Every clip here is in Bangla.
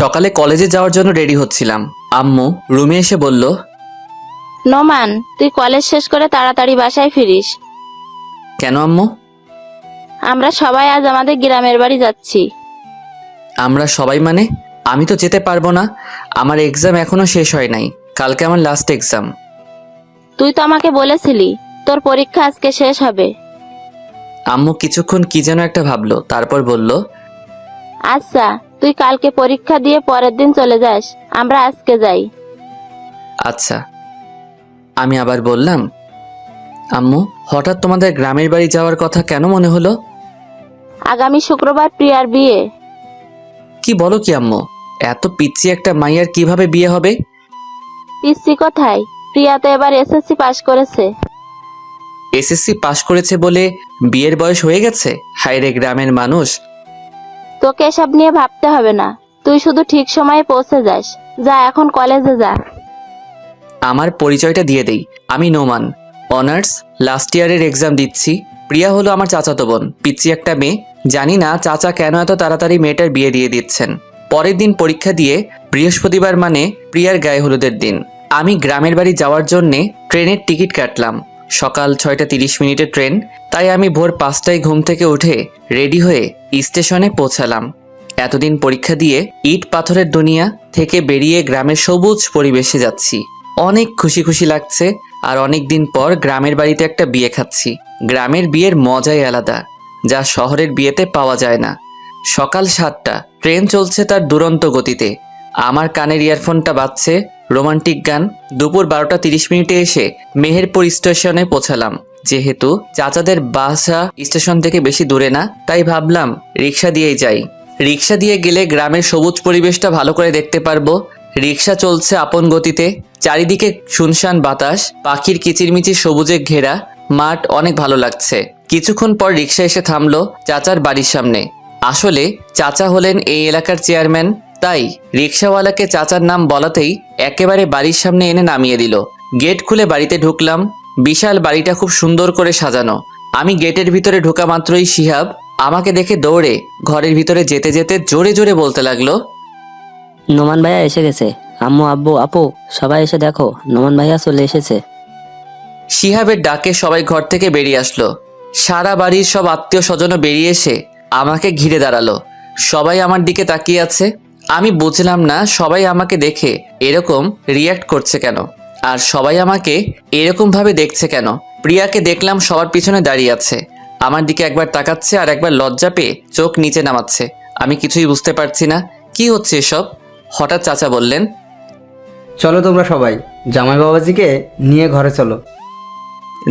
সকালে কলেজে যাওয়ার জন্য রেডি হচ্ছিলাম, আম্মু রুমে এসে বলল, নোমান, তুই কলেজ শেষ করে তাড়াতাড়ি বাসায় ফিরিস। কেন আম্মু? আমরা সবাই আজ আমাদের গ্রামের বাড়ি যাচ্ছি। আমরা সবাই মানে? আমি তো যেতে পারবো না, আমার এক্সাম এখনো শেষ হয় নাই, কালকে আমার লাস্ট এক্সাম। তুই তো আমাকে বলেছিলি তোর পরীক্ষা আজকে শেষ হবে। আম্মু কিছুক্ষণ কি যেন একটা ভাবলো, তারপর বলল, আচ্ছা, তুই কালকে পরীক্ষা দিয়ে পরের দিন চলে যাস, আমরা আজকে যাই। আচ্ছা। আমি আবার বললাম, আম্মু হঠাৎ তোমাদের গ্রামের বাড়ি যাওয়ার কথা কেন মনে হলো? আগামী শুক্রবার প্রিয়ার বিয়ে। কি বলো কি আম্মু, এত পিচ্ছি একটা মাইয়ার কিভাবে বিয়ে হবে? পিসি কোথায়, প্রিয়া তো এবার এসএসসি পাশ করেছে। এসএসসি পাশ করেছে বলে বিয়ের বয়স হয়ে গেছে? হায় রে গ্রামের মানুষ। তোকে এসব নিয়ে ভাবতে হবে না, তুই শুধু ঠিক সময়ে পৌঁছে যাস। যা এখন কলেজে যা। আমার পরিচয়টা দিয়ে দেই, আমি নোমান, অনার্স লাস্ট ইয়ারের এক্সাম দিচ্ছি। প্রিয়া হলো আমার চাচাতো বোন, পিচ্ছি একটা মেয়ে। জানি না চাচা কেন এত তাড়াতাড়ি মেয়েটার বিয়ে দিয়ে দিচ্ছেন। পরের দিন পরীক্ষা দিয়ে বৃহস্পতিবার মানে প্রিয়ার গায়ে হলুদের দিন। আমি গ্রামের বাড়ি যাওয়ার জন্যে ট্রেনের টিকিট কাটলাম। সকাল 6:30 ট্রেন, তাই আমি ভোর 5টায় ঘুম থেকে উঠে রেডি হয়ে স্টেশনে পৌঁছালাম। এতদিন পরীক্ষা দিয়ে ইট পাথরের দুনিয়া থেকে বেরিয়ে গ্রামের সবুজ পরিবেশে যাচ্ছি। অনেক খুশি খুশি লাগছে, আর অনেক দিন পর গ্রামের বাড়িতে একটা বিয়ে খাচ্ছি। গ্রামের বিয়ের মজাই আলাদা, যা শহরের বিয়েতে পাওয়া যায় না। সকাল 7টা, ট্রেন চলছে তার দুরন্ত গতিতে। আমার কানের ইয়ারফোনটা বাজছে রোমান্টিক গান। দুপুর 12:30 এসে মেহেরপুর স্টেশনে পৌঁছালাম। যেহেতু চাচাদের বাসা স্টেশন থেকে বেশি দূরে না, তাই ভাবলাম রিক্সা দিয়েই যাই। রিক্সা দিয়ে গেলে গ্রামের সবুজ পরিবেশটা ভালো করে দেখতে পারবো। রিক্সা চলছে আপন গতিতে, চারিদিকে শুনশান বাতাস, পাখির কিচিরমিচির সবুজে ঘেরা মাঠ, অনেক ভালো লাগছে। কিছুক্ষণ পর রিক্সা এসে থামলো চাচার বাড়ির সামনে। আসলে চাচা হলেন এই এলাকার চেয়ারম্যান, তাই রিক্সাওয়ালাকে চাচার নাম বলাতেই একেবারে বাড়ির সামনে এনে নামিয়ে দিল। গেট খুলে বাড়িতে ঢুকলাম। বিশাল বাড়িটা খুব সুন্দর করে সাজানো। আমি গেটের ভিতরে ঢোকা মাত্রই শিহাব আমাকে দেখে দৌড়ে ঘরের ভিতরে যেতে যেতে জোরে জোরে বলতে লাগলো, নোমান ভাইয়া এসে গেছে। আম্মু, আব্বু, আপু সবাই এসে দেখো, নোমান ভাইয়া চলে এসেছে। শিহাবের ডাকে সবাই ঘর থেকে বেরিয়ে আসলো। সারা বাড়ির সব আত্মীয় স্বজনও বেরিয়ে এসে আমাকে ঘিরে দাঁড়ালো। সবাই আমার দিকে তাকিয়ে আছে। আমি বুঝলাম না সবাই আমাকে দেখে এরকম রিয়্যাক্ট করছে কেন, আর সবাই আমাকে এরকম ভাবে দেখছে কেন। প্রিয়াকে দেখলাম সবার পিছনে দাঁড়িয়ে আছে, আমার দিকে একবার তাকাচ্ছে আর একবার লজ্জা পেয়ে চোখ নিচে নামাচ্ছে। আমি কিছুই বুঝতে পারছি না কি হচ্ছে এসব। হঠাৎ চাচা বললেন, চলো তোমরা সবাই জামাই বাবাজিকে নিয়ে ঘরে চলো।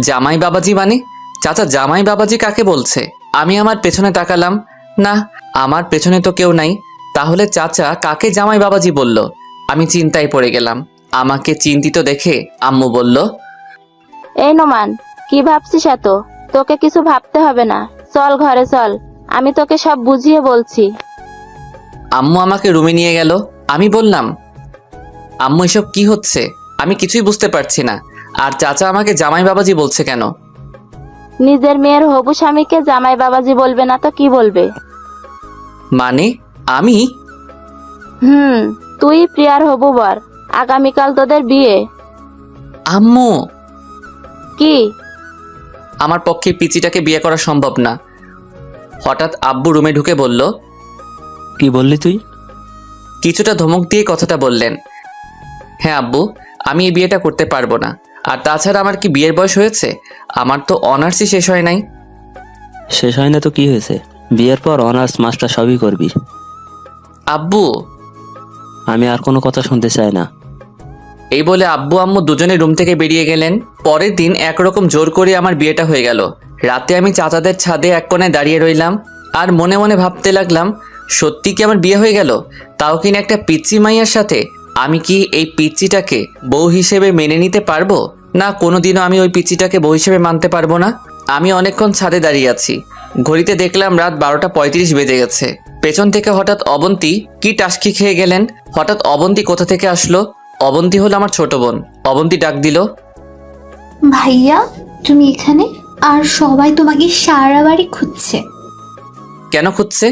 জামাই বাবাজি মানে? চাচা জামাই বাবাজি কাকে বলছে? আমি আমার পেছনে তাকালাম, না, আমার পেছনে তো কেউ নাই। তাহলে চাচা কাকে জামাই বাবাজি বলল? আমি চিন্তায় পড়ে গেলাম। আমাকে চিন্তিত দেখে আম্মু বলল, এই নোমান, কি ভাবছিস এত? তোকে কিছু ভাবতে হবে না, চল ঘরে চল, আমি তোকে সব বুঝিয়ে বলছি। আম্মু আমাকে রুমে নিয়ে গেল। আমি বললাম, আম্মু এসব কি হচ্ছে? আমি কিছুই বুঝতে পারছি না। আর চাচা আমাকে জামাই বাবাজি বলছে কেন? নিজের মেয়ের হবু স্বামীকে জামাই বাবাজি বলবে না তো কি বলবে? মানে আমি? তুই প্রিয়ার হবু বর, আগামীকাল তোদের বিয়ে। আম্মু, কি? আমার পক্ষে পিচিটাকে বিয়ে করা সম্ভব না। হঠাৎ আব্বু রুমে ঢুকে বলল, কি বললি তুই? কিছুটা ধমক দিয়ে কথাটা বললেন। হ্যাঁ আব্বু, আমি এই বিয়েটা করতে পারবো না। আর তাছাড়া আমার কি বিয়ের বয়স হয়েছে? আমার তো অনার্সই শেষ হয় নাই। শেষ হয় না তো কি হয়েছে, বিয়ের পর অনার্স মাস্টার সবই করবি। আব্বু, আমি আর কোনো কথা শুনতে চাই না। এই বলে আব্বু আম্মু দুজনে রুম থেকে বেরিয়ে গেলেন। পরের দিন একরকম জোর করে আমার বিয়েটা হয়ে গেল। রাতে আমি চাচাদের ছাদে এক কোণে দাঁড়িয়ে রইলাম আর মনে মনে ভাবতে লাগলাম, সত্যি কি আমার বিয়ে হয়ে গেল? তাও কিনা একটা পিচ্চি মাইয়ার সাথে। আমি কি এই পিচ্চিটাকে বউ হিসেবে মেনে নিতে পারবো? না, কোনোদিনও আমি ওই পিচ্চিটাকে বউ হিসেবে মানতে পারবো না। আমি অনেকক্ষণ ছাদে দাঁড়িয়ে আছি। ঘড়িতে দেখলাম রাত 12:35 বেজে গেছে। পেছন থেকে হঠাৎ অবন্তী কি টাসকি খেয়ে গেলেন। হঠাৎ অবন্তী কোথা থেকে আসলো? অবন্তী হলো আমার ছোট বোন। অবন্তী ডাক দিল, ভাইয়া তুমি এখানে? আর সবাই তোমাকে সারা বাড়ি খুঁজছে। কেন খুঁজছে?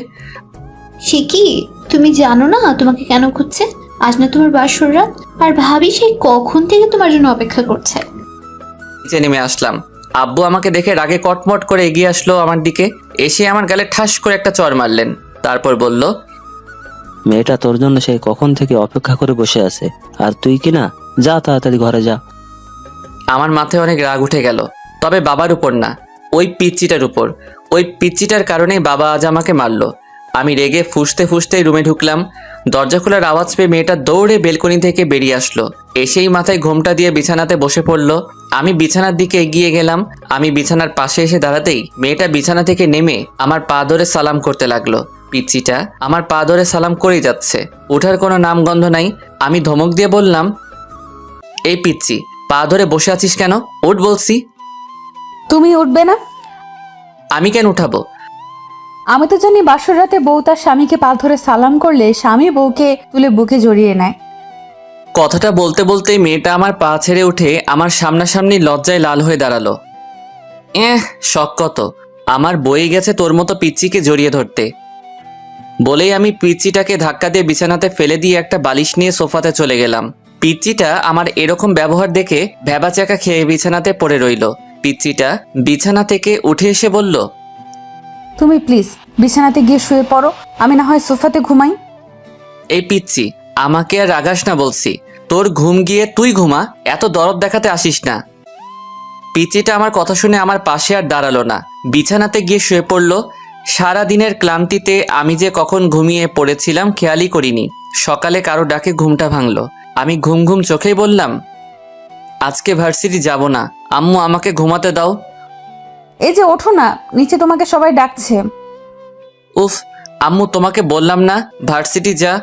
সে কি, তুমি জানো না তোমাকে কেন খুঁজছে? আজ না তোমার বাসর রাত, আর ভাবি সেই কখন থেকে তোমার জন্য অপেক্ষা করছে। নিচে নেমে আসলাম। আব্বু আমাকে দেখে রাগে কটমট করে এগিয়ে আসলো আমার দিকে, এসে আমার গালে ঠাস করে একটা চড় মারলেন। তারপর বলল, মেয়েটা তোর জন্য সেই কখন থেকে অপেক্ষা করে বসে আছে, আর তুই কি না? যা তাড়াতাড়ি ঘরে যা। আমার মাথায় অনেক রাগ উঠে গেল, তবে বাবার উপর না, ওই পিচ্চিটার উপর। ওই পিচ্চিটার কারণেই বাবা আজ আমাকে মারলো। আমি রেগে ফুঁসতে ফুঁসতে রুমে ঢুকলাম। দরজা খোলার আওয়াজ পেয়ে মেয়েটা দৌড়ে বেলকনি থেকে বেরিয়ে আসলো, এসেই মাথায় ঘোমটা দিয়ে বিছানাতে বসে পড়লো। আমি বিছানার দিকে এগিয়ে গেলাম। আমি বিছানার পাশে এসে দাঁড়াতেই মেয়েটা বিছানা থেকে নেমে আমার পা ধরে সালাম করতে লাগলো। পিচ্চিটা আমার পা ধরে সালাম করেই যাচ্ছে, ওঠার কোনো নামগন্ধ নাই। আমি ধমক দিয়ে বললাম, এই পিচ্চি, পা ধরে বসে আছিস কেন? উঠ বলছি। তুমি উঠবে না? আমি কেন উঠাবো? আমি তো জানি বাসর রাতে বউ তার স্বামীকে পা ধরে সালাম করলে স্বামী বউকে তুলে বুকে জড়িয়ে নেয়। কথাটা বলতে বলতেই মেয়েটা আমার পা ছেড়ে উঠে আমার সামনাসামনি লজ্জায় লাল হয়ে দাঁড়ালো। শখ কত, আমার বয়ে গেছে তোর মতো পিচ্চিকে জড়িয়ে ধরতে। বলেই আমি পিচ্চিটাকে ধাক্কা দিয়ে বিছানাতে ফেলে দিয়ে একটা বালিশ নিয়ে সোফাতে চলে গেলাম। পিচ্চিটা আমার এরকম ব্যবহার দেখে ভ্যাবাচাকা খেয়ে বিছানাতে পড়ে রইল। পিচ্চিটা বিছানা থেকে উঠে এসে বলল, তুমি প্লিজ বিছানাতে গিয়ে শুয়ে পড়ো, আমি না হয় সোফাতে ঘুমাই। এই পিচ্চি, আমাকে আর রাগাস না বলছি। তোর ঘুম গিয়ে তুই ঘুমা, এত দরদ দেখাতে আসিস না। পিচ্চিটা আমার কথা শুনে আমার পাশে আর দাঁড়ালো না, বিছানাতে গিয়ে শুয়ে পড়লো। সারা দিনের ক্লান্তিতে আমি যে কখন ঘুমিয়ে পড়েছিলাম খেয়ালই করিনি। সকালে কারো ডাকে ঘুমটা ভাঙলো। আমি ঘুম ঘুম চোখেই বললাম, আজকে ভার্সিটি যাব না, আম্মু আমাকে ঘুমাতে দাও। এই যে ওঠো না, নিচে তোমাকে সবাই ডাকছে। উফ, আম্মু তোমাকে বললাম না ভার্সিটি যা।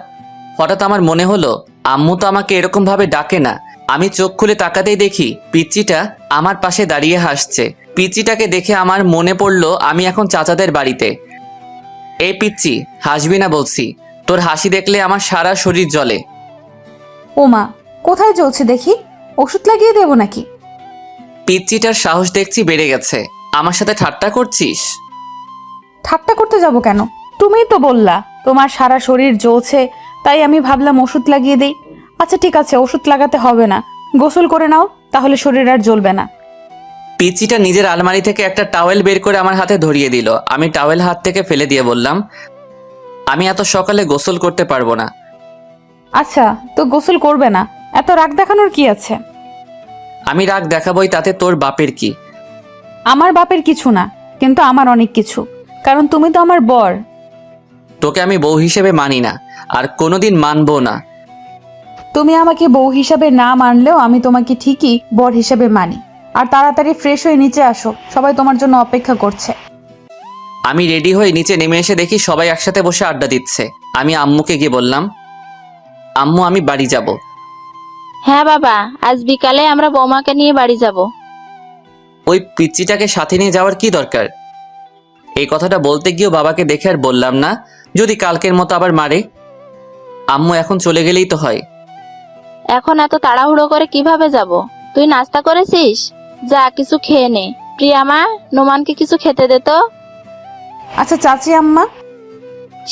হঠাৎ আমার মনে হলো আম্মু তো আমাকে এরকম ভাবে ডাকে না। আমি চোখ খুলে তাকাতেই দেখি পিচ্চিটা আমার পাশে দাঁড়িয়ে হাসছে। পিচ্চিটাকে দেখে আমার মনে পড়লো আমি এখন চাচাদের বাড়িতে। এই পিচ্চি, হাসবি না বলছি, তোর হাসি দেখলে আমার সারা শরীর জ্বলে। ও মা, কোথায় জ্বলছে দেখি, ওষুধ লাগিয়ে দেবো নাকি? পিচ্চিটার সাহস দেখছি বেড়ে গেছে, আমার সাথে ঠাট্টা করছিস? ঠাট্টা করতে যাব কেন? তুমিই তো বললা তোমার সারা শরীর জ্বলছে, তাই আমি ভাবলাম ওষুধ লাগিয়ে দেই। আচ্ছা ঠিক আছে, ওষুধ লাগাতে হবে না, গোসল করে নাও, তাহলে শরীর আর জ্বলবে না। পিচ্চিটা নিজের আলমারি থেকে একটা টাওয়েল বের করে আমার হাতে ধরিয়ে দিল। আমি টাওয়েল হাত থেকে ফেলে দিয়ে বললাম, আমি এত সকালে গোসল করতে পারবো না। আচ্ছা, তো গোসল করবে না, এত রাগ দেখানোর কি আছে? আমি রাগ দেখাবই, তাতে তোর বাপের কি? আমার বাপের কিছু না, কিন্তু আমার অনেক কিছু, কারণ তুমি তো আমার বর। তোকে আমি বউ হিসেবে মানি না, আর কোনোদিন মানবো না। তুমি আমাকে বউ হিসাবে না মানলেও আমি তোমাকে ঠিকই বর হিসাবে মানি। আর তাড়াতাড়ি ফ্রেশ হয়ে নিচে আসো, সবাই তোমার জন্য অপেক্ষা করছে। আমি রেডি হয়ে নিচে নেমে এসে দেখি সবাই একসাথে বসে আড্ডা দিচ্ছে। আমি আম্মুকে গিয়ে বললাম, আম্মু আমি বাড়ি যাব। হ্যাঁ বাবা, আজ বিকালে আমরা বৌমাকে নিয়ে বাড়ি যাব। ওই পিচ্চিটাকে সাথে নিয়ে যাওয়ার কি দরকার? এই কথাটা বলতে গিয়েও বাবাকে দেখে আর বললাম না, যদি কালকের মতো আবার মারে। আম্মু এখন চলে গেলেই তো হয়। এখন এত তাড়াহুড়ো করে কিভাবে যাব? তুই নাস্তা করেছিস? যা কিছু খেয়ে নে। প্রিয়া মা, নোমানকে কিছু খেতে দে তো। আচ্ছা চাচি আম্মা।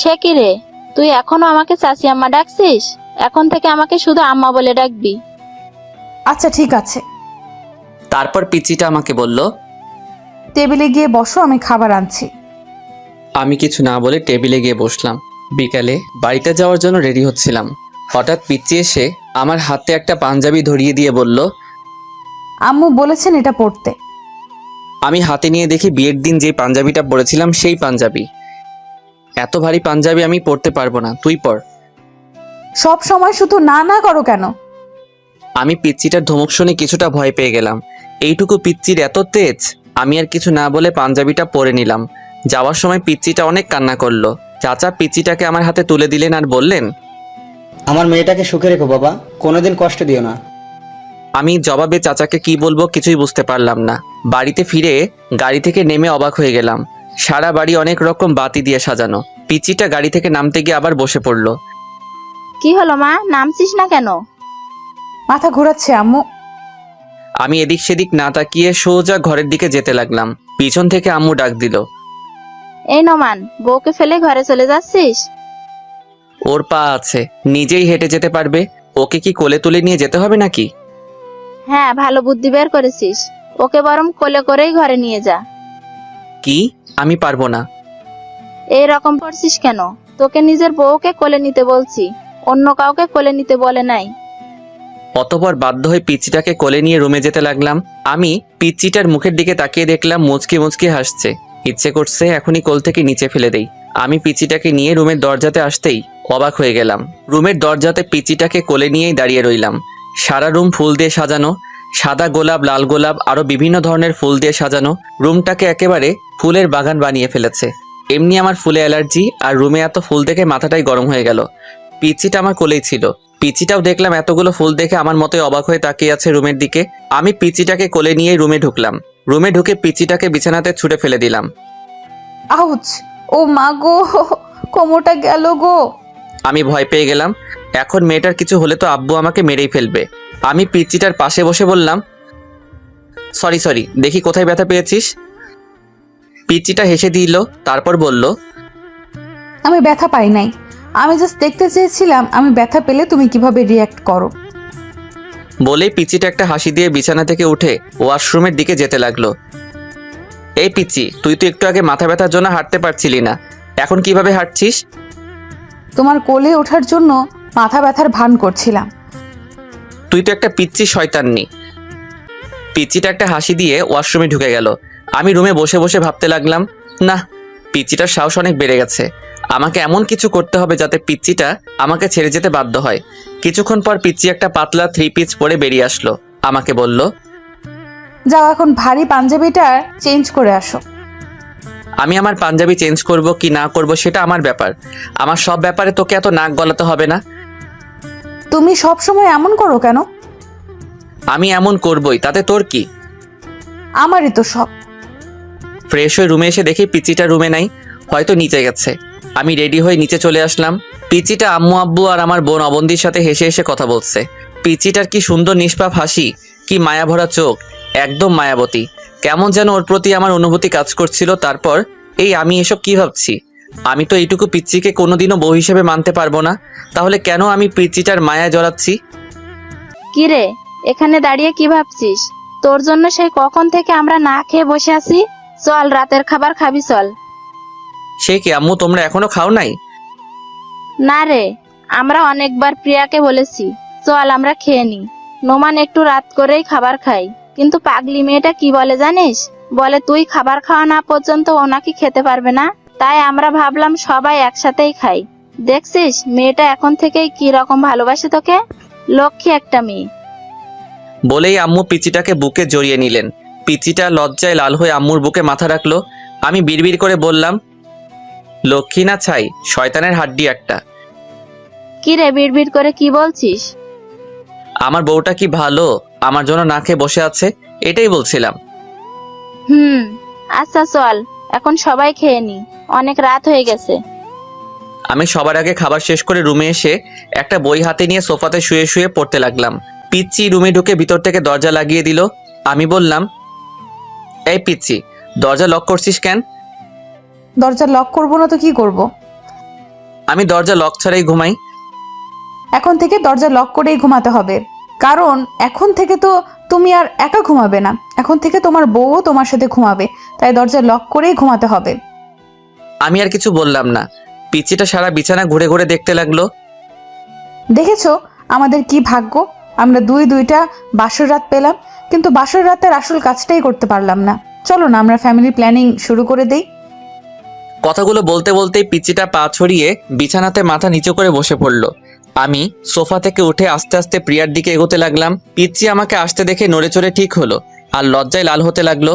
সে কি রে, তুই এখনো আমাকে চাচি আম্মা ডাকছিস? এখন থেকে আমাকে শুধু আম্মা বলে ডাকবি। আচ্ছা ঠিক আছে। তারপর পিচ্চিটা আমাকে বলল, টেবিলে গিয়ে বসো, আমি খাবার আনছি। আমি কিছু না বলে টেবিলে গিয়ে বসলাম। বিকালে বাড়িতে যাওয়ার জন্য রেডি হচ্ছিলাম, হঠাৎ পিচ্চি এসে আমার হাতে একটা পাঞ্জাবি ধরিয়ে দিয়ে বলল, আম্মু বলেছেন এটা পড়তে। আমি হাতে নিয়ে দেখি বিয়ের দিন যে পাঞ্জাবিটা পরেছিলাম সেই পাঞ্জাবি। এত ভারী পাঞ্জাবি আমি পরতে পারবো না, তুই পর। সব সময় শুধু না না করো কেন? আমি পিচ্চিটার ধমক শুনে কিছুটা ভয় পেয়ে গেলাম। এইটুকু পিচ্চির এত তেজ! আমি আর কিছু না বলে পাঞ্জাবিটা পরে নিলাম। যাওয়ার সময় পিচ্চিটা অনেক কান্না করলো। চাচা পিচ্চিটাকে আমার হাতে তুলে দিলেন আর বললেন, আমার মেয়েটাকে সুখে রেখো বাবা, কোনোদিন কষ্ট দিও না। আমি জবাবে চাচাকে কি বলবো কিছুই বুঝতে পারলাম না। বাড়িতে ফিরে গাড়ি থেকে নেমে অবাক হয়ে গেলাম। সারা বাড়ি অনেক রকম বাতি দিয়ে সাজানো। পিচ্চিটা গাড়ি থেকে নামতে গিয়ে আবার বসে পড়লো। কি হলো মা, নামছিস না কেন? মাথা ঘোরাচ্ছে আম্মু। আমি এদিক সেদিক না তাকিয়ে সোজা ঘরের দিকে যেতে লাগলাম। পিছন থেকে আম্মু ডাক দিল, এই নোমান, বউকে ফেলে ঘরে চলে যাচ্ছিস? ওর পা আছে, নিজেই হেঁটে যেতে পারবে। ওকে কি কোলে তুলে নিয়ে যেতে হবে নাকি? হ্যাঁ, ভালো বুদ্ধি বের করেছিস। ওকে বরং কোলে করেই ঘরে নিয়ে যা। কি? আমি পারবো না। এই রকম করছিস কেন? তোকে নিজের বউকে কোলে নিতে বলছি, অন্য কাউকে কোলে নিতে বলে নাই। অতঃপর বাধ্য হয়ে পিচ্চিটাকে কোলে নিয়ে রুমে যেতে লাগলাম। আমি পিচ্চিটার মুখের দিকে তাকিয়ে দেখলাম মুচকি মুচকি হাসছে। ইচ্ছে করছে এখনই কোল থেকে নিচে ফেলে দেই। আমি পিচ্চিটাকে নিয়ে রুমের দরজাতে আসতেই অবাক হয়ে গেলাম। রুমের দরজাতে পিচ্চিটাকে কোলে নিয়েই দাঁড়িয়ে রইলাম। সারা রুম ফুল দিয়ে সাজানো, সাদা গোলাপ, লাল গোলাপ, আরো বিভিন্ন ধরনের ফুল দিয়ে সাজানো। রুমটাকে একেবারে ফুলের বাগান বানিয়ে ফেলেছে। এমনি আমার ফুলে অ্যালার্জি, আর রুমে এত ফুল দেখে মাথাটাই গরম হয়ে গেল। পিচ্চিটা আমার কোলেই ছিল। পিচিটাও দেখলাম এতগুলো ফুল দেখে আমার মতোই অবাক হয়ে তাকিয়ে আছে রুমের দিকে। আমি পিচিটাকে কোলে নিয়ে রুমে ঢুকলাম। রুমে ঢুকে পিচিটাকে বিছানাতে ছুঁড়ে ফেলে দিলাম। আউচ! ও মা গো, কোমরটা গেল গো। আমি ভয় পেয়ে গেলাম। এখন মেয়েটার কিছু হলে তো আব্বু আমাকে মেরেই ফেলবে। আমি পিচিটার পাশে বসে বললাম, সরি, দেখি কোথায় ব্যথা পেয়েছিস। পিচিটা হেসে দিল, তারপর বলল, আমি ব্যথা পাই নাই, আমি জাস্ট দেখতে চেয়েছিলাম আমি ব্যথা পেলে তুমি কিভাবে রিয়্যাক্ট করো। বলেই পিচিটা একটা হাসি দিয়ে বিছানা থেকে উঠে ওয়াশরুমের দিকে যেতে লাগলো। এই পিচি, তুই তো একটু আগে মাথা ব্যথার জন্য হাঁটতে পারছিলি না, এখন কিভাবে হাঁটছিস? তোমার কোলে ওঠার জন্য মাথা ব্যথার ভান করছিলাম। তুই তো একটা পিচ্চি শয়তাননি। পিচ্চিটা একটা হাসি দিয়ে ওয়াশরুমে ঢুকে গেল। আমি রুমে বসে বসে ভাবতে লাগলাম, না, পিচ্চিটার সাহস অনেক বেড়ে গেছে। আমাকে এমন কিছু করতে হবে যাতে পিচ্চিটা আমাকে ছেড়ে যেতে বাধ্য হয়। কিছুক্ষণ পর পিচ্চি একটা পাতলা 3 পিস পরে বেরিয়ে আসলো। আমাকে বলল, যাও এখন ভারী পাঞ্জাবিটা চেঞ্জ করে আসো। আমি আমার পাঞ্জাবি চেঞ্জ করব কি না করব সেটা আমার ব্যাপার। আমার সব ব্যাপারে তোকে এত নাক গলাতে হবে না। তুমি সব সময় এমন করো কেন? আমি এমন করবই, তাতে তোর কি? আমারই তো সব। ফ্রেশ হয়ে রুমে এসে দেখি পিচিটা রুমে নাই, হয়তো নিচে গেছে। আমি রেডি হয়ে নিচে চলে আসলাম। পিচিটা আম্মু আব্বু আর আমার বোন অবন্তীর সাথে হেসে হেসে কথা বলছে। পিচিটার কি সুন্দর নিষ্পাপ হাসি, কি মায়া ভরা চোখ, একদম মায়াবতী। কেমন যেন ওর প্রতি আমার অনুভূতি কাজ করছিল। তারপর আমি এসব কি ভাবছি? আমি তো এইটুকু পিচ্চিকে কোনোদিনও বউ হিসেবে মানতে পারবো না, তাহলে কেন আমি পিচ্চিটার মায়ায় জড়াচ্ছি? কি রে, এখানে দাঁড়িয়ে কি ভাবছিস? তোর জন্য সেই কখন থেকে আমরা না খেয়ে বসে আছি। চল, রাতের খাবার খাবি, চল। সে কি আম্মু, তোমরা এখনো খাও নাই? না রে, আমরা অনেকবার প্রিয়াকে বলেছি চল আমরা খেয়ে নি। নোমান একটু রাত করেই খাবার খাই, কিন্তু পাগলি মেয়েটা কি বলে জানিস? বলে তুই খাবার খাওয়া না পর্যন্ত ও নাকি খেতে পারবে না। তাই আমরা ভাবলাম সবাই একসাথেই খাই। দেখছিস মেয়েটা এখন থেকেই কি রকম ভালোবাসে তোকে। লক্ষ্মী একটা মেয়ে। বলেই আম্মু পিচিটাকে বুকে জড়িয়ে নিলেন। পিচিটা লজ্জায় লাল হয়ে আম্মুর বুকে মাথা রাখলো। আমি বিড়বিড় করে বললাম, লক্ষ্মী না ছাই, শয়তানের হাড্ডি একটা। কি রে, বিড়বিড় করে কি বলছিস? আমার বউটা কি ভালো, আমার জন্য না খেয়ে বসে আছে, এটাই বলছিলাম। আচ্ছা চল, এখন সবাই খেয়ে নি, অনেক রাত হয়ে গেছে। আমি সবার আগে খাবার শেষ করে রুমে এসে একটা বই হাতে নিয়ে সোফাতে শুয়ে শুয়ে পড়তে লাগলাম। পিচ্চি রুমে ঢুকে ভিতর থেকে দরজা লাগিয়ে দিল। আমি বললাম, এই পিচ্চি, দরজা লক করছিস কেন? দরজা লক করবো না তো কি করব? আমি দরজা লক ছাড়াই ঘুমাই। এখন থেকে দরজা লক করেই ঘুমাতে হবে, কারণ এখন থেকে তো তুমি আর একা ঘুমাবে না, এখন থেকে তোমার বউও তোমার সাথে ঘুমাবে, তাই দরজা লক করেই ঘুমাতে হবে। আমি আর কিছু বললাম না। পিচ্চিটা সারা বিছানা ঘুরে ঘুরে দেখতে লাগলো। দেখেছো আমাদের কি ভাগ্য, আমরা দুইটা বাসর রাত পেলাম, কিন্তু বাসর রাতের আসল কাজটাই করতে পারলাম না। চলো না আমরা ফ্যামিলি প্ল্যানিং শুরু করে দেই। কথাগুলো বলতে বলতেই পিচ্চিটা পা ছড়িয়ে বিছানাতে মাথা নিচু করে বসে পড়ল। আমি সোফা থেকে উঠে আস্তে আস্তে প্রিয়ার দিকে এগোতে লাগলাম। পিচ্চি আমাকে আসতে দেখে নড়ে চড়ে ঠিক হলো আর লজ্জায় লাল হতে লাগলো।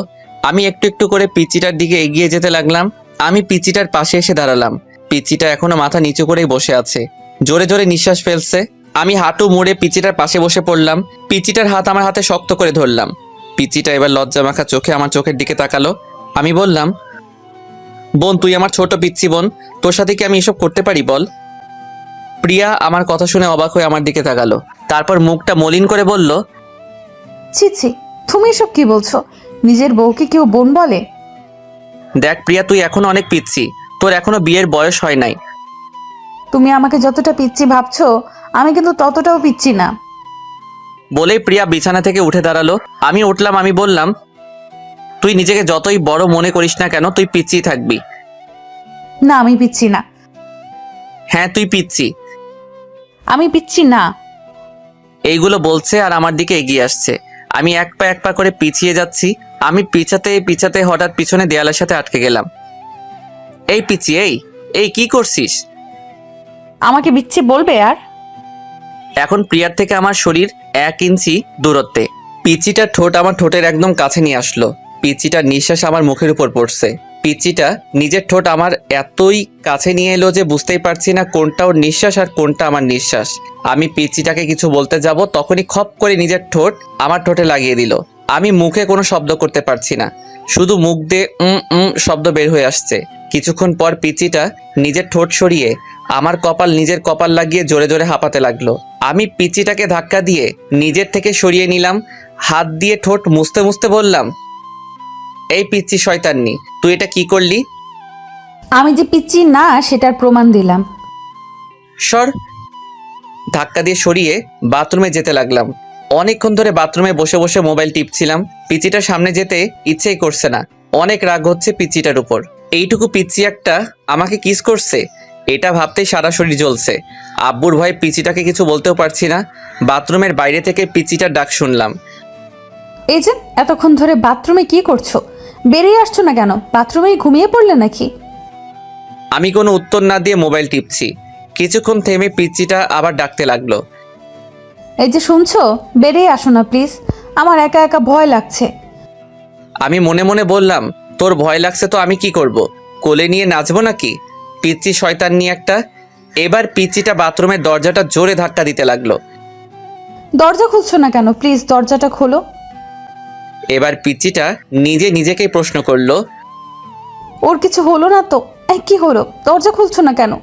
আমি একটু একটু করে পিচ্চিটার দিকে এগিয়ে যেতে লাগলাম। আমি পিচ্চিটার পাশে এসে দাঁড়ালাম। পিচ্চিটা এখনো মাথা নিচু করেই বসে আছে, জোরে জোরে নিঃশ্বাস ফেলছে। আমি হাঁটু মুড়ে পিচ্চিটার পাশে বসে পড়লাম। পিচ্চিটার হাত আমার হাতে শক্ত করে ধরলাম। পিচ্চিটা এবার লজ্জা মাখা চোখে আমার চোখের দিকে তাকালো। আমি বললাম, বোন, তুই আমার ছোট পিচ্চি বোন, তোর সাথে কি আমি এসব করতে পারি বল? প্রিয়া আমার কথা শুনে অবাক হয়ে আমার দিকে তাকালো, তারপর মুখটা মলিন করে বলল, ছি ছি, তুমি এসব কি বলছো? নিজের বউকে কেউ বোন বলে? দেখ প্রিয়া, তুই এখনো অনেক পিচ্চি, তোর এখনো বিয়ের বয়স হয় নাই। তুমি আমাকে যতটা পিচ্ছি ভাবছো আমি কিন্তু ততটাও পিচ্ছি না। বলেই প্রিয়া বিছানা থেকে উঠে দাঁড়ালো। আমি উঠলাম, আমি বললাম, তুই নিজেকে যতই বড় মনে করিস না কেন, তুই পিচ্ছি থাকবি। না আমি পিচ্ছি না। হ্যাঁ তুই পিচ্ছি। আমি পিচ্ছি না। এইগুলো বলছে আর আমার দিকে এগিয়ে আসছে। আমি এক পা করে পিছিয়ে যাচ্ছি। আমি পিছাতে পিছাতে হঠাৎ পিছনে দেয়ালের সাথে আটকে গেলাম। এই পিচ্ছি, এই কি করছিস? আমাকে পিচ্ছি বলবে আর? এখন প্রিয়ার থেকে আমার শরীর 1 ইঞ্চি দূরত্বে। পিচিটার ঠোঁট আমার ঠোঁটের একদম কাছে নিয়ে আসলো। পিচিটার নিঃশ্বাস আমার মুখের উপর পড়ছে। পিচিটা নিজের ঠোঁট আমার এতই কাছে নিয়ে এলো যে বুঝতেই পারছি না কোনটা ওর নিঃশ্বাস আর কোনটা আমার নিঃশ্বাস। আমি পিচিটাকে কিছু বলতে যাব, তখনই খপ করে নিজের ঠোঁট আমার ঠোঁটে লাগিয়ে দিল। আমি মুখে কোনো শব্দ করতে পারছি না, শুধু মুখ দিয়ে শব্দ বের হয়ে আসছে। কিছুক্ষণ পর পিচিটা নিজের ঠোঁট সরিয়ে আমার নিজের কপাল লাগিয়ে জোরে জোরে হাঁপাতে লাগলো। আমি পিচিটাকে ধাক্কা দিয়ে নিজের থেকে সরিয়ে নিলাম। হাত দিয়ে ঠোঁট মুছতে মুছতে বললাম, এই পিচ্ছি শয়তাননি, তুই এটা কি করলি? আমি যে পিচ্ছি না সেটার প্রমাণ দিলাম। সর। ধাক্কা দিয়ে সরিয়ে বাথরুমে যেতে লাগলাম। অনেকক্ষণ ধরে বাথরুমে বসে বসে মোবাইল টিপছিলাম। পিচিটার সামনে যেতে ইচ্ছেই করছে না। অনেক রাগ হচ্ছে পিচিটার উপর। এইটুকু পিচ্ছি একটা আমাকে কিস করছে, এটা ভাবতেই সারা শরীর জ্বলছে। আব্বুর ভয়ে পিচিটাকে কিছু বলতেও পারছি না। বাথরুমের বাইরে থেকে পিচিটার ডাক শুনলাম। এই যে এতক্ষণ ধরে বাথরুমে কি করছো? বেরিয়ে আসছো না কেন? বাথরুমেই ঘুমিয়ে পড়লে নাকি? আমি কোনো উত্তর না দিয়ে মোবাইল টিপছি। কিছুক্ষণ থেমে পিচিটা আবার ডাকতে লাগলো। এই যে শুনছো, বেরিয়ে আসো না প্লিজ, আমার একা একা ভয় লাগছে। আমি মনে মনে বললাম, তোর ভয় লাগছে তো আমি কি করব? কোলে নিয়ে নাচবো নাকি? পিচ্ছি শয়তান নিয়ে একটা। এবার পিচ্চিটা বাথরুমের দরজাটা জোরে ধাক্কা দিতে লাগলো। দরজা খুলছো না কেন? প্লিজ দরজাটা খোলো। এবার পিচ্চিটা নিজেকেই প্রশ্ন করলো, ওর কিছু হলো না তো? কি হলো? দরজা খুলছো না কেন?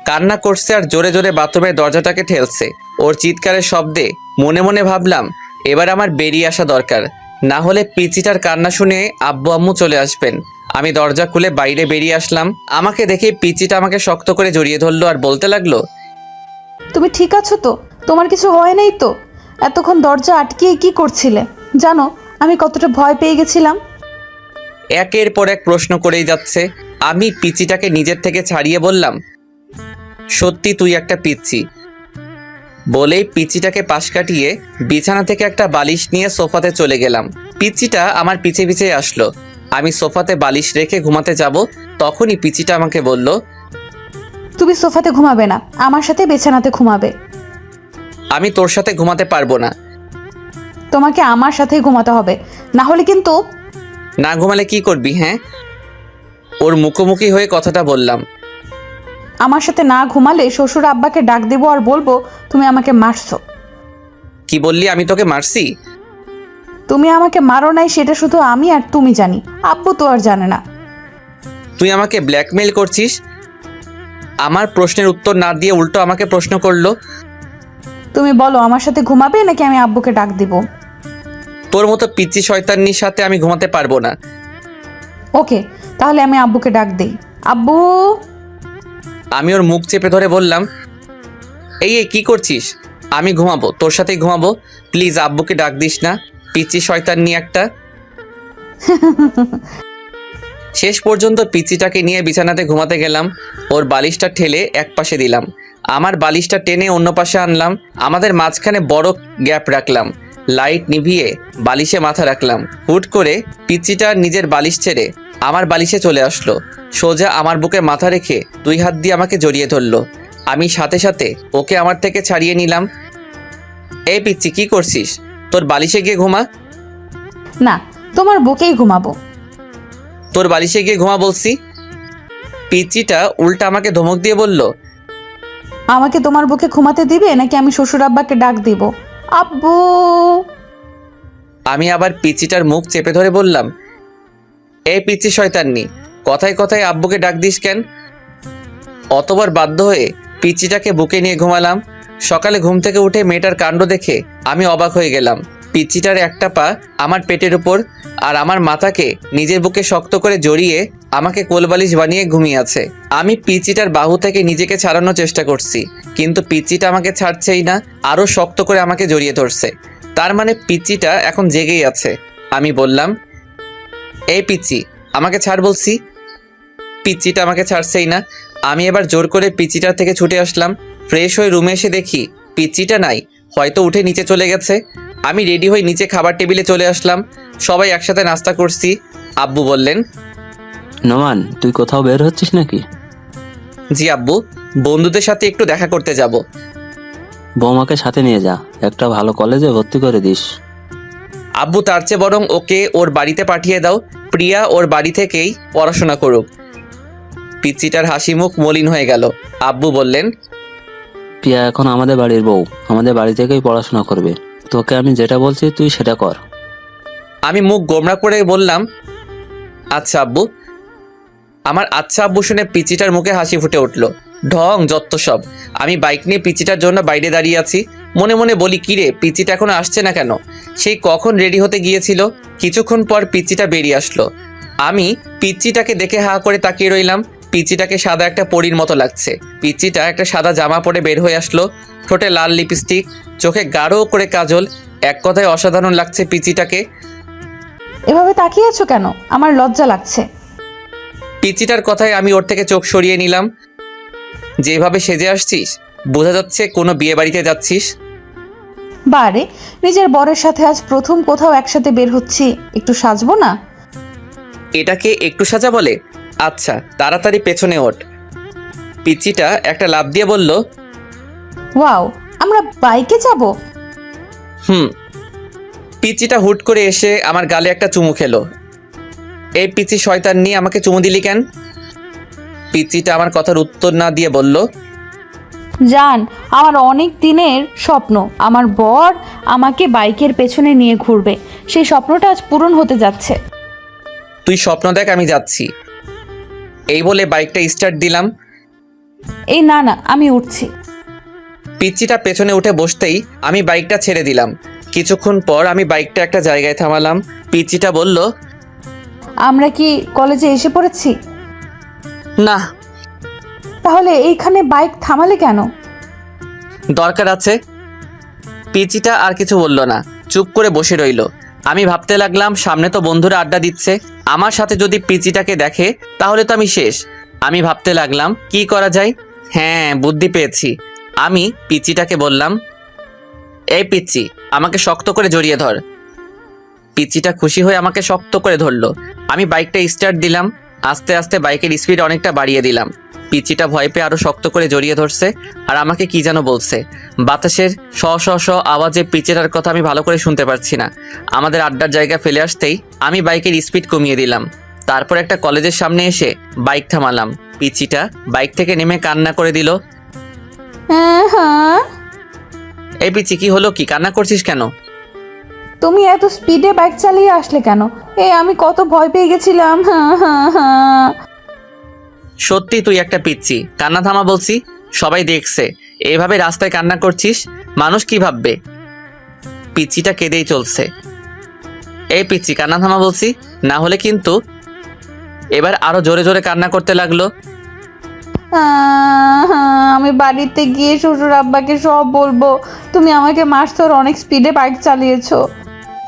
কান্না করছে আর জোরে জোরে বাথরুমের দরজাটাকে ঠেলছে। ওর চিৎকারের শব্দে মনে মনে ভাবলাম, এবার আমার বেরিয়ে আসা দরকার, না হলে পিচ্চিটার কান্না শুনে আব্বু আম্মু চলে আসবেন। আমি দরজা খুলে বাইরে বেরিয়ে আসলাম। আমাকে দেখে পিচ্চিটা আমাকে শক্ত করে জড়িয়ে ধরলো আর বলতে লাগলো, তুমি ঠিক আছো তো? তোমার কিছু হয় নাই তো? এতক্ষণ দরজা আটকিয়ে কি করছিলে? জানো আমি কতটা ভয় পেয়ে গেছিলাম। একের পর এক প্রশ্ন করেই যাচ্ছে। আমি পিচ্চিটাকে নিজের থেকে ছাড়িয়ে বললাম, সত্যি তুই একটা পিচ্ছি। বলেই পিচ্চিটাকে পাশ কাটিয়ে বিছানা থেকে একটা বালিশ নিয়ে সোফাতে চলে গেলাম। পিচ্চিটা আমার পিছে পিছে আসলো। আমি সোফাতে বালিশ রেখে ঘুমাতে যাব, তখনই পিচ্চিটা আমাকে বলল, তুমি সোফাতে ঘুমাবে না, আমার সাথে বিছানাতে ঘুমাবে। আমি তোর সাথে ঘুমাতে পারবো না। তোমাকে আমার সাথেই ঘুমাতে হবে, না হলে কিন্তু। না ঘুমালে কি করবি? হ্যাঁ, ওর মুখোমুখি হয়ে কথাটা বললাম। আমার সাথে না ঘুমালে শ্বশুর আব্বাকে ডাক দেবো আর বলবো তুমি আমাকে মারছো। কি বললি? আমি তোকে মারছি? তুমি আমাকে মারো নাই সেটা শুধু আমি আর তুমি জানি, আব্বু তো আর জানে না। তুই আমাকে ব্ল্যাকমেল করছিস? আমার প্রশ্নের উত্তর না দিয়ে উল্টো আমাকে প্রশ্ন করলো। তুমি বলো আমার সাথে ঘুমাবে নাকি আমি আব্বুকে ডাক দিব? তোর মতো পিচ্চি শয়তানির সাথে আমি ঘুমাতে পারবো না। ওকে, তাহলে আমি আব্বুকে ডাক দেই। আব্বু। আমি ওর মুখ চেপে ধরে বললাম, এই কি করছিস? আমি ঘুমাবো, তোর সাথেই ঘুমাবো। প্লিজ আব্বুকে ডাক দিস না, পিচ্চি শয়তান নিয়ে একটা। শেষ পর্যন্ত পিচ্চিটাকে নিয়ে বিছানাতে ঘুমাতে গেলাম। ওর বালিশটা ঠেলে এক পাশে দিলাম, আমার বালিশটা টেনে অন্য পাশে আনলাম। আমাদের মাঝখানে বড় গ্যাপ রাখলাম। লাইট নিভিয়ে বালিশে মাথা রাখলাম। হুট করে পিচ্চিটা নিজের বালিশ ছেড়ে আমার বালিশে চলে আসলো। সোজা আমার বুকে মাথা রেখে 2 হাত দিয়ে আমাকে জড়িয়ে ধরলো। আমি সাথে সাথে ওকে আমার থেকে ছাড়িয়ে নিলাম। এই পিচ্চি, কি করছিস? তোর বালিশে গিয়ে ঘুমা। না, তোমার বুকেই ঘুমাবো। তোর বালিশে গিয়ে ঘুমা বলছি। পিচ্চিটা উল্টা আমাকে ধমক দিয়ে বলল, আমাকে তোমার বুকে ঘুমাতে দিবে নাকি আমি শ্বশুর আব্বাকে ডাক দিব? আব্বু। আমি আবার পিচ্চিটার মুখ চেপে ধরে বললাম, এই পিচ্চি শয়তাননি, কথায় কথায় আব্বুকে ডাক দিস কেন? অতবার বাধ্য হয়ে পিচ্চিটাকে বুকে নিয়ে ঘুমালাম। সকালে ঘুম থেকে উঠে মেয়েটার কাণ্ড দেখে আমি অবাক হয়ে গেলাম। পিচ্চিটার একটা পা আমার পেটের উপর আর আমার মাথাকে নিজের বুকে শক্ত করে জড়িয়ে আমাকে কোলবালিশ বানিয়ে ঘুমিয়ে আছে। আমি পিচ্চিটার বাহু থেকে নিজেকে ছাড়ানোর চেষ্টা করছি, কিন্তু পিচ্চিটা আমাকে ছাড়ছেই না, আরও শক্ত করে আমাকে জড়িয়ে ধরছে। তার মানে পিচ্চিটা এখন জেগেই আছে। আমি বললাম, এই পিচ্চি, আমাকে ছাড় বলছি। পিচ্চিটা আমাকে ছাড়ছেই না। আমি এবার জোর করে পিচ্চিটার থেকে ছুটে আসলাম। ফ্রেশ হয়ে রুমে এসে দেখি পিচ্চিটা নাই, হয়তো উঠে নিচে চলে গেছে। আমি রেডি হয়ে নিচে খাবার টেবিলে চলে আসলাম। সবাই একসাথে নাস্তা করছি। আব্বু বললেন, নোমান, তুই কোথাও বের হচ্ছিস নাকি? জি আব্বু, বন্ধুদের সাথে একটু দেখা করতে যাব। বৌমাকে সাথে নিয়ে যা, একটা ভালো কলেজে ভর্তি করে দিস। আব্বু, তার চেয়ে বরং ওকে ওর বাড়িতে পাঠিয়ে দাও, প্রিয়া ওর বাড়ি থেকেই পড়াশোনা করুক। পিচ্চিটার হাসি মুখ মলিন হয়ে গেল। আব্বু বললেন, প্রিয়া এখন আমাদের বাড়ির বউ, আমাদের বাড়ি থেকেই পড়াশোনা করবে। তোকে আমি যেটা বলছি তুই সেটা কর। আমি মুখ গোমড়া করে বললাম, আচ্ছা আব্বু। আমার আচ্ছা আব্বু শুনে পিচিটার মুখে হাসি ফুটে উঠল। ঢং যত সব। আমি বাইক নিয়ে পিচিটার জন্য বাইরে দাঁড়িয়ে আছি। মনে মনে বলি, কিরে পিচিটা এখনো আসছে না কেন? সেই কখন রেডি হতে গিয়েছিল। কিছুক্ষণ পর পিচিটা বেরিয়ে আসলো। আমি পিচিটাকে দেখে হা করে তাকিয়ে রইলাম। পিচিটাকে সাদা একটা পরীর মতো লাগছে। পিচিটা একটা সাদা জামা পরে বের হয়ে আসলো, ঠোঁটে লাল লিপস্টিক, চোখে গাঢ় করে কাজল। এক কথায় অসাধারণ লাগছে পিচিটাকে। এভাবে তাকিয়ে আছো কেন? আমার লজ্জা লাগছে। পিচিটার কথায় আমি ওর থেকে চোখ সরিয়ে নিলাম। যেভাবে সেজে আসছিস, বোঝা যাচ্ছে কোনো বিয়ে বাড়িতে যাচ্ছিস। বারে, নিজের বরের সাথে আজ প্রথম কোথাও একসাথে বের হচ্ছি, একটু সাজবো না? এটাকে একটু সাজা বলে? আচ্ছা, তাড়াতাড়ি পেছনে ওঠ। পিচিটা একটা লাফ দিয়ে বলল, ওয়াও, আমরা বাইকে যাব? হুম। পিচিটা হুট করে এসে আমার গালে একটা চুমু খেলো। এই পিচি শয়তান নিয়ে আমাকে চুমু দিলি কেন? পিচিটা আমার কথার উত্তর না দিয়ে বলল, জান, আমার অনেক দিনের স্বপ্ন আমার বর আমাকে বাইকের পেছনে নিয়ে ঘুরবে। সেই স্বপ্নটা আজ পূরণ হতে যাচ্ছে। তুই স্বপ্ন দেখ, আমি যাচ্ছি। এই বলে বাইকটা স্টার্ট দিলাম। এই না না, আমি উঠছি। পিচ্চিটা পেছনে উঠে বসতেই আমি বাইকটা ছেড়ে দিলাম। কিছুক্ষণ পর আমি বাইকটা একটা জায়গায় থামালাম। পিচ্চিটা বলল, আমরা কি কলেজে এসে পড়েছি? না। তাহলে এইখানে বাইক থামালে কেন? দরকার আছে। পিচিটা আর কিছু বলল না, চুপ করে বসে রইল। আমি ভাবতে লাগলাম, সামনে তো বন্ধুরা আড্ডা দিচ্ছে, আমার সাথে যদি পিচিটাকে দেখে তাহলে তো আমি শেষ। আমি ভাবতে লাগলাম কি করা যায়। হ্যাঁ, বুদ্ধি পেয়েছি। আমি পিচিটাকে বললাম, এই পিচ্চি, আমাকে শক্ত করে জড়িয়ে ধর। পিচিটা খুশি হয়ে আমাকে শক্ত করে ধরলো। আমি বাইকটা স্টার্ট দিলাম। আস্তে আস্তে বাইকের স্পিড অনেকটা বাড়িয়ে দিলাম। পিচিটা ভয় পেয়ে আরো শক্ত করে জড়িয়ে ধরছে আর আমাকে কি যেন বলছে। বাতাসের শ শ শ আওয়াজে পিচিটার কথা আমি ভালো করে শুনতে পারছি না। আমাদের আড্ডার জায়গা ফেলে আসতেই আমি বাইকের স্পিড কমিয়ে দিলাম। তারপর একটা কলেজের সামনে এসে বাইক থামালাম। পিচিটা বাইক থেকে নেমে কান্না করে দিল। হ্যাঁ, এই পিচি, কি হলো? কি কান্না করছিস কেন? তুমি এত স্পিডে বাইক চালিয়ে আসলে কেন? আমি কত ভয় পেয়ে গেছিলাম। হ্যাঁ। সত্যি তুই একটা পিচ্চি। কান্না থামা বলছি, সবাই দেখছে। এভাবে রাস্তায় কান্না করছিস, মানুষ কি ভাববে? পিচ্চিটা কেঁদেই চলছে। এই পিচ্চি, কান্না থামা বলছি, না হলে কিন্তু। এবার আরো জোরে জোরে কান্না করতে লাগলো। আমি বাড়িতে গিয়ে শ্বশুর আব্বাকে সব বলবো। তুমি আমাকে মারছো, অনেক স্পিডে বাইক চালিয়েছো।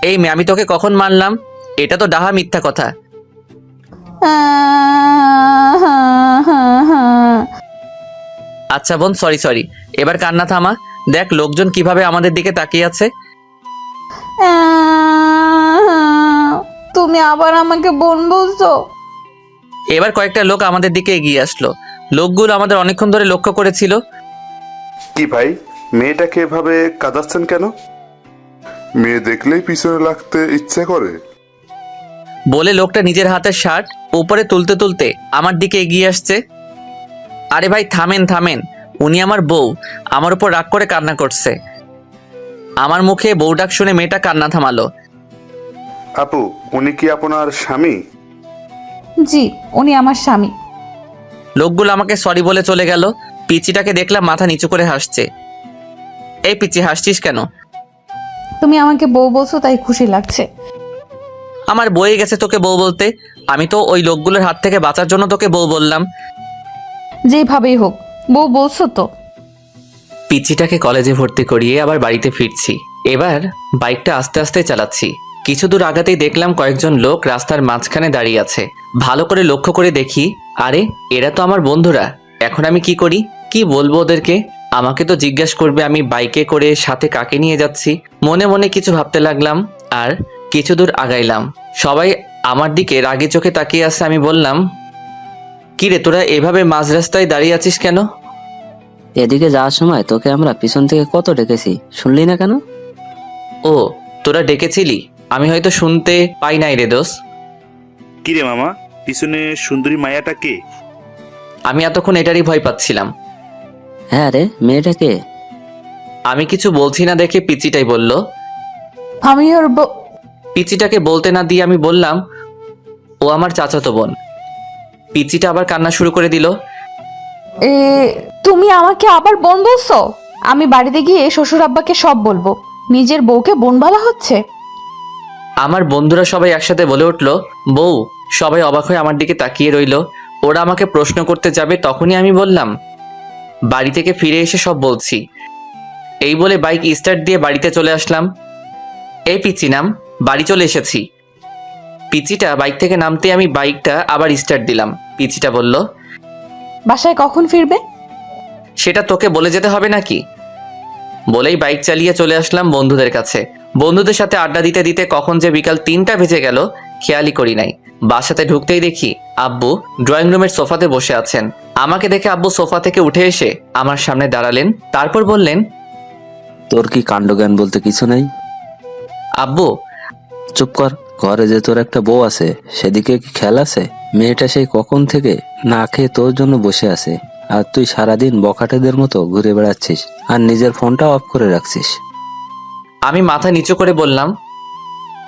এই মেয়ে, আমি তোকে কখন মারলাম? এটা তো ডাহা মিথ্যা কথা। আচ্ছা বোন, সরি সরি। এবার কান্না থামা। দেখ লোকজন কিভাবে আমাদের দিকে তাকিয়ে আছে। তুমি আবার আমাকে বোন বলছো? এবার কয়েকটা লোক আমাদের দিকে এগিয়ে আসলো। লোকগুলো আমাদের অনেকক্ষণ ধরে লক্ষ্য করেছিল। কি ভাই, মেয়েটাকে এভাবে কাঁদাচ্ছেন কেন? মেয়ে দেখলেই পিছনে লাগতে ইচ্ছে করে। বলে লোকটা নিজের হাতের শার্ট উপরে তুলতে তুলতে আমার দিকে এগিয়ে আসছে। আরে ভাই, থামেন থামেন, উনি আমার বউ। আমার উপর রাগ করে কান্না করছে। আমার মুখে বউ ডাক শুনে মেয়েটা কান্না থামালো। আপু, উনি কি আপনার স্বামী? জি, উনি আমার স্বামী। লোকগুলো আমাকে সরি বলে চলে গেল। পিচিটাকে দেখলাম মাথা নিচু করে হাসছে। এই পিচি, হাসছিস কেন? তুমি আমাকে বউ বলছো তাই খুশি লাগছে। আমার বয়ে গেছে তোকে বউ বলতে। আমি তো ওই লোকগুলোর হাত থেকে বাঁচার জন্য তোকে বউ বললাম। যেভাবেই হোক বউ বলছো তো। পিচিটাকে কলেজে ভর্তি করিয়ে আবার বাড়িতে ফিরছি। এবার বাইকটা আস্তে আস্তে চালাচ্ছি। কিছু দূর আগাতেই দেখলাম কয়েকজন লোক রাস্তার মাঝখানে দাঁড়িয়ে আছে। ভালো করে লক্ষ্য করে দেখি, আরে এরা তো আমার বন্ধুরা। এখন আমি কি করি, কি বলবো ওদেরকে? আমাকে তো জিজ্ঞাসা করবে আমি বাইকে করে সাথে কাকে নিয়ে যাচ্ছি। মনে মনে কিছু ভাবতে লাগলাম আর কিছু দূর আগাইলাম। সবাই আমার দিকে রাগে চোখে তাকিয়ে আছে। আমি বললাম, কি রে তোরা এভাবে মাঝ রাস্তায় দাঁড়িয়ে আছিস কেন? এদিকে যাওয়ার সময় তোকে আমরা পিছন থেকে কত ডেকেছি, শুনলি না কেন? ও তোরা ডেকেছিলি, আমি হয়তো শুনতে পাই নাই রে দোষ। কিরে মামা, পিছনে সুন্দরী মায়াটা কে? আমি এতক্ষণ এটারই ভয় পাচ্ছিলাম। হ্যাঁ রে, মেয়েটাকে। আমি কিছু বলছি না দেখে পিচিটাই বলল। আমি ওর পিচিটাকে বলতে না দিয়ে আমি বললাম, ও আমার চাচাতো বোন। পিচিটা আবার কান্না শুরু করে দিল। তুমি আমাকে আবার বোন বলছো? আমি বাড়িতে গিয়ে শ্বশুর আব্বাকে সব বলবো। নিজের বউকে বোন বলা হচ্ছে? আমার বন্ধুরা সবাই একসাথে বলে উঠল, বউ। সবাই অবাক হয়ে আমার দিকে তাকিয়ে রইল। ওরা আমাকে প্রশ্ন করতে যাবে, তখনই আমি বললাম, বাড়ি থেকে ফিরে এসে সব বলছি। এই বলে বাইক স্টার্ট দিয়ে বাড়িতে চলে আসলাম। এই পিচি নাম, বাড়ি চলে এসেছি। পিচিটা বাইক থেকে নামতে আমি বাইকটা আবার স্টার্ট দিলাম। পিচিটা বলল, বাসায় কখন ফিরবে? সেটা তোকে বলে যেতে হবে নাকি? বলেই বাইক চালিয়ে চলে আসলাম বন্ধুদের কাছে। বন্ধুদের সাথে আড্ডা দিতে দিতে কখন যে বিকাল 3টা বেজে গেল খেয়ালই করি নাই। বাসাতে ঢুকতেই দেখি আব্বু ড্রয়িং রুমের সোফাতে বসে আছেন। আমাকে দেখে আব্বু সোফা থেকে উঠে এসে আমার সামনে দাঁড়ালেন। তারপর বললেন, তোর কি কাণ্ডজ্ঞান বলতে কিছু নেই? আব্বু। চুপ কর। ঘরে যে তোর একটা বউ আছে সেদিকে কি খেয়াল আছে? মেয়েটা সেই কখন থেকে না খেয়ে তোর জন্য বসে আছে, আর তুই সারাদিন বখাটেদের মতো ঘুরে বেড়াচ্ছিস আর নিজের ফোনটা অফ করে রাখছিস। আমি মাথা নিচু করে বললাম,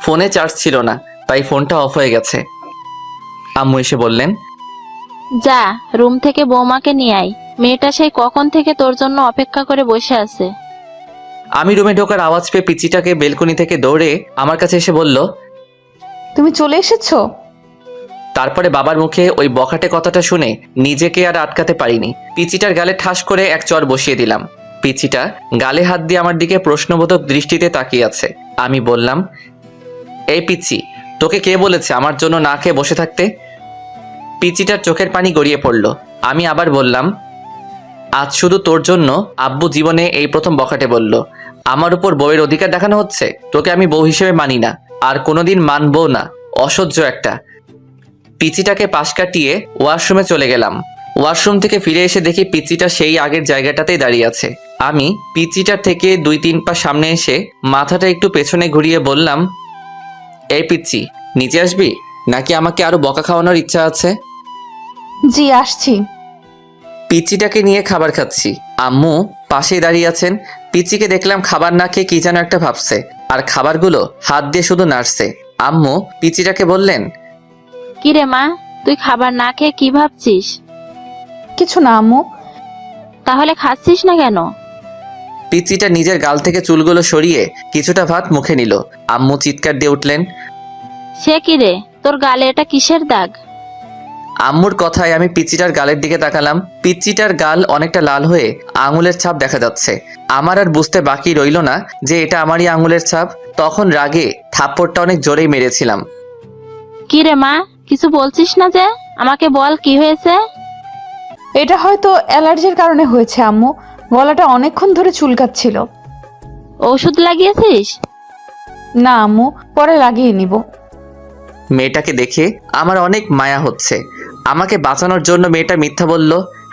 ফোনে চার্জ ছিল না, তাই ফোনটা অফ হয়ে গেছে। আম্মু এসে বললেন, যা রুম থেকে বৌমাকে নিয়ে আয়, মেয়েটা সেই কখন থেকে তোর জন্য অপেক্ষা করে বসে আছে। আমি রুমে ঢোকার আওয়াজ পেয়ে পিচিটাকে বেলকনি থেকে দৌড়ে আমার কাছে এসে বলল। তুমি চলে এসেছো? তারপরে বাবার মুখে ওই বখাটে কথাটা শুনে নিজেকে আর আটকাতে পারিনি। পিচিটার গালে ঠাস করে এক চর বসিয়ে দিলাম। পিচিটা গালে হাত দিয়ে আমার দিকে প্রশ্নবোধক দৃষ্টিতে তাকিয়ে আছে। আমি বললাম, এই পিচি, তোকে কে বলেছে আমার জন্য না খেয়ে বসে থাকতে? পিচিটার চোখের পানি গড়িয়ে পড়ল। আমি আবার বললাম, আজ শুধু তোর জন্য আব্বু জীবনে এই প্রথম বখাটে বলল। আমার উপর বউয়ের অধিকার দেখানো হচ্ছে। তোকে আমি বউ হিসেবে মানি না, আর কোনোদিন মানবো না। অসহ্য একটা। পিচিটাকে পাশ কাটিয়ে ওয়াশরুমে চলে গেলাম। ওয়াশরুম থেকে ফিরে এসে দেখি পিচিটা সেই আগের জায়গাটাতেই দাঁড়িয়ে আছে। আমি পিচিটার থেকে 2-3 পা সামনে এসে মাথাটা একটু পেছনে ঘুরিয়ে বললাম, এই পিচি, নিচে আসবি নাকি আমাকে আরো বকা খাওয়ানোর ইচ্ছা আছে? জি আসছি। পিচিটাকে নিয়ে খাবার খাচ্ছি। আম্মু পাশেই দাঁড়িয়ে আছেন। পিচিকে দেখলাম খাবার না খেয়ে কি যেন একটা ভাবছে, আর খাবারগুলো হাত দিয়ে শুধু নাড়ছে। আম্মু পিচিটাকে বললেন, কিরে মা, তুই খাবার না খেয়ে কি ভাবছিস? কিছু না আম্মু। তাহলে খাচ্ছিস না কেন? পিচিটা নিজের গাল থেকে চুলগুলো সরিয়ে কিছুটা ভাত মুখে নিল। আম্মু চিৎকার দিয়ে উঠলেন, সে কিরে, তোর গালে এটা কিসের দাগ? আম্মুর কথায় আমি পিচিটার গালের দিকে তাকালাম। পিচিটার গাল অনেকটা লাল হয়ে আঙুলের ছাপ দেখা যাচ্ছে। আমার আর বুঝতে বাকি রইল না যে এটা আমারই আঙুলের ছাপ। তখন রাগে থাপ্পড়টা অনেক জোরেই মেরেছিলাম। কিরে মা, কিছু বলছিস না যে? আমাকে বল কি হয়েছে? এটা হয়তো অ্যালার্জির কারণে হয়েছে আম্মু। গলাটা অনেকক্ষণ ধরে চুলকাচ্ছিল। ওষুধ লাগিয়েছিস? না আম্মু, পরে লাগিয়ে নিব। মেয়েটাকে দেখে আমার অনেক মায়া হচ্ছে। আমাকে বাঁচানোর জন্য মেয়েটা মিথ্যা বলল,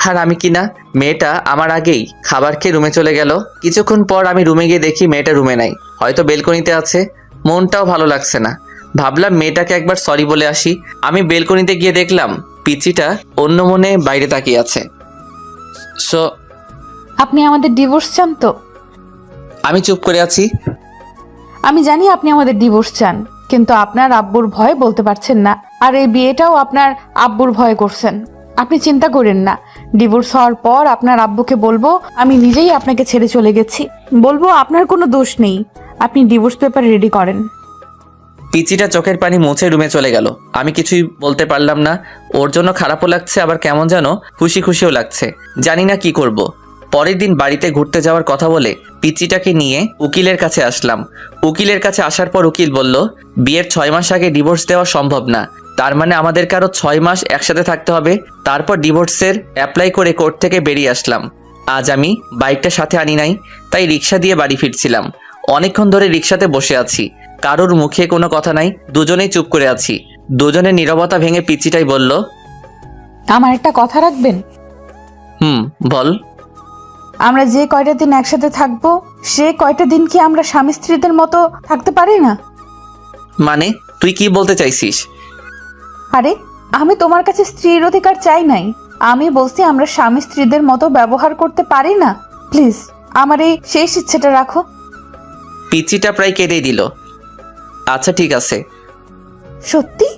আর আমি কিনা। মেয়েটা আমার আগেই খাবার খেয়ে রুমে চলে গেল। কিছুক্ষণ পর আমি রুমে গিয়ে দেখি মেয়েটা রুমে নাই, হয়তো বেলকনিতে আছে। মনটাও ভালো লাগছে না। ভাবলাম মেয়েটাকে একবার সরি বলে আসি। আমি বেলকনিতে গিয়ে দেখলাম পিচিটা অন্য মনে বাইরে তাকিয়ে আছে। সো আপনি আমাদের ডিভোর্স চান তো? আমি চুপ করে আছি। আমি জানি আপনি আমাদের ডিভোর্স চান, কিন্তু আপনার আব্বুর ভয় বলতে পারছেন না। আর এই বিয়েটাও আপনার আব্বুর ভয় করছেন। আপনি চিন্তা করেন না, ডিভোর্স হওয়ার পর আপনার আব্বুকে বলবো আমি নিজেই আপনাকে ছেড়ে চলে গেছি। বলবো আপনার কোনো দোষ নেই, আপনি ডিভোর্স পেপার রেডি করেন। পিচিটা চোখের পানি মুছে রুমে চলে গেল। আমি কিছুই বলতে পারলাম না। ওর জন্য খারাপও লাগছে, আবার কেমন যেন খুশি খুশিও লাগছে। জানি না কি করব। পরের দিন বাড়িতে ঘুরতে যাওয়ার কথা বলে পিচিটাকে নিয়ে উকিলের কাছে আসলাম। উকিলের কাছে আসার পর উকিল বলল, বিয়ের 6 মাস আগে ডিভোর্স দেওয়া সম্ভব না। তার মানে আমাদের কারো 6 মাস একসাথে থাকতে হবে। তারপর ডিভোর্সের অ্যাপ্লাই করে কোর্ট থেকে বেরিয়ে আসলাম। আজ আমি বাইকটা সাথে আনি নাই, তাই রিক্সা দিয়ে বাড়ি ফিরছিলাম। অনেকক্ষণ ধরে রিক্সাতে বসে আছি, কারোর মুখে কোনো কথা নাই, দুজনেই চুপ করে আছি। দুজনের নীরবতা ভেঙে পিচিটাই বলল, আমার একটা কথা রাখবেন? বল। আমরা যে কয়টা দিন একসাথে থাকবো, সে কয়টা দিন কি আমরা স্বামী স্ত্রীদের মতো থাকতে পারি না? মানে তুই কি বলতে চাইছিস? আরে আমি তোমার কাছে স্ত্রীর অধিকার চাই নাই, আমি বলছি আমরা স্বামী স্ত্রীদের মতো ব্যবহার করতে পারি না। প্লিজ আমার এই শেষ ইচ্ছেটা রাখো। পিচিটা প্রায় কেঁদেই দিল। আচ্ছা ঠিক আছে। সত্যি?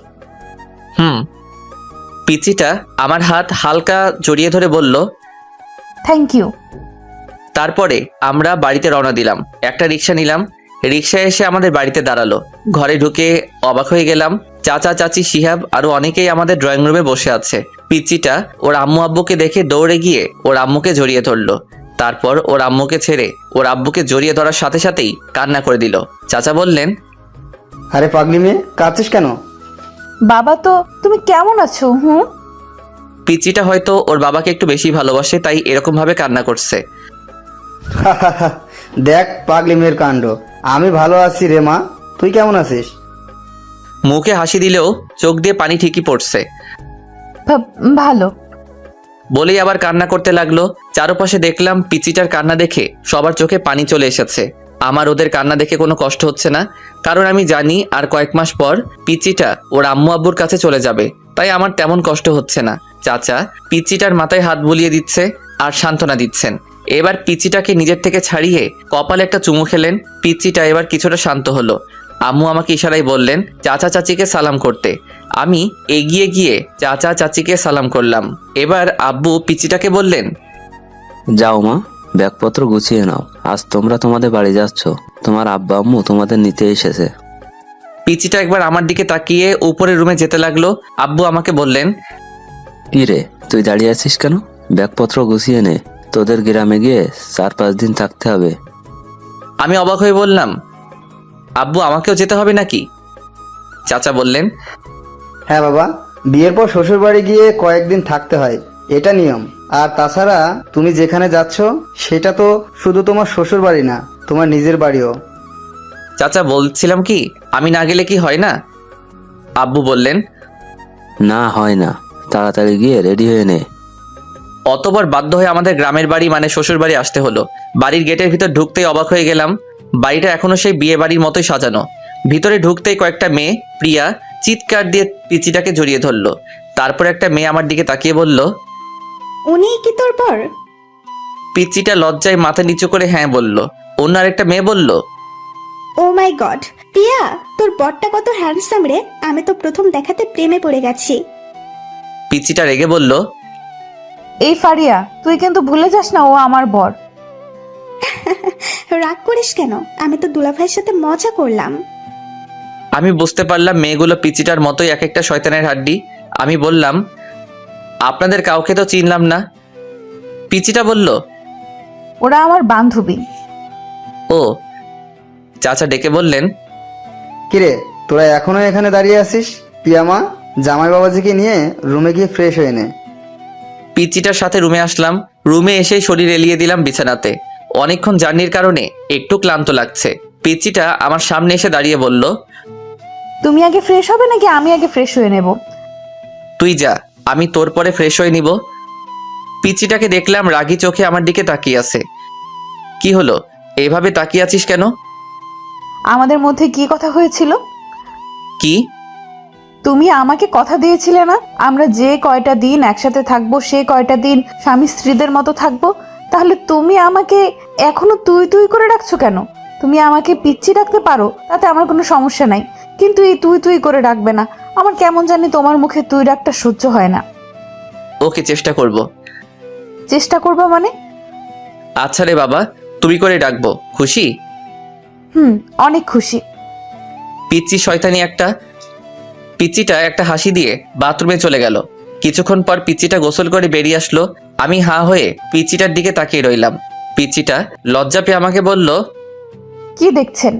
পিচিটা আমার হাত হালকা জড়িয়ে ধরে বলল, থ্যাংক ইউ। তারপরে আমরা বাড়িতে রওনা দিলাম। একটা রিক্সা নিলাম। রিক্সায় এসে আমাদের বাড়িতে দাঁড়ালো। ঘরে ঢুকে অবাক হয়ে গেলাম। চাচা চাচি শিহাব আরো অনেকেই আমাদের ড্রয়িং রুমে বসে আছে। পিচিটা ওর আম্মু আব্বুকে দেখে দৌড়ে গিয়ে ওর আম্মুকে জড়িয়ে ধরলো। তারপর ওর আম্মুকে ছেড়ে ওর আব্বুকে জড়িয়ে ধরার সাথে সাথেই কান্না করে দিল। চাচা বললেন, আরে পাগলি মেয়ে, কাঁদছিস কেন? বাবা তো তুমি কেমন আছো? পিচিটা হয়তো ওর বাবাকে একটু বেশি ভালোবাসে, তাই এরকম ভাবে কান্না করছে। দেখ পাগলি মেয়ের কাণ্ড। আমি ভালো আছি রে মা, তুই কেমন আছিস? মুখে হাসি দিলেও চোখ দিয়ে পানি ঠিকই পড়ছে। ভালো। বলেই আবার কান্না করতে লাগলো। চারপাশে দেখলাম পিচিটার কান্না দেখে সবার চোখে পানি চলে এসেছে। আমার ওদের কান্না দেখে কোনো কষ্ট হচ্ছে না, কারণ আমি জানি আর কয়েক মাস পর পিচিটা ওর আম্মু আব্বুর কাছে চলে যাবে, তাই আমার তেমন কষ্ট হচ্ছে না। চাচা পিচিটার মাথায় হাত বুলিয়ে দিচ্ছে আর সান্ত্বনা দিচ্ছেন। এবার পিচিটাকে নিজের থেকে ছাড়িয়ে কপালে একটা চুমু খেলেন। পিচিটা এবার কিছুটা শান্ত হলো। আম্মু আমাকে ইশারায় বললেন চাচা চাচিকে সালাম করতে। আমি এগিয়ে গিয়ে চাচা চাচিকে সালাম করলাম। এবার আব্বু পিচিটাকে বললেন, যাও মা, ব্যাগপত্র গুছিয়ে নাও, আজ তোমরা তোমাদের বাড়ি যাচ্ছ, তোমার আব্বা আম্মু তোমাদের নিতে এসেছে। পিচিটা একবার আমার দিকে তাকিয়ে উপরের রুমে যেতে লাগলো। আব্বু আমাকে বললেন, কি রে, তুই দাঁড়িয়ে আছিস কেন? ব্যাগপত্র গুছিয়ে নে, তোদের গ্রামে গিয়ে 4-5 দিন থাকতে হবে। আমি অবাক হয়ে বললাম, আব্বু আমাকেও যেতে হবে নাকি? চাচা বললেন, হ্যাঁ বাবা, বিয়ের পর শ্বশুর বাড়ি গিয়ে কয়েকদিন থাকতে হয়, এটা নিয়ম। আর তাছাড়া তুমি যেখানে যাচ্ছ সেটা তো শুধু তোমার শ্বশুর বাড়ি না, তোমার নিজের বাড়িও। চাচা বলছিলাম কি, আমি না গেলে কি হয় না? আব্বু বললেন, না হয় না, তাড়াতাড়ি গিয়ে রেডি হয়ে নে। অতবার বাধ্য হয়ে আমাদের গ্রামের বাড়ি মানে শ্বশুর বাড়ি আসতে হলো। বাড়ির গেটের ভিতর ঢুকতেই অবাক হয়ে গেলাম। বাড়িটা এখনো সেই বিয়ে বাড়ির মতোই সাজানো। ভিতরে ঢুকতেই কয়েকটা মেয়ে প্রিয়া চিৎকার দিয়ে পিচিটাকে জড়িয়ে ধরলো। তারপর একটা মেয়ে আমার দিকে তাকিয়ে বলল, উনি কি তোর বর? পিচিটা লজ্জায় মাথা নিচু করে হ্যাঁ বলল। অন্য আরেকটা মেয়ে বলল, ও মাই গড, প্রিয়া তোর বরটা কত হ্যান্ডসাম রে, আমি তো প্রথম দেখাতে প্রেমে পড়ে গেছি। পিচিটা রেগে বলল, এই ফারিয়া, তুই কিন্তু ভুলে যাস না ও আমার বর। রাগ করিস কেন, আমি তো দুলাভাইয়ের সাথে মজা করলাম। আমি বুঝতে পারলাম মেয়েগুলো পিচিটার মতোই এক একটা শয়তানের হাড্ডি। আমি বললাম, আপনাদের কাউকে তো চিনলাম না। পিচিটা বলল, ওরা আমার বান্ধবী। ও। চাচা ডেকে বললেন, কিরে, তোরা এখনো এখানে দাঁড়িয়ে আছিস? পিয়ামা, জামাই বাবাজিকে নিয়ে রুমে গিয়ে ফ্রেশ হয়ে নে। পিচিটার সাথে রুমে আসলাম। রুমে এসেই শরীর এলিয়ে দিলাম বিছানাতে। অনেকক্ষণ জার্নির কারণে একটু ক্লান্ত লাগছে। পিচিটা আমার সামনে এসে দাঁড়িয়ে বলল, তুমি আগে ফ্রেশ হবে নাকি আমি আগে ফ্রেশ হয়ে নেব? তুই যা, আমি তোর পরে ফ্রেশ হয়ে নিব। পিচিটাকে দেখলাম রাগী চোখে আমার দিকে তাকিয়ে আছে। কি হলো, এইভাবে তাকিয়ে আছিস কেন? আমাদের মধ্যে কি কথা হয়েছিল? কি? তুমি আমাকে কথা দিয়েছিলে না আমরা যে কয়টা দিন একসাথে থাকবো সে কয়টা দিন স্বামী স্ত্রীদের মতো থাকবো। তাহলে তুমি আমাকে এখনো তুই তুই করে ডাকছো কেন? তুমি আমাকে পিচ্ছি ডাকতে পারো, তাতে আমার কোনো সমস্যা নাই, কিন্তু এই তুই তুই করে ডাকবে না। আমার কেমন জানি তোমার মুখে তুই ডাকটা সহ্য হয় না। ওকে, চেষ্টা করব। চেষ্টা করবা মানে? আচ্ছা রে বাবা, তুমি করে ডাকবো, খুশি? অনেক খুশি। পিচ্চি শয়তানি একটা। পিচ্চিটা একটা হাসি দিয়ে বাথরুমে চলে গেল। কিছুক্ষণ পর পিচ্চিটা গোসল করে বেরিয়ে আসলো। আমি হাঁ হয়ে পিচ্চিটার দিকে তাকিয়ে রইলাম। পিচ্চিটা লজ্জা পেয়ে আমাকে বলল, কি দেখছেন?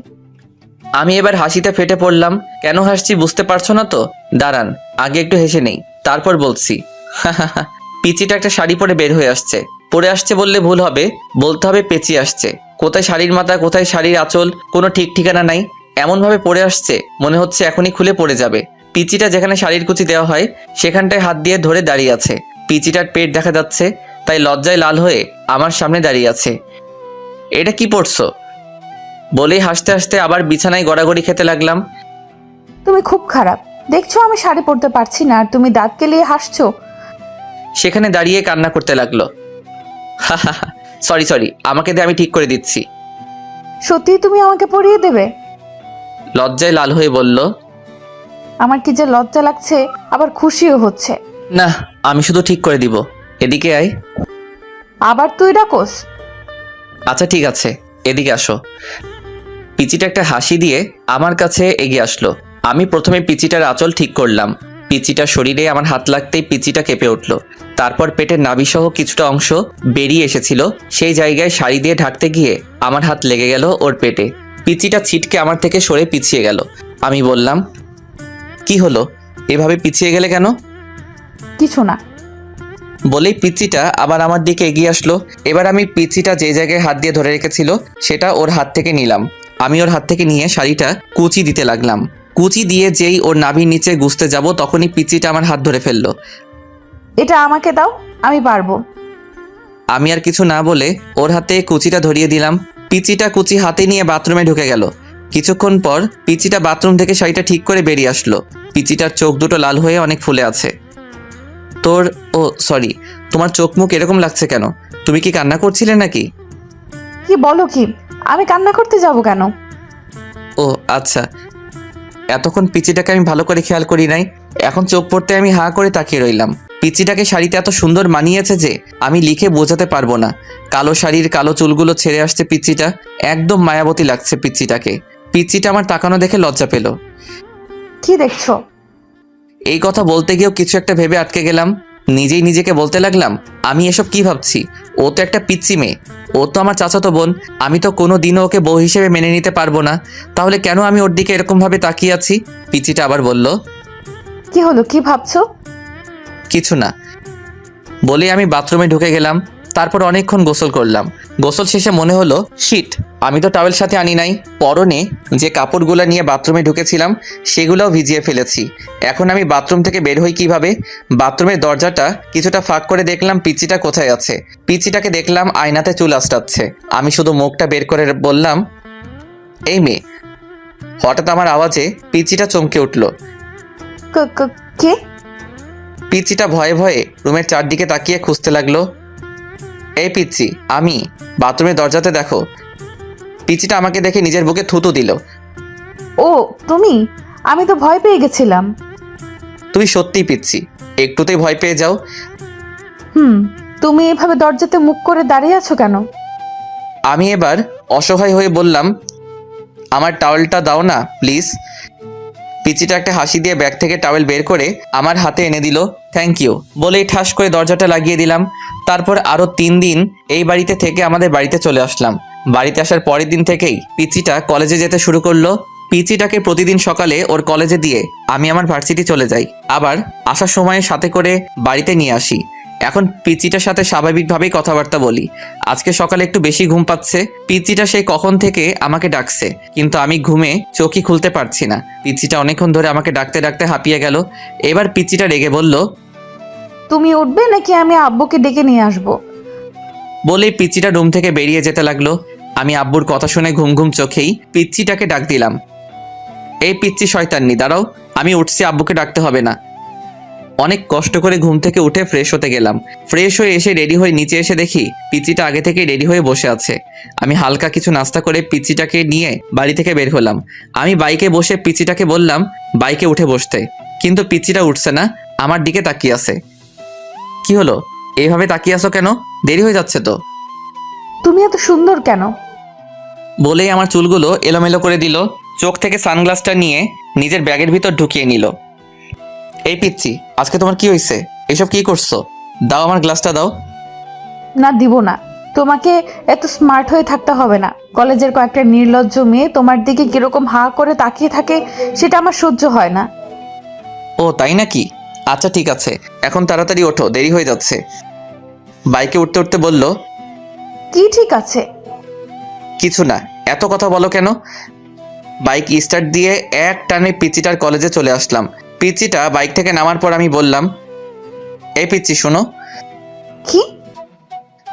আমি এবার হাসিতে ফেটে পড়লাম। কেন হাসছি বুঝতে পারছো না তো? দাঁড়ান, আগে একটু হেসে নেই, তারপর বলছি। পিচিটা একটা শাড়ি পরে বের হয়ে আসছে। পরে আসছে বললে ভুল হবে, বলতে হবে পেঁচিয়ে আসছে। কোথায় শাড়ির মাথা, কোথায় শাড়ির আঁচল, কোনো ঠিক ঠিকানা নাই। এমনভাবে পরে আসছে মনে হচ্ছে এখনই খুলে পড়ে যাবে। পিচিটা যেখানে শাড়ির কুচি দেওয়া হয় সেখানটায় হাত দিয়ে ধরে দাঁড়িয়ে আছে। পিচিটার পেট দেখা যাচ্ছে, তাই লজ্জায় লাল হয়ে আমার সামনে দাঁড়িয়ে আছে। এটা কি পড়ছো? বলেই হাসতে হাসতে আবার বিছানায় গড়াগড়ি খেতে লাগলাম। তুমি খুব খারাপ। দেখছো আমি শাড়ি পরতে পারছি না আর তুমি দাঁত কেলিয়ে হাসছো। সেখানে দাঁড়িয়ে কান্না করতে লাগলো। সরি, আমাকে দিয়ে আমি ঠিক করে দিচ্ছি। সত্যি তুমি আমাকে পরিয়ে দেবে? লজ্জায় লাল হয়ে বলল, আমার কি যে লজ্জা লাগছে, আবার খুশিও হচ্ছে। না, আমি শুধু ঠিক করে দিব। এদিকে আয়। আবার তুই ডাকোস? আচ্ছা ঠিক আছে, এদিকে আসো। পিচিটা একটা হাসি দিয়ে আমার কাছে এগিয়ে আসলো। আমি প্রথমে পিচিটার আঁচল ঠিক করলাম। পিচিটার শরীরে আমার হাত লাগতেই পিচিটা কেঁপে উঠল। তারপর পেটের নাভিসহ কিছুটা অংশ বেরিয়ে এসেছিল, সেই জায়গায় শাড়ি দিয়ে ঢাকতে গিয়ে আমার হাত লেগে গেল ওর পেটে। পিচিটা ছিটকে আমার থেকে সরে পিছিয়ে গেল। আমি বললাম, কি হলো, এভাবে পিছিয়ে গেলে কেন? কিছু না। বলেই পিচিটা আবার আমার দিকে এগিয়ে আসলো। এবার আমি পিচিটা যে জায়গায় হাত দিয়ে ধরে রেখেছিল সেটা ওর হাত থেকে নিলাম। আমি ওর হাত থেকে নিয়ে শাড়িটা কুচি দিতে লাগলাম। কুচি দিয়ে যেই ওর নাভির নিচে গুছতে যাব তখনই পিচিটা আমার হাত ধরে ফেললো। এটা আমাকে দাও, আমি পারবো। আমি আর কিছু না বলে ওর হাতে কুচিটা ধরিয়ে দিলাম। পিচিটা কুচি হাতে নিয়ে বাথরুমে ঢুকে গেল। কিছুক্ষণ পর পিচিটা বাথরুম থেকে শাড়িটা ঠিক করে বেরিয়ে আসলো। পিচিটার চোখ দুটো লাল হয়ে অনেক ফুলে আছে। সরি, তোমার চোখ মুখ এরকম লাগছে কেন? তুমি কি কান্না করছিলে নাকি? কি বলো কি? আমি কান্না করতে যাব কেন? ও আচ্ছা, এতক্ষণ পিচিটাকে আমি ভালো করে খেয়াল করি নাই। এখন চোখ পড়তে আমি হাঁ করে তাকিয়ে রইলাম। পিচিটাকে শাড়িতে এত সুন্দর মানিয়েছে যে আমি লিখে বোঝাতে পারবো না। কালো শাড়ির কালো চুলগুলো ছেড়ে আসছে পিচিটা, একদম মায়াবতী লাগছে পিচিটাকে। পিচিটা আমার তাকানো দেখে লজ্জা পেল। কি দেখছো? এই কথা বলতে গিয়েও কিছু একটা ভেবে আটকে গেলাম। নিজেই নিজেকে বলতে লাগলাম, আমি এসব কি ভাবছি? ও তো একটা পিচ্চি মেয়ে, ও তো আমার চাচাতো বোন। আমি তো কোনো দিনও ওকে বউ হিসেবে মেনে নিতে পারবো না। তাহলে কেন আমি ওর দিকে এরকম ভাবে তাকিয়ে আছি? পিচিটা আবার বলল, কি হলো, কি ভাবছো? কিছু না। বলে আমি বাথরুমে ঢুকে গেলাম। তারপর অনেকক্ষণ গোসল করলাম। গোসল শেষে মনে হলো, শিট, আমি তো টাওয়েল সাথে আনি নাই। পরনে যে কাপড়গুলো নিয়ে বাথরুমে ঢুকেছিলাম সেগুলোও ভিজিয়ে ফেলেছি। এখন আমি বাথরুম থেকে বের হই কিভাবে? বাথরুমের দরজাটা কিছুটা ফাঁক করে দেখলাম পিচিটা কোথায় আছে। পিচিটাকে দেখলাম আয়নাতে চুল আঁচড়াচ্ছে। আমি শুধু মুখটা বের করে বললাম, এই মেয়ে। হঠাৎ আমার আওয়াজে পিচিটা চমকে উঠল। কে? পিচিটা ভয়ে ভয়ে রুমের চারদিকে তাকিয়ে খুঁজতে লাগলো। এই পিচ্চি, আমি। বাথরুমের দরজাতে দেখো। পিচিটা আমাকে দেখে নিজের বুকে থুতু দিল। ও তুমি? আমি তো ভয় পেয়ে গেছিলাম। তুই সত্যিই পিচ্চি, একটুতেই ভয় পেয়ে যাও। তুমি এভাবে দরজাতে মুখ করে দাঁড়িয়ে আছো কেন? আমি এবার অসহায় হয়ে বললাম, আমার টাওয়েলটা দাও না প্লিজ। পিচিটা একটা হাসি দিয়ে ব্যাগ থেকে টাওয়েল বের করে আমার হাতে এনে দিল। থ্যাংক ইউ বলেই ঠাস করে দরজাটা লাগিয়ে দিলাম। তারপর আরও 3 দিন এই বাড়িতে থেকে আমাদের বাড়িতে চলে আসলাম। বাড়িতে আসার পরের দিন থেকেই পিচিটা কলেজে যেতে শুরু করলো। পিচিটাকে প্রতিদিন সকালে ওর কলেজে দিয়ে আমি আমার ভার্সিটি চলে যাই। আবার আসার সময় সাথে করে বাড়িতে নিয়ে আসি। এখন পিচিটার সাথে স্বাভাবিকভাবেই কথাবার্তা বলি। আজকে সকালে একটু বেশি ঘুম পাচ্ছে। পিচিটা সেই কখন থেকে আমাকে ডাকছে, কিন্তু আমি ঘুমে চোখই খুলতে পারছি না। পিচিটা অনেকক্ষণ ধরে আমাকে ডাকতে ডাকতে হাঁপিয়ে গেল। এবার পিচিটা রেগে বলল, তুমি উঠবে নাকি আমি আব্বুকে ডেকে নিয়ে আসবো? বলেই পিচিটা রুম থেকে বেরিয়ে যেতে লাগলো। আমি আব্বুর কথা শুনে ঘুম ঘুম চোখেই পিচ্চিটাকে ডাক দিলাম, এই পিচ্চি শয়তান্নি, দাঁড়াও, আমি উঠছি, আব্বুকে ডাকতে হবে না। অনেক কষ্ট করে ঘুম থেকে উঠে ফ্রেশ হতে গেলাম। ফ্রেশ হয়ে এসে রেডি হয়ে নিচে এসে দেখি পিচ্চিটা আগে থেকে রেডি হয়ে বসে আছে। আমি হালকা কিছু নাস্তা করে পিচ্চিটাকে নিয়ে বাড়ি থেকে বের হলাম। আমি বাইকে বসে পিচ্চিটাকে বললাম বাইকে উঠে বসতে, কিন্তু পিচ্চিটা উঠছে না, আমার দিকে তাকিয়ে আছে। কি হলো, এইভাবে তাকিয়ে আছো কেন? দেরি হয়ে যাচ্ছে তো। তুমি এত সুন্দর কেন? বলেই আমার চুলগুলো এলোমেলো করে দিল, চোখ থেকে সানগ্লাসটা নিয়ে নিজের ব্যাগের ভিতর ঢুকিয়ে নিল। এই পিচ্ছি, আজকে তোমার কি হয়েছে? এসব কি করছো? দাও আমার গ্লাসটা দাও। না, দিব না। তোমাকে এত স্মার্ট হয়ে থাকতে হবে না। কলেজের কয়েকটা নির্লজ্জ মেয়ে তোমার দিকে কিরকম হাঁ করে তাকিয়ে থাকে সেটা আমার সহ্য হয় না। ও তাই নাকি? আচ্ছা ঠিক আছে, এখন তাড়াতাড়ি ওঠো, দেরি হয়ে যাচ্ছে। বাইকে উঠতে উঠতে বলল, কি ঠিক আছে? কিছু না, এত কথা বলো কেন? বাইক স্টার্ট দিয়ে এক টানে পিচিটার কলেজে চলে আসলাম। পিচিটা বাইক থেকে নামার পর আমি বললাম, এই পিচ্ছি শোনো, কি?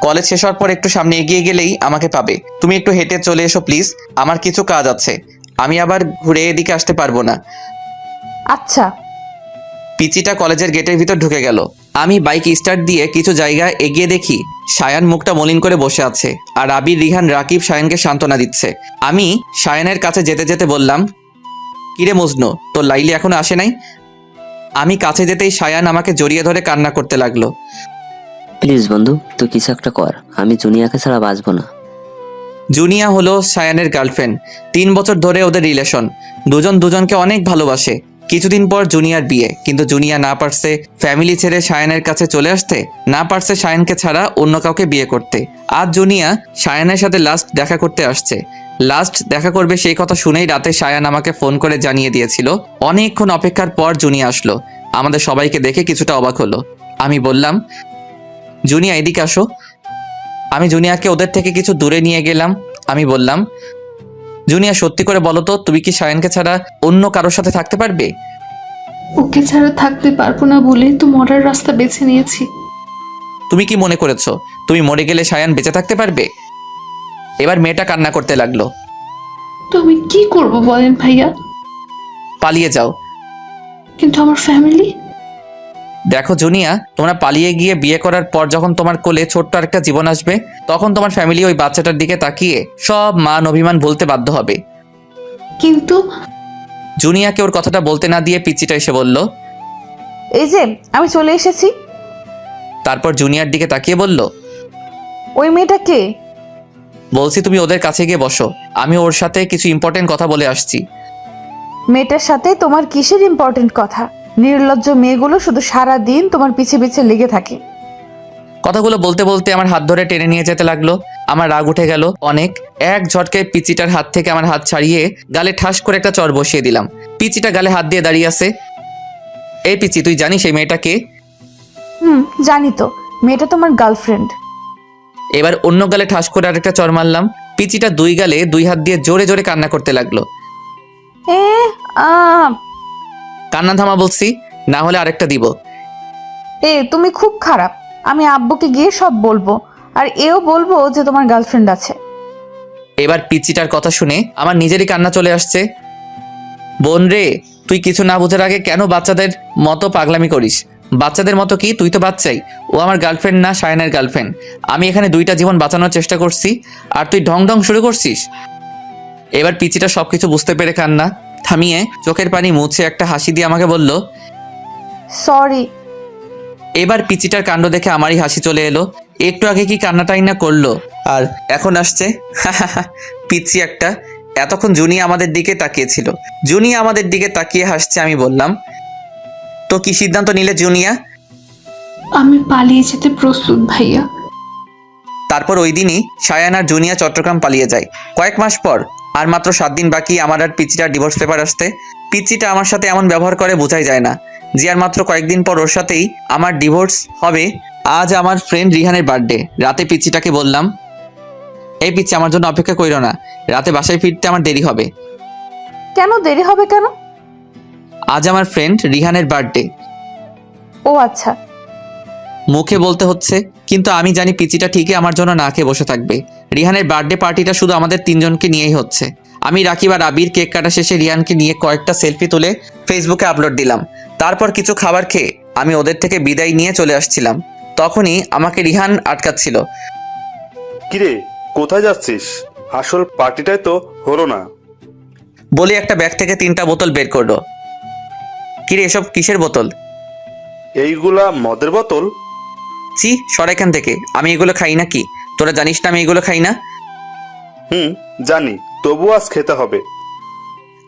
কলেজ শেষ হওয়ার পর একটু সামনে এগিয়ে গেলেই আমাকে পাবে। তুমি একটু হেঁটে চলে এসো প্লিজ, আমার কিছু কাজ আছে, আমি আবার ঘুরে এদিকে আসতে পারবো না। আচ্ছা। পিচিটা কলেজের গেটের ভিতর ঢুকে গেল। আমি বাইক স্টার্ট দিয়ে কিছু জায়গা এগিয়ে দেখি সায়ান মুখটা মলিন করে বসে আছে, আর আবির, রিহান, রাকিব সায়ানকে সান্ত্বনা দিচ্ছে। আমি সায়ানের কাছে যেতে যেতে বললাম, কিরে মজনু, তোর লাইলি এখনো আসে নাই? আমি কাছে যেতেই সায়ান আমাকে জড়িয়ে ধরে কান্না করতে লাগলো। প্লিজ বন্ধু, তুই কিছু একটা কর, আমি জুনিয়াকে ছাড়া বাঁচবো না। জুনিয়া হলো সায়ানের গার্লফ্রেন্ড। 3 বছর ধরে ওদের রিলেশন, দুজন দুজনকে অনেক ভালোবাসে। কিছুদিন পর জুনিয়ার বিয়ে, কিন্তু জুনিয়া না পারছে ফ্যামিলি ছেড়ে সায়ানের কাছে চলে আসতে, না পারছে সায়ানকে ছাড়া অন্য কাউকে বিয়ে করতে। আজ জুনিয়া সায়ানের সাথে লাস্ট দেখা করতে আসছে। লাস্ট দেখা করবে সেই কথা শুনেই রাতে সায়ান আমাকে ফোন করে জানিয়ে দিয়েছিল। অনেকক্ষণ অপেক্ষার পর জুনিয়া আসলো। আমাদের সবাইকে দেখে কিছুটা অবাক হলো। আমি বললাম, জুনিয়া এদিকে আসো। আমি জুনিয়াকে ওদের থেকে কিছু দূরে নিয়ে গেলাম। আমি বললাম, জুনিয়া সত্যি করে বলো তো, তুমি কি সায়ানকে ছাড়া অন্য কারোর সাথে থাকতে পারবে? ওকে ছাড়া থাকতে পারবো না বলেই তো মরার রাস্তা বেছে নিয়েছি। তুমি কি মনে করেছো তুমি মরে গেলে সায়ান বেঁচে থাকতে পারবে? এবার মেয়েটা কান্না করতে লাগলো। তো আমি কি করব বলেন ভাইয়া? পালিয়ে যাও। কিন্তু আমার ফ্যামিলি। দেখো জুনিয়া, তোমরা পালিয়ে গিয়ে বিয়ে করার পর যখন তোমার কোলে ছোট্ট আরেকটা জীবন আসবে, তখন তোমার ফ্যামিলি ওই বাচ্চাটার দিকে তাকিয়ে সব মান অভিমান ভুলতে বাধ্য হবে। কিন্তু জুনিয়াকে ওর কথাটা বলতে না দিয়ে পিচিটা এসে বলল। এই যে আমি চলে এসেছি। তারপর জুনিয়ার দিকে তাকিয়ে বলল, ওই মেয়েটা কে? বলছি তুমি ওদের কাছে গিয়ে বসো, আমি ওর সাথে কিছু ইম্পর্টেন্ট কথা বলে আসছি। মেয়েটার সাথে তোমার কিসের ইম্পর্টেন্ট কথা? নির্লজ্জ মেয়েগুলো শুধু সারা দিন তোমার পিছে পিছে লেগে থাকে। কথাগুলো বলতে বলতে আমার হাত ধরে টেনে নিয়ে যেতে লাগলো। আমার রাগ উঠে গেল অনেক। এক ঝটকায় পিচিটার হাত থেকে আমার হাত ছাড়িয়ে গালে ঠাস করে একটা চড় বসিয়ে দিলাম। পিচিটা গালে হাত দিয়ে দাঁড়িয়ে আছে। এই পিচি, তুই জানিস এই মেয়েটা কে? জানি তো, মেয়েটা তোমার গার্লফ্রেন্ড। এবার অন্য গালে ঠাস করে আরেকটা চড় মারলাম। পিচিটা 2 গালে 2 হাত দিয়ে জোরে জোরে কান্না করতে লাগলো। এ আ কান্না থামা বলছি, না হলে আরেকটা দিব। তুমি খুব খারাপ। আমি আব্বুকে গিয়ে সব বলবো, আর এও বলবো যে তোমার গার্লফ্রেন্ড আছে। এবার পিচিটার কথা শুনে আমার নিজেরই কান্না চলে আসছে। বোন রে, তুই কিছু না বোঝার আগে কেন বাচ্চাদের মতো পাগলামি করিস? বাচ্চাদের মতো কি, তুই তো বাচ্চাই। ও আমার গার্লফ্রেন্ড না সায়নের গার্লফ্রেন্ড। আমি এখানে 2টা জীবন বাঁচানোর চেষ্টা করছি, আর তুই ঢং ঢং শুরু করছিস। এবার পিচিটা সবকিছু বুঝতে পেরে কান্না থামিয়ে চোখের পানি মুছে একটা হাসি দিয়ে আমাকে বলল, সরি। এবার পিচিটার কাণ্ড দেখে আমারই হাসি চলে এলো। একটু আগে কি কান্নাটাই না করলো, আর এখন আসছে। পিচি একটা। এতক্ষণ জুনিয়া আমাদের দিকে তাকিয়েছিল, জুনিয়া আমাদের দিকে তাকিয়ে হাসছে। আমি বললাম, তো কি সিদ্ধান্ত নিলে জুনিয়া? আমি পালিয়ে যেতে প্রস্তুত ভাইয়া। তারপর ওই দিনই সায়ান আর জুনিয়া চট্টগ্রাম পালিয়ে যায়। কয়েক মাস পর, আর মাত্র 7 দিন বাকি আমার আর পিচিটার ডিভোর্স পেপার আসতে। পিচিটা আমার সাথে এমন ব্যবহার করে বোঝাই যায় না। যে আর মাত্র কয়েকদিন পর ওর সাথেই আমার ডিভোর্স হবে। আজ আমার ফ্রেন্ড রিহানের বার্থডে। রাতে পিচিটাকে বললাম, এই পিচি, আমার জন্য অপেক্ষা কইরো না, রাতে বাসায় ফিরতে আমার দেরি হবে। কেন দেরি হবে কেন? আজ আমার ফ্রেন্ড রিহানের বার্থডে। ও আচ্ছা। মুখে বলতে হচ্ছে, কিন্তু আমি জানি পিচিটা ঠিকই আমার জন্য না খেয়ে বসে থাকবে। রিহানের বার্থডে পার্টিটা শুধু আমাদের 3 জনকে নিয়েই হচ্ছে। আমি, রাকিব আর আবির কেক কাটা শেষে রিহানকে নিয়ে কয়েকটা সেলফি তুলে ফেসবুকে আপলোড দিলাম। তারপর কিছু খাবার খেয়ে আমি ওদের থেকে বিদায় নিয়ে চলে আসছিলাম। তখনই আমাকে রিহান আটকাচ্ছিল। কিরে, কোথায় যাচ্ছিস? আসল পার্টিটাই তো হলো না। বলে একটা ব্যাগ থেকে 3টা বোতল বের করলো। কিরে, এসব কিসের বোতল? এইগুলা মদের বোতল? সর এখান থেকে, আমি এগুলো খাই না। কি তোরা জানিস না আমি এগুলো খাই না? জানি, তবু আজ খেতে হবে।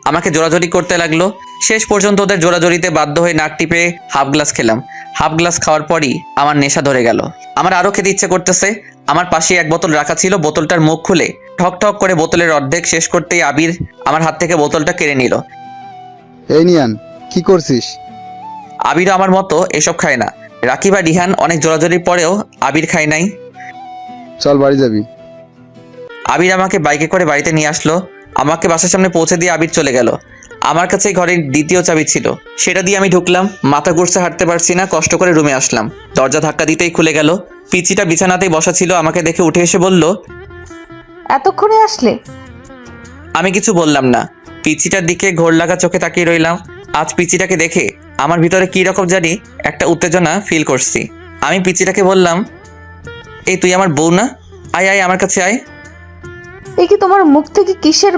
আমাকে জোরাজোরি করতে লাগলো। শেষ পর্যন্ত ওদের জোরাজোরিতে বাধ্য হয়ে নাক টিপে হাফ গ্লাস খেলাম। হাফ গ্লাস খাওয়ার পরই আমার নেশা ধরে গেল। আমার আরও খেতে ইচ্ছে করতেছে। আমার পাশে এক বোতল রাখা ছিল, বোতলটার মুখ খুলে ঠক ঠক করে বোতলের অর্ধেক শেষ করতেই আবির আমার হাত থেকে বোতলটা কেড়ে নিল। এই নিয়ান, কি করছিস? আবিরও আমার মতো এসব খায় না। রাকিব আর রিহান অনেক জোরাজোরির পরেও আবির খায় নাই। চল বাড়ি যাবি। আবির আমাকে বাইকে করে বাড়িতে নিয়ে আসলো। আমাকে বাসার সামনে পৌঁছে দিয়ে আবির চলে গেল। আমার কাছে ঘরের দ্বিতীয় চাবি ছিল, সেটা দিয়ে আমি ঢুকলাম। মাথা ঘুরছে, হাঁটতে পারছি না, কষ্ট করে রুমে আসলাম। দরজা ধাক্কা দিতেই খুলে গেল। পিচিটা বিছানাতেই বসা ছিল, আমাকে দেখে উঠে এসে বলল, এতক্ষণে আসলে? আমি কিছু বললাম না। পিচিটার দিকে ঘোর লাগা চোখে তাকিয়ে রইলাম। আজ পিচিটাকে দেখে আমার ভিতরে কি রকম জানি একটা উত্তেজনা ফিল করছি। আমি পিচিটাকে বললাম, এই তুই আমার বউ না? আয় আয় আমার কাছে আয়। এ কি তোমার মুখ থেকে কিসের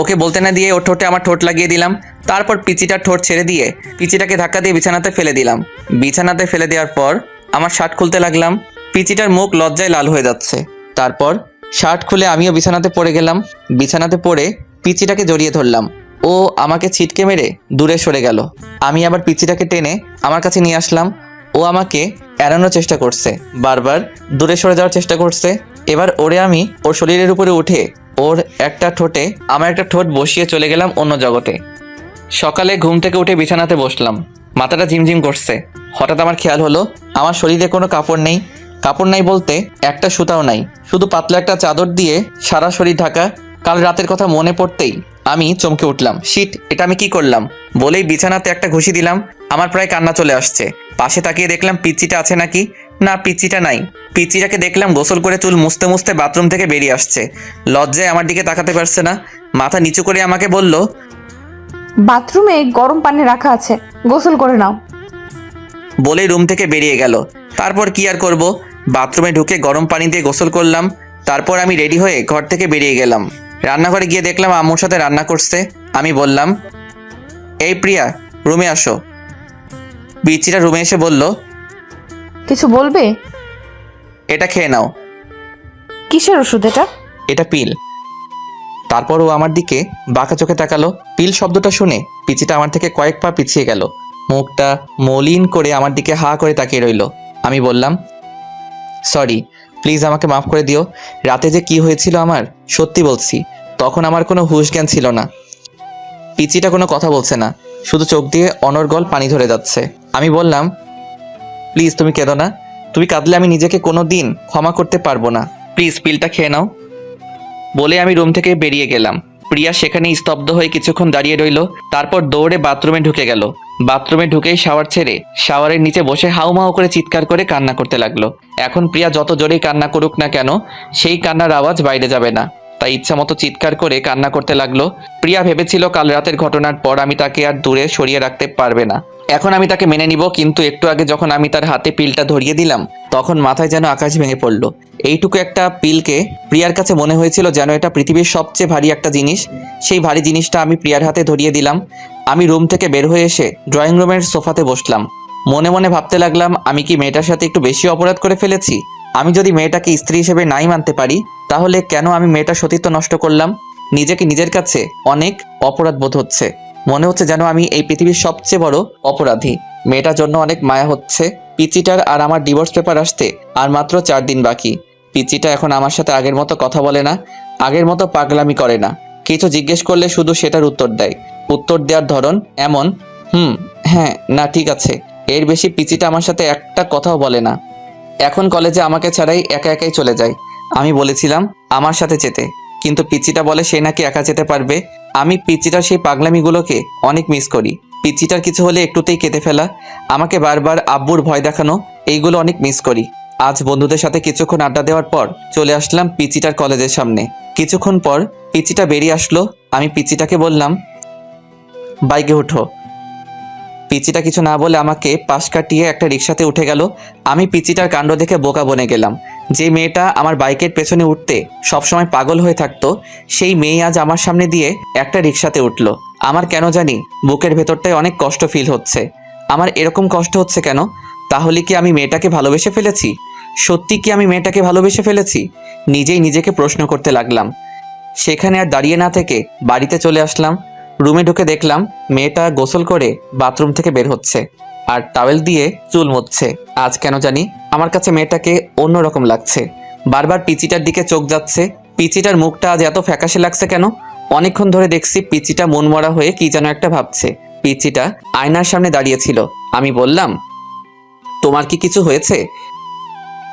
ওকে বলতে না দিয়ে ওর ঠোঁটে আমার ঠোঁট লাগিয়ে দিলাম। তারপর পিচিটার ঠোঁট ছেড়ে দিয়ে পিচিটাকে ধাক্কা দিয়ে বিছানাতে ফেলে দিলাম। বিছানাতে ফেলে দেওয়ার পর আমার শার্ট খুলতে লাগলাম। পিচিটার মুখ লজ্জায় লাল হয়ে যাচ্ছে। তারপর শার্ট খুলে আমিও বিছানাতে পড়ে গেলাম। বিছানাতে পড়ে পিচিটাকে জড়িয়ে ধরলাম। ও আমাকে ছিটকে মেরে দূরে সরে গেল। আমি আবার পিচিটাকে টেনে আমার কাছে নিয়ে আসলাম। ও আমাকে এড়ানোর চেষ্টা করছে, বারবার দূরে সরে যাওয়ার চেষ্টা করছে। এবার ওরে আমি ওর শরীরের উপরে উঠে ওর একটা ঠোঁটে আমার একটা ঠোঁট বসিয়ে চলে গেলাম অন্য জগতে। সকালে ঘুম থেকে উঠে বিছানাতে বসলাম, মাথাটা ঝিমঝিম করছে। হঠাৎ আমার খেয়াল হলো আমার শরীরে কোনো কাপড় নেই। কাপড় নাই বলতে একটা সুতাও নাই, শুধু পাতলা একটা চাদর দিয়ে সারা শরীর ঢাকা। কাল রাতের কথা মনে পড়তেই আমি চমকে উঠলাম। শিট, এটা আমি কি করলাম বলেই বিছানাতে একটা ঘুষি দিলাম। আমার প্রায় কান্না চলে আসছে। পাশে তাকিয়ে দেখলাম পিচ্চিটা আছে নাকি। না, পিচ্চিটা নাই। পিচ্চিটাকে দেখলাম গোসল করে চুল মুছতে মুছতে বাথরুম থেকে বেরিয়ে আসছে। লজ্জায় আমার দিকে তাকাতে পারছে না। মাথা নিচু করে আমাকে বলল, বাথরুমে গরম পানি রাখা আছে, গোসল করে নাও। বলেই রুম থেকে বেরিয়ে গেল। তারপর কি আর করব, বাথরুমে ঢুকে গরম পানি দিয়ে গোসল করলাম। তারপর আমি রেডি হয়ে ঘর থেকে বেরিয়ে গেলাম। রান্নাঘরে গিয়ে দেখলাম আম্মুর সাথে রান্না করছে। আমি বললাম, এই প্রিয়া, রুমে আসো। পিচ্চিটা রুমে এসে বলল, কিছু বলবে? এটা খেয়ে নাও। কিসের ওষুধ এটা? এটা পিল। তারপর ও আমার দিকে বাঁকা চোখে তাকালো। পিল শব্দটা শুনে পিচিটা আমার থেকে কয়েক পা পিছিয়ে গেল। মুখটা মলিন করে আমার দিকে হা করে তাকিয়ে রইল। আমি বললাম, সরি, প্লিজ আমাকে মাফ করে দিও। রাতে যে কি হয়েছিল আমার, সত্যি বলছি, তখন আমার কোনো হুঁশ জ্ঞান ছিল না। পিচিটা কোনো কথা বলছে না, শুধু চোখ দিয়ে অনর্গল পানি ধরে যাচ্ছে। আমি বললাম, প্লিজ তুমি কেঁদো না। তুমি কাঁদলে আমি নিজেকে কোনো দিন ক্ষমা করতে পারবো না। প্লিজ পিলটা খেয়ে নাও। বলে আমি রুম থেকে বেরিয়ে গেলাম। প্রিয়া সেখানে স্তব্ধ হয়ে কিছুক্ষণ দাঁড়িয়ে রইল। তারপর দৌড়ে বাথরুমে ঢুকে গেল। বাথরুমে ঢুকেই শাওয়ার ছেড়ে শাওয়ারের নিচে বসে হাউমাউ করে চিৎকার করে কান্না করতে লাগলো। এখন প্রিয়া যত জোরেই কান্না করুক না কেন, সেই কান্নার আওয়াজ বাইরে যাবে না। তাই ইচ্ছা মতো চিৎকার করে কান্না করতে লাগলো। প্রিয়া ভেবেছিল কাল রাতের ঘটনার পর আমি তাকে আর দূরে সরিয়ে রাখতে পারবে না। এখন আমি তাকে মেনে নিব, কিন্তু একটু আগে যখন আমি তার হাতে পিলটা ধরিয়ে দিলাম, তখন মাথায় যেন আকাশ ভেঙে পড়লো। এইটুকু একটা পিলকে প্রিয়ার কাছে মনে হয়েছিল যেন এটা পৃথিবীর সবচেয়ে ভারী একটা জিনিস। সেই ভারী জিনিসটা আমি প্রিয়ার হাতে ধরিয়ে দিলাম। আমি রুম থেকে বের হয়ে এসে ড্রয়িং রুমের সোফাতে বসলাম। মনে মনে ভাবতে লাগলাম, আমি কি মেয়েটার সাথে একটু বেশি অপরাধ করে ফেলেছি? আমি যদি মেয়েটাকে স্ত্রী হিসেবে নাই মানতে পারি, তাহলে কেন আমি মেয়েটার সতীত্ব নষ্ট করলাম? নিজেকে নিজের কাছে অনেক অপরাধ বোধ হচ্ছে। মনে হচ্ছে যেন আমি এই পৃথিবীর সবচেয়ে বড় অপরাধী। মেয়েটার জন্য অনেক মায়া হচ্ছে। পিচিটার আর আমার ডিভোর্স পেপার আসতে আর মাত্র 4 দিন বাকি। পিচিটা এখন আমার সাথে আগের মতো কথা বলে না, আগের মতো পাগলামি করে না। কিছু জিজ্ঞেস করলে শুধু সেটার উত্তর দেয়। উত্তর দেওয়ার ধরন এমন, হ্যাঁ, না, ঠিক আছে, এর বেশি পিচিটা আমার সাথে একটা কথাও বলে না। এখন কলেজে আমাকে ছাড়াই একা একাই চলে যায়। আমি বলেছিলাম আমার সাথে যেতে, কিন্তু পিচিটা বলে সে নাকি একা যেতে পারবে। আমি পিচিটার সেই পাগলামিগুলোকে অনেক মিস করি। পিচিটার কিছু হলে একটুতেই কেঁদে ফেলা, আমাকে বারবার আব্বুর ভয় দেখানো, এইগুলো অনেক মিস করি। আজ বন্ধুদের সাথে কিছুক্ষণ আড্ডা দেওয়ার পর চলে আসলাম পিচিটার কলেজের সামনে। কিছুক্ষণ পর পিচিটা বেরিয়ে আসলো। আমি পিচিটাকে বললাম, বাইকে ওঠো। পিচিটা কিছু না বলে আমাকে পাশ কাটিয়ে একটা রিক্সাতে উঠে গেল। আমি পিচিটার কাণ্ড দেখে বোকা বনে গেলাম। যে মেয়েটা আমার বাইকের পেছনে উঠতে সবসময় পাগল হয়ে থাকতো, সেই মেয়ে আজ আমার সামনে দিয়ে একটা রিক্সাতে উঠলো। আমার কেন জানি বুকের ভেতরটায় অনেক কষ্ট ফিল হচ্ছে। আমার এরকম কষ্ট হচ্ছে কেন? তাহলে কি আমি মেয়েটাকে ভালোবেসে ফেলেছি? সত্যি কি আমি মেয়েটাকে ভালোবেসে ফেলেছি? নিজেই নিজেকে প্রশ্ন করতে লাগলাম। সেখানে আর দাঁড়িয়ে না থেকে বাড়িতে চলে আসলাম। রুমে ঢুকে দেখলাম মেয়েটা গোসল করে বাথরুম থেকে বের হচ্ছে আর টাওয়েল দিয়ে চুল মুছছে। আজ কেন জানি আমার কাছে মেয়েটাকে অন্যরকম লাগছে। বারবার পিচিটার দিকে চোখ যাচ্ছে। পিচিটার মুখটা আজ এত ফ্যাকাশে লাগছে কেন? অনেকক্ষণ ধরে দেখছি পিচিটা মনমরা হয়ে কি যেন একটা ভাবছে। পিচিটা আয়নার সামনে দাঁড়িয়েছিল। আমি বললাম, তোমার কি কিছু হয়েছে?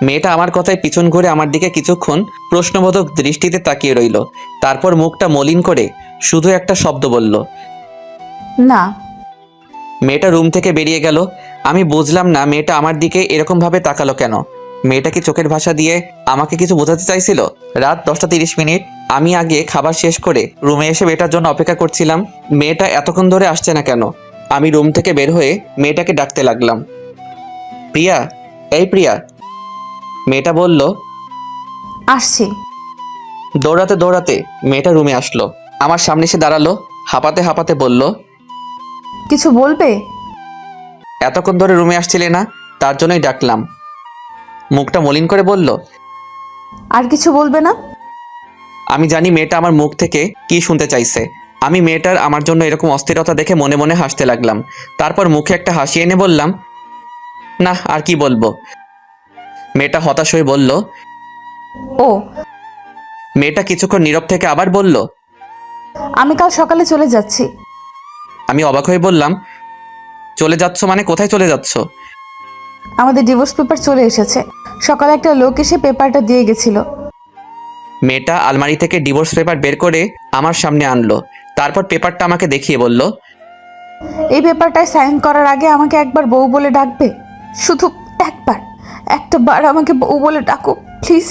মেয়েটা আমার কথায় পিছন ঘুরে আমার দিকে কিছুক্ষণ প্রশ্নবোধক দৃষ্টিতে তাকিয়ে রইল। তারপর মুখটা মলিন করে শুধু একটা শব্দ বলল। না। মেয়েটা রুম থেকে বেরিয়ে গেল। আমি বুঝলাম না মেয়েটা আমার দিকে এরকমভাবে তাকালো কেন। মেয়েটা কি চোখের ভাষা দিয়ে আমাকে কিছু বোঝাতে চাইছিল? রাত 10:30। আমি আগে খাবার শেষ করে রুমে এসে মেয়েটার জন্য অপেক্ষা করছিলাম। মেয়েটা এতক্ষণ ধরে আসছে না কেন? আমি রুম থেকে বের হয়ে মেয়েটাকে ডাকতে লাগলাম, প্রিয়া, এই প্রিয়া। মেয়েটা বলল, আসছি। দৌড়াতে দৌড়াতে মেয়েটা রুমে আসলো। আমার সামনে এসে দাঁড়ালো। হাঁপাতে হাঁপাতে বলল, কিছু বলবে? এতক্ষণ ধরে রুমে আসছিলে না, তার জন্যই ডাকলাম। মুখটা মলিন করে বলল, আর কিছু বলবে না? আমি জানি মেয়েটা আমার মুখ থেকে কি শুনতে চাইছে। আমি মেয়েটার আমার জন্য এরকম অস্থিরতা দেখে মনে মনে হাসতে লাগলাম। তারপর মুখে একটা হাসি এনে বললাম, না আর কি বলবো। মেয়েটা হতাশ হয়ে বলল, ও। মেয়েটা কিছুক্ষণ নীরব থেকে আবার বলল, আমি কাল সকালে চলে যাচ্ছি। আমি অবাক হয়ে বললাম, চলে যাচ্ছ মানে কোথায় চলে যাচ্ছ? আমাদের ডিভোর্স পেপার চলে এসেছে। সকালে একটা লোক এসে পেপারটা দিয়ে গেছিল। মেয়েটা আলমারি থেকে ডিভোর্স পেপার বের করে আমার সামনে আনলো। তারপর পেপারটা আমাকে দেখিয়ে বলল, এই পেপারটায় সাইন করার আগে আমাকে একবার বউ বলে ডাকবে। শুধু একটা বার আমাকে বউ বলে ডাকো প্লিজ।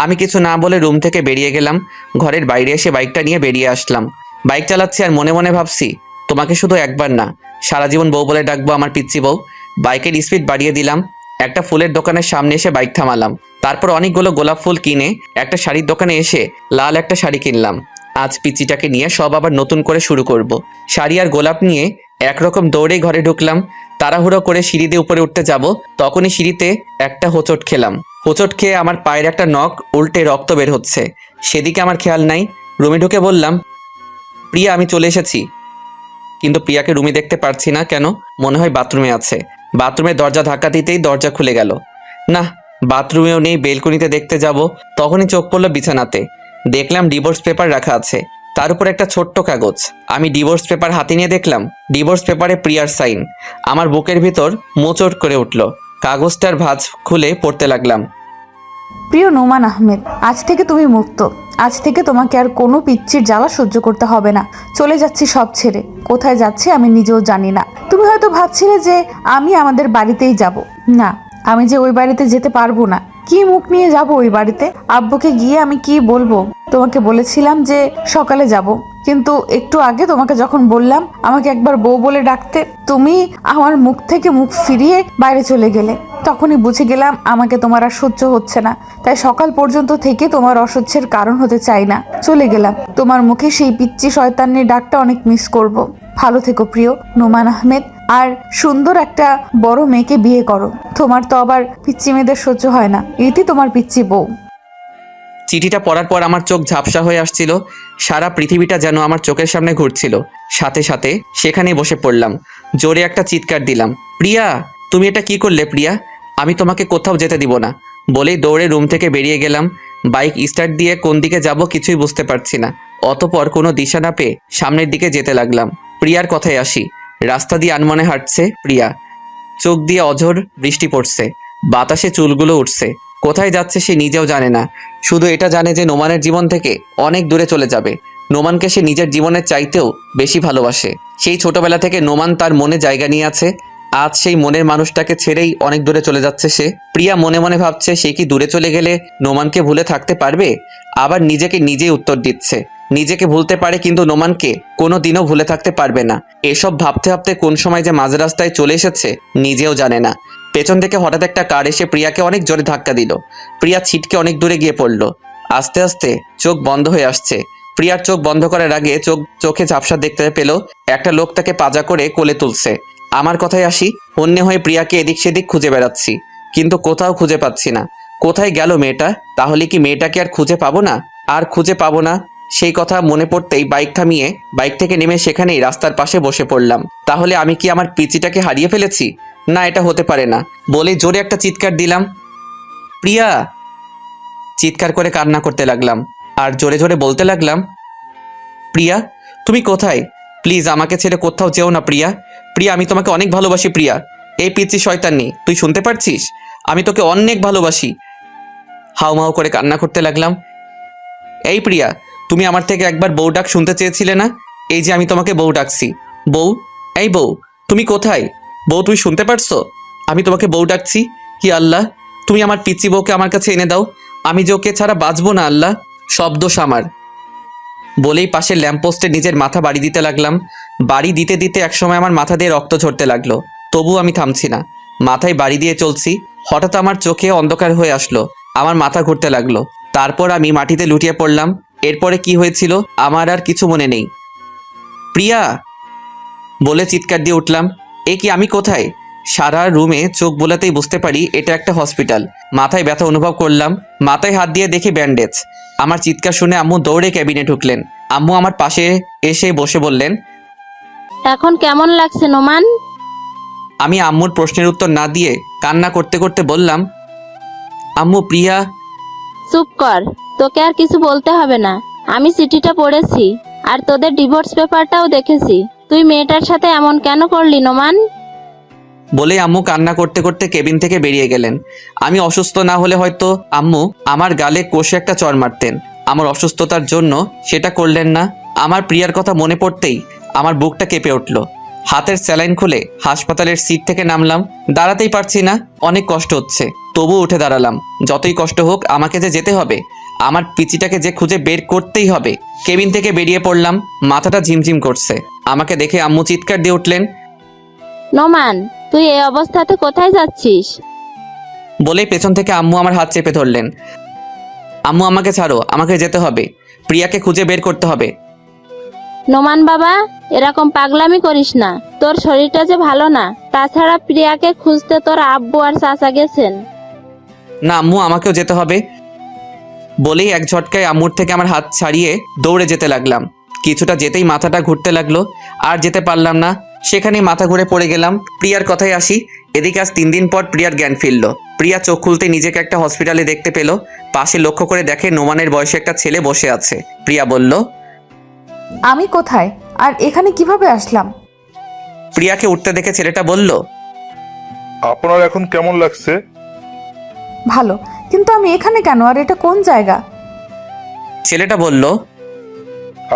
আমি কিছু না বলে রুম থেকে বেরিয়ে গেলাম। ঘরের বাইরে এসে বাইকটা নিয়ে বেরিয়ে আসলাম। বাইক চালাচ্ছি আর মনে মনে ভাবছি, তোমাকে শুধু একবার না, সারা জীবন বউ বলে ডাকবো আমার পিচ্চি বউ। বাইকের স্পিড বাড়িয়ে দিলাম। একটা ফুলের দোকানের সামনে এসে বাইক থামালাম। তারপর অনেকগুলো গোলাপ ফুল কিনে একটা শাড়ির দোকানে এসে লাল একটা শাড়ি কিনলাম। আজ পিচ্চিটাকে নিয়ে সব আবার নতুন করে শুরু করব। শাড়ি আর গোলাপ নিয়ে একরকম দৌড়ে ঘরে ঢুকলাম। তাড়াহুড়ো করে সিঁড়ি দিয়ে উপরে উঠতে যাব, তখনই সিঁড়িতে একটা হোঁচট খেলাম। হোঁচট খেয়ে আমার পায়ের একটা নখ উল্টে রক্ত বের হচ্ছে। সেদিকে আমার খেয়াল নাই। রুমে ঢুকে বললাম, প্রিয়া, আমি চলে এসেছি। কিন্তু প্রিয়াকে রুমে দেখতে পারছি না কেন? মনে হয় বাথরুমে আছে। বাথরুমের দরজা ধাক্কা দিতেই দরজা খুলে গেল। না, বাথরুমেও নেই। বেলকনিতে দেখতে যাব, তখনই চোখ পড়ল বিছানাতে। দেখলাম ডিভোর্স পেপার রাখা আছে, তার উপর একটা ছোট্ট কাগজ। আমি ডিভোর্স পেপার হাতে নিয়ে দেখলাম ডিভোর্স পেপারে প্রিয়ার সাইন। আমার বুকের ভিতর মোচড় করে উঠল। কাগজটার ভাঁজ খুলে পড়তে লাগলাম, প্রিয় নোমান আহমেদ, আজ থেকে তুমি মুক্ত। আজ থেকে তোমাকে আর কোনো পিচ্চির জ্বালা সহ্য করতে হবে না। চলে যাচ্ছি সব ছেড়ে। কোথায় যাচ্ছি আমি নিজেও জানি না। তুমি হয়তো ভাবছিলে যে আমি আমাদের বাড়িতেই যাব। না, আমি যে ওই বাড়িতে যেতে পারবো না। কি মুখ নিয়ে যাব ওই বাড়িতে? আব্বুকে গিয়ে আমি কি বলবো? তোমাকে বলেছিলাম যে সকালে যাব, কিন্তু একটু আগে তোমাকে যখন বললাম আমাকে একবার বউ বলে ডাকতে, তুমি আমার মুখ থেকে মুখ ফিরিয়ে বাইরে চলে গেলে। তখনই বুঝে গেলাম আমাকে তোমার আর সহ্য হচ্ছে না। তাই সকাল পর্যন্ত থেকে তোমার অসহ্যের কারণ হতে চাই না। চলে গেলাম। তোমার মুখে সেই পিচ্চি শয়তানের ডাকটা অনেক মিস করব। ভালো থেকো প্রিয় নোমান আহমেদ, আর সুন্দর একটা বড় মেয়েকে বিয়ে করো। তোমার তো আবার পিচ্চি মেয়েদের সহ্য হয় না। এটি তোমার পিচ্চি বউ। চিঠিটা পড়ার পর আমার চোখ ঝাপসা হয়ে আসছিল। সারা পৃথিবীটা যেন আমার চোখের সামনে ঘুরছিল। সাথে সাথে সেখানেই বসে পড়লাম। জোরে একটা চিৎকার দিলাম, প্রিয়া, তুমি এটা কি করলে প্রিয়া? আমি তোমাকে কোথাও যেতে দিব না বলেই দৌড়ে রুম থেকে বেরিয়ে গেলাম। বাইক স্টার্ট দিয়ে কোন দিকে যাব কিছুই বুঝতে পারছি না। অতপর কোনো দিশা না পেয়ে সামনের দিকে যেতে লাগলাম। প্রিয়ার কথায় আসি। রাস্তা দিয়ে আনমনে হাঁটছে প্রিয়া। চোখ দিয়ে অঝোর বৃষ্টি পড়ছে। বাতাসে চুলগুলো উঠছে। কোথায় যাচ্ছে সে নিজেও জানে না। শুধু এটা জানে যে নোমানের জীবন থেকে অনেক দূরে চলে যাবে। নোমানকে সে নিজের জীবনের চাইতেও বেশি ভালোবাসে। সেই ছোটবেলা থেকে নোমান তার মনে জায়গা নিয়ে আছে। আজ সেই মনের মানুষটাকে ছেড়েই অনেক দূরে চলে যাচ্ছে সে। প্রিয়া মনে মনে ভাবছে সে কি দূরে চলে গেলে নোমানকে ভুলে থাকতে পারবে? আবার নিজেকে নিজেই উত্তর দিচ্ছে, নিজেকে ভুলতে পারে কিন্তু নোমানকে কোনো দিনও ভুলে থাকতে পারবে না। এসব ভাবতে ভাবতে কোন সময় যে মাঝ রাস্তায় চলে এসেছে নিজেও জানে না। পেছন থেকে হঠাৎ একটা কার এসে প্রিয়াকে অনেক জোরে ধাক্কা দিল। প্রিয়া ছিটকে অনেক দূরে গিয়ে পড়ল। আস্তে আস্তে চোখ বন্ধ হয়ে আসছে। প্রিয়ার চোখ বন্ধ করার আগে চোখে ঝাপসা দেখতে পেল একটা লোক তাকে পাজা করে কোলে তুলছে। আমার কথায় আসি, হন্যে হয়ে প্রিয়াকে এদিক সেদিক খুঁজে বেড়াচ্ছি। কিন্তু কোথাও খুঁজে পাচ্ছি না। কোথায় গেল মেয়েটা? তাহলে কি মেয়েটাকে আর খুঁজে পাবো না? আর খুঁজে পাবো না সেই কথা মনে পড়তেই বাইক থামিয়ে বাইক থেকে নেমে সেখানেই রাস্তার পাশে বসে পড়লাম। তাহলে আমি কি আমার পিচিটাকে হারিয়ে ফেলেছি? না, এটা হতে পারে না। বলে জোরে একটা চিৎকার দিলাম, প্রিয়া! চিৎকার করে কান্না করতে লাগলাম আর জোরে জোরে বলতে লাগলাম, প্রিয়া তুমি কোথায়? প্লিজ আমাকে ছেড়ে কোথাও যেও না প্রিয়া। প্রিয়া, আমি তোমাকে অনেক ভালোবাসি প্রিয়া। এই পিচ্ছি শয়তানি, তুই শুনতে পারছিস? আমি তোকে অনেক ভালোবাসি। হাউমাউ করে কান্না করতে লাগলাম। এই প্রিয়া, তুমি আমার থেকে একবার বউ ডাক শুনতে চেয়েছিলে না? এই যে আমি তোমাকে বউ ডাকছি। বউ, এই বউ, তুমি কোথায়? বউ, তুই শুনতে পারছো? আমি তোমাকে বউ ডাকছি। কি আল্লাহ, তুমি আমার পিচ্ছি বউকে আমার কাছে এনে দাও। আমি যে ওকে ছাড়া বাঁচবো না আল্লাহ, সব দোষ আমার। বলেই পাশের ল্যাম্পপোস্টে নিজের মাথা বাড়ি দিতে লাগলাম। বাড়ি দিতে দিতে একসময় আমার মাথা দিয়ে রক্ত ঝরতে লাগলো। তবু আমি থামছি না, মাথায় বাড়ি দিয়ে চলছি। হঠাৎ আমার চোখে অন্ধকার হয়ে আসলো, আমার মাথা ঘুরতে লাগলো। তারপর আমি মাটিতে লুটিয়ে পড়লাম। এরপরে কি হয়েছিল আমার আর কিছু মনে নেই। প্রিয়া বলে চিৎকার দিয়ে উঠলাম। এ কি, আমি কোথায়? সারা রুমে চোখ বোলাতেই বুঝতে পারি এটা একটা হসপিটাল। মাথায় ব্যথা অনুভব করলাম, মাথায় হাত দিয়ে দেখি ব্যান্ডেজ। আমার চিৎকার শুনে আম্মু দৌড়ে ক্যাবিনে ঢুকলেন। আম্মু আমার পাশে এসে বসে বললেন, এখন কেমন লাগছে নোমান? আমি আম্মুর প্রশ্নের উত্তর না দিয়ে কান্না করতে করতে বললাম, আম্মু প্রিয়া। চুপ কর, তোকে আর কিছু বলতে হবে না। আমি চিঠিটা পড়েছি আর তোদের ডিভোর্স পেপারটাও দেখেছি। তুই মেয়েটার সাথে এমন কেন করলি নোমান? বলে আম্মু কান্না করতে করতে কেবিন থেকে বেরিয়ে গেলেন। আমি অসুস্থ না হলে হয়তো আম্মু আমার গালে কষে একটা চড় মারতেন। আমার অসুস্থতার জন্য সেটা করলেন না। আমার প্রিয়ার কথা মনে পড়তেই আমার বুকটা কেঁপে উঠল। হাতের স্যালাইন খুলে হাসপাতালের সিট থেকে নামলাম। দাঁড়াতেই পারছি না, অনেক কষ্ট হচ্ছে। তবু উঠে দাঁড়ালাম। যতই কষ্ট হোক আমাকে যে যেতে হবে, আমার পিচিটাকে যে খুঁজে বের করতেই হবে। কেবিন থেকে বেরিয়ে পড়লাম। মাথাটা ঝিমঝিম করছে। আমাকে দেখে আম্মু চিৎকার দিয়ে উঠলেন, নোমান, তুই এই অবস্থাতে কোথায় যাচ্ছিস? বলেই পেছন থেকে আম্মু আমার হাত চেপে ধরলেন। আম্মু, আমাকে ছাড়ো, আমাকে যেতে হবে। প্রিয়াকে খুঁজে বের করতে হবে। নোমান বাবা, এরকম পাগলামি করিস না। তোর শরীরটা যে ভালো না। তাছাড়া প্রিয়াকে খুঁজতে তোর আব্বু আর চাচা গেছেন। না আম্মু, আমাকেও যেতে হবে। বলেই এক ঝটকায় আম্মুর থেকে আমার হাত ছাড়িয়ে দৌড়ে যেতে লাগলাম। কিছুটা যেতেই মাথাটা ঘুরতে লাগলো, আর যেতে পারলাম না। সেখানেই মাথা ঘুরে পড়ে গেলাম। প্রিয়ার কথায় আসি। এদিকে আজ 3 দিন পর প্রিয়ার জ্ঞান ফিরল। প্রিয়া চোখ খুলতে নিজেকে একটা হসপিটালে দেখতে পেল। পাশে লক্ষ্য করে দেখে নোমানের বয়সে একটা ছেলে বসে আছে। প্রিয়া বলল, আমি কোথায় আর এখানে কিভাবে আসলাম? প্রিয়াকে উঠতে দেখে ছেলেটা বলল, আপনার এখন কেমন লাগছে? ভালো, কিন্তু আমি এখানে কেন আর এটা কোন জায়গা? ছেলেটা বলল,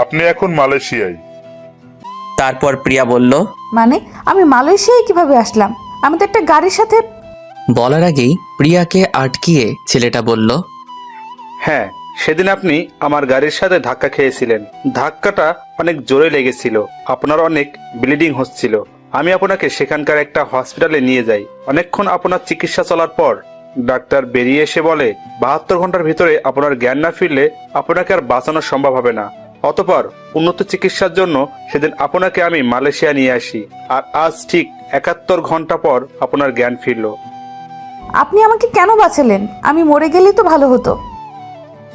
আপনি এখন মালয়েশিয়ায়। তারপর প্রিয়া বলল, মানে আমি মালয়েশিয়ায় কিভাবে আসলাম? আমি তো একটা গাড়ির সাথে। বলার আগেই প্রিয়াকে আটকিয়ে ছেলেটা বলল, হ্যাঁ, সেদিন আপনি আমার গাড়ির সাথে ধাক্কা খেয়েছিলেন। ধাক্কাটা অনেক জোরে লেগেছিল, আপনার অনেক ব্লিডিং হচ্ছিল। আমি আপনাকে সেখানকার একটা হসপিটালে নিয়ে যাই। অনেকক্ষণ আপনার চিকিৎসা চলার পর ডাক্তার বেরিয়ে এসে বলে 72 ঘন্টার ভিতরে আপনার জ্ঞান না ফিরলে আপনাকে আর বাঁচানো সম্ভব হবে না। অতঃপর উন্নত চিকিৎসার জন্য সেদিন আপনাকে আমি মালয়েশিয়া নিয়ে আসি। আর আজ ঠিক 71 ঘন্টা পর আপনার জ্ঞান ফিরল। আপনি আমাকে কেন বাঁচালেন? আমি মরে গেলেই তো ভালো হতো।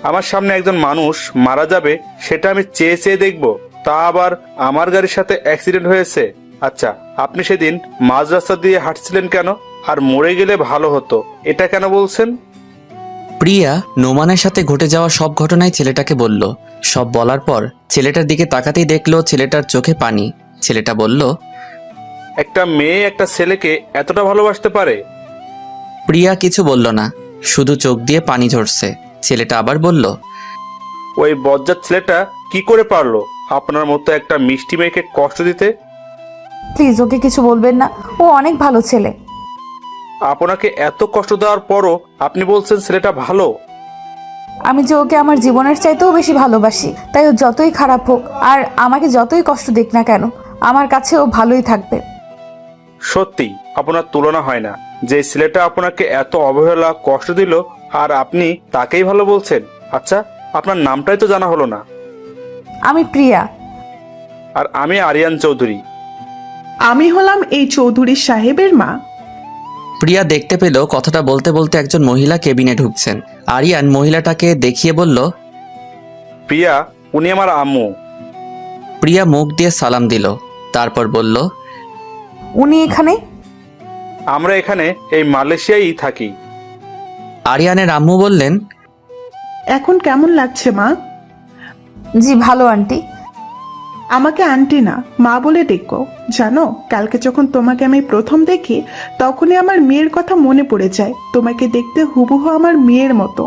আমার সামনে একজন মানুষ মারা যাবে সেটা আমি চেয়ে চেয়ে দেখব? তা আবার আমার গাড়ির সাথে অ্যাক্সিডেন্ট হয়েছে। আচ্ছা, আপনি সেদিন মাঝ রাস্তা দিয়ে হাঁটছিলেন কেন? আর মরে গেলে ভালো হতো এটা কেন বলছেন? প্রিয়া নোমানের সাথে ঘটে যাওয়া সব ঘটনাই ছেলেটাকে বলল। সব বলার পর ছেলেটার দিকে তাকাতেই দেখলো ছেলেটার চোখে পানি। ছেলেটা বলল, একটা মেয়ে একটা ছেলেকে এতটা ভালোবাসতে পারে? প্রিয়া কিছু বলল না, শুধু চোখ দিয়ে পানি ঝরছে। ছেলেটা আবার বলল, ওই বজ্জাত ছেলেটা কি করে পারলো আপনার মতো একটা মিষ্টি মেয়েকে কষ্ট দিতে? প্লিজ ওকে কিছু বলবেন না, ও অনেক ভালো ছেলে। আপনাকে এত কষ্ট দেওয়ার পরও আপনি বলছেন ছেলেটা ভালো? আমি যে ওকে আমার জীবনের চাইতেও বেশি ভালোবাসি। তাই ও যতই খারাপ হোক আর আমাকে যতই কষ্ট দিক না কেন, আমার কাছে ও ভালোই থাকবে। সত্যি আপনার তুলনা হয় না। যে ছেলেটা আপনাকে এত অবহেলা কষ্ট দিল আর আপনি তাকেই ভালো বলছেন। আচ্ছা, আপনার নামটাই তো জানা হলো না। আমি প্রিয়া। আর আমি আরিয়ান চৌধুরী। আমি হলাম এই চৌধুরী সাহেবের মা। প্রিয়া দেখতে পেল কথাটা বলতে বলতে একজন মহিলা কেবিনে ঢুকছেন। আরিয়ান মহিলাটাকে দেখিয়ে বলল, প্রিয়া, উনি আমার আম্মু। প্রিয়া মুখ দিয়ে সালাম দিল, তারপর বলল, উনি এখানে? আমরা এখানে এই মালয়েশিয়ায় থাকি। আরিয়ানের আম্মু বললেন, এখন কেমন লাগছে মা? জি ভালো আন্টি। আমাকে আন্টি না, মা বলে ডেকো। জানো, কালকে যখন তোমাকে আমি প্রথম দেখি তখনই আমার মেয়ের কথা মনে পড়ে যায়। তোমাকে দেখতে হুবহু আমার মেয়ের মতো।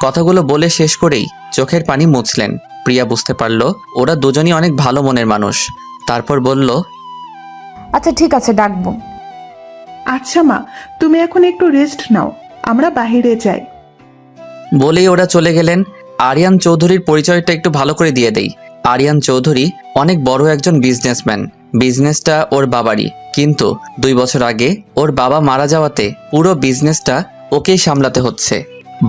কথাগুলো বলে শেষ করেই চোখের পানি মুছলেন। প্রিয়া বুঝতে পারল ওরা দুজনই অনেক ভালো মনের মানুষ। তারপর বলল, আচ্ছা ঠিক আছে, ডাকবো। আচ্ছা মা, তুমি এখন একটু রেস্ট নাও, আমরা বাইরে যাই। বলেই ওরা চলে গেলেন। আরিয়ান চৌধুরীর পরিচয়টা একটু ভালো করে দিয়ে দেই। আরিয়ান চৌধুরী অনেক বড় একজন বিজনেসম্যান। বিজনেসটা ওর বাবারই, কিন্তু 2 বছর আগে ওর বাবা মারা যাওয়াতে পুরো বিজনেসটা ওকেই সামলাতে হচ্ছে।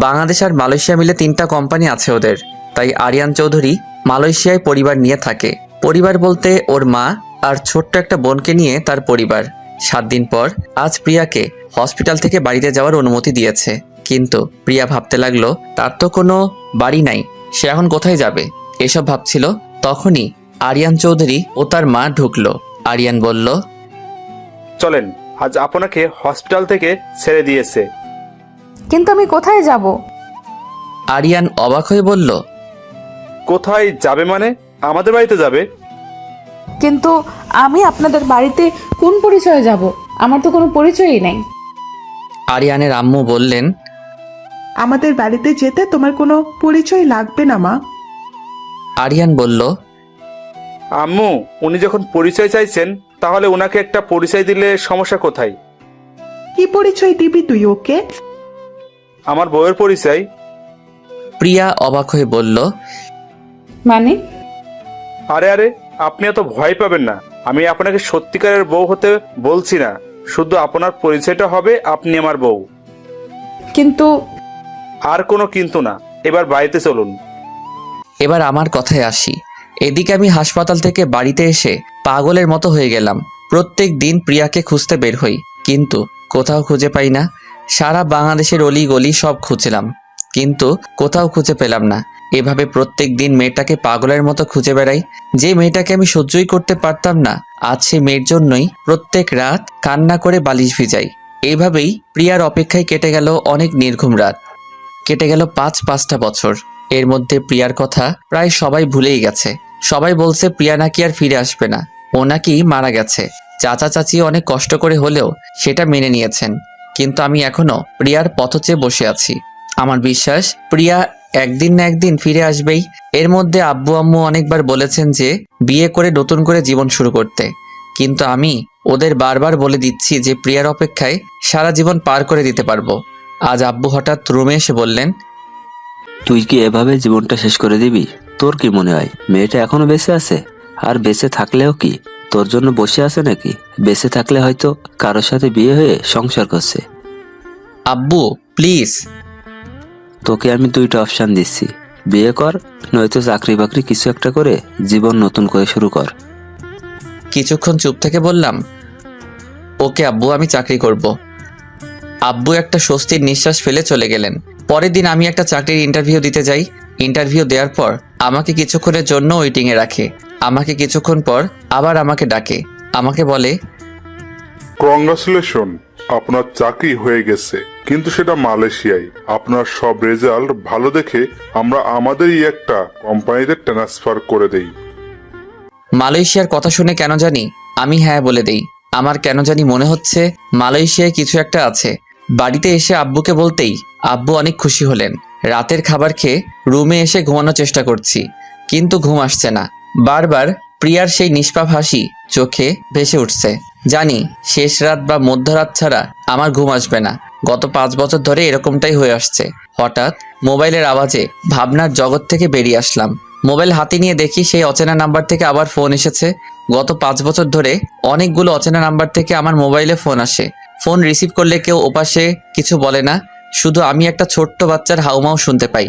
বাংলাদেশ আর মালয়েশিয়া মিলে 3টা কোম্পানি আছে ওদের। তাই আরিয়ান চৌধুরী মালয়েশিয়ায় পরিবার নিয়ে থাকে। পরিবার বলতে ওর মা আর ছোট্ট একটা বোনকে নিয়ে তার পরিবার। 7 দিন পর আজ প্রিয়াকে হসপিটাল থেকে বাড়িতে যাওয়ার অনুমতি দিয়েছে। কিন্তু প্রিয়া ভাবতে লাগলো তার তো কোনো বাড়ি নাই, সে এখন কোথায় যাবে? এসব ভাবছিল, তখনই আরিয়ান চৌধুরী ও তার মা ঢুকলো। আরিয়ান বলল, চলেন, আজ আপনাকে হসপিটাল থেকে ছেড়ে দিয়েছে। কিন্তু আমি কোথায় যাব? আরিয়ান অবাক হয়ে বলল, কোথায় যাবে মানে? আমাদের বাড়িতে যাবে। কিন্তু আমি আপনাদের বাড়িতে কোন পরিচয়ে যাব? আমার তো কোনো পরিচয়ই নেই। আরিয়ানের আম্মু বললেন, আমাদের বাড়িতে যেতে তোমার কোনো পরিচয় লাগবে না মা। আরিয়ান বলল, আম্মু, উনি যখন পরিচয় চাইছেন তাহলে ওনাকে একটা পরিচয় দিলে সমস্যা কোথায়? কি পরিচয় দিবি তুই ওকে? আমার বউয়ের পরিচয়। প্রিয়া অবাক হয়ে বলল, মানে? আরে আরে, আপনি এত ভয় পাবেন না। আমি আপনাকে সত্যিকারের বউ হতে বলছি না, শুধু আপনার পরিচয়টা হবে আপনি আমার বউ। কিন্তু আর কোনো কিন্তু না, এবার বাড়িতে চলুন। এবার আমার কথায় আসি। এদিকে আমি হাসপাতাল থেকে বাড়িতে এসে পাগলের মতো হয়ে গেলাম। প্রত্যেক দিন প্রিয়াকে খুঁজতে বের হই, কিন্তু কোথাও খুঁজে পাই না। সারা বাংলাদেশের অলি গলি সব খুঁজলাম, কিন্তু কোথাও খুঁজে পেলাম না। এভাবে প্রত্যেক দিন মেয়েটাকে পাগলের মতো খুঁজে বেড়াই। যে মেয়েটাকে আমি সহ্যই করতে পারতাম না, আজ সে মেয়ের জন্যই প্রত্যেক রাত কান্না করে বালিশ ভিজাই। এইভাবেই প্রিয়ার অপেক্ষায় কেটে গেল অনেক নির্ঘুম রাত। কেটে গেল 5-5টা বছর। এর মধ্যে প্রিয়ার কথা প্রায় সবাই ভুলেই গেছে। সবাই বলছে প্রিয়া নাকি আর ফিরে আসবে না, ও নাকি মারা গেছে। চাচা চাচি অনেক কষ্ট করে হলেও সেটা মেনে নিয়েছেন, কিন্তু আমি এখনো প্রিয়ার পথ চেয়ে বসে আছি। আমার বিশ্বাস প্রিয়া একদিন না একদিন ফিরে আসবেই। এর মধ্যে আব্বু আম্মু অনেকবার বলেছেন যে বিয়ে করে নতুন করে জীবন শুরু করতে, কিন্তু আমি ওদের বারবার বলে দিচ্ছি যে প্রিয়ার অপেক্ষায় সারা জীবন পার করে দিতে পারবো। আজ আব্বু হঠাৎ রুমে এসে বললেন, তুই কি এভাবে জীবনটা শেষ করে দিবি? তোর কি মনে হয় মেয়েটা এখনো বেঁচে আছে? আর বেঁচে থাকলেও কি তোর জন্য বসে আছে নাকি? বেঁচে থাকলে হয়তো কারোর সাথে বিয়ে হয়ে সংসার করছে। আব্বু প্লিজ। তোকে আমি 2টা অপশন দিচ্ছি, বিয়ে কর, নয়তো চাকরি বাকরি কিছু একটা করে জীবন নতুন করে শুরু কর। কিছুক্ষণ চুপ থেকে বললাম, ওকে আব্বু, আমি চাকরি করব। আব্বু একটা স্বস্তির নিঃশ্বাস ফেলে চলে গেলেন। পরের দিন আমি একটা চাকরির ইন্টারভিউ দিতে যাই। ইন্টারভিউ দেওয়ার পর আমাকে কিছুক্ষণের জন্য ওয়েটিংয়ে রাখে। আমাকে কিছুক্ষণ পর আবার আমাকে ডাকে। আমাকে বলে, কংগ্রাচুলেশন, আপনার চাকরি হয়ে গেছে, কিন্তু সেটা মালয়েশিয়ায়। আপনার সব রেজাল্ট ভালো দেখে আমরা আমাদেরই একটা কোম্পানিতে ট্রান্সফার করে দেই। মালয়েশিয়ার কথা শুনে কেন জানি আমি হ্যাঁ বলে দেই। আমার কেন জানি মনে হচ্ছে মালয়েশিয়ায় কিছু একটা আছে। বাড়িতে এসে আব্বুকে বলতেই আব্বু অনেক খুশি হলেন। রাতের খাবার খেয়ে রুমে এসে ঘুমানোর চেষ্টা করছি, কিন্তু ঘুম আসছে না। বারবার প্রিয়ার সেই নিষ্পাপ হাসি চোখে ভেসে উঠছে। জানি শেষ রাত বা মধ্যরাত ছাড়া আমার ঘুম আসবে না। গত 5 বছর ধরে এরকমটাই হয়ে আসছে। হঠাৎ মোবাইলের আওয়াজে ভাবনার জগৎ থেকে বেরিয়ে আসলাম। মোবাইল হাতে নিয়ে দেখি সেই অচেনা নাম্বার থেকে আবার ফোন এসেছে। গত 5 বছর ধরে অনেকগুলো অচেনা নাম্বার থেকে আমার মোবাইলে ফোন আসে। ফোন রিসিভ করলে কেউ ওপাশে কিছু বলে না, শুধু আমি একটা ছোট্ট বাচ্চার হাউমাউ শুনতে পাই।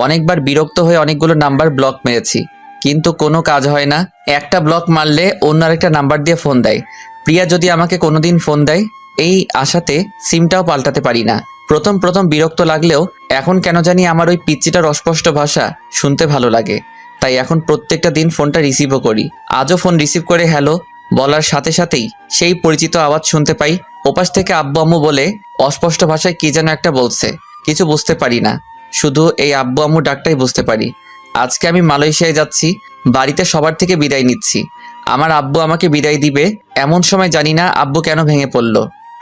অনেকবার বিরক্ত হয়ে অনেকগুলো নাম্বার ব্লক মেরেছি, কিন্তু কোনো কাজ হয় না। একটা ব্লক মারলে অন্য আরেকটা নাম্বার দিয়ে ফোন দেয়। প্রিয়া যদি আমাকে কোনোদিন ফোন দেয় এই আশাতে সিমটাও পাল্টাতে পারি না। প্রথম প্রথম বিরক্ত লাগলেও এখন কেন জানি আমার ওই পিচ্চিটার অস্পষ্ট ভাষা শুনতে ভালো লাগে। তাই এখন প্রত্যেকটা দিন ফোনটা রিসিভও করি। আজও ফোন রিসিভ করে হ্যালো বলার সাথে সাথেই সেই পরিচিত আওয়াজ শুনতে পাই। ওপাশ থেকে আব্বু আম্মু বলে অস্পষ্ট ভাষায় কি যেন একটা বলছে, কিছু বুঝতে পারি না, শুধু এই আব্বু আম্মু ডাকটাই বুঝতে পারি। আজকে আমি মালয়েশিয়ায় যাচ্ছি, বাড়িতে সবার থেকে বিদায় নিচ্ছি। আমার আব্বু আমাকে বিদায় দিবে এমন সময় জানি না আব্বু কেন ভেঙে পড়ল,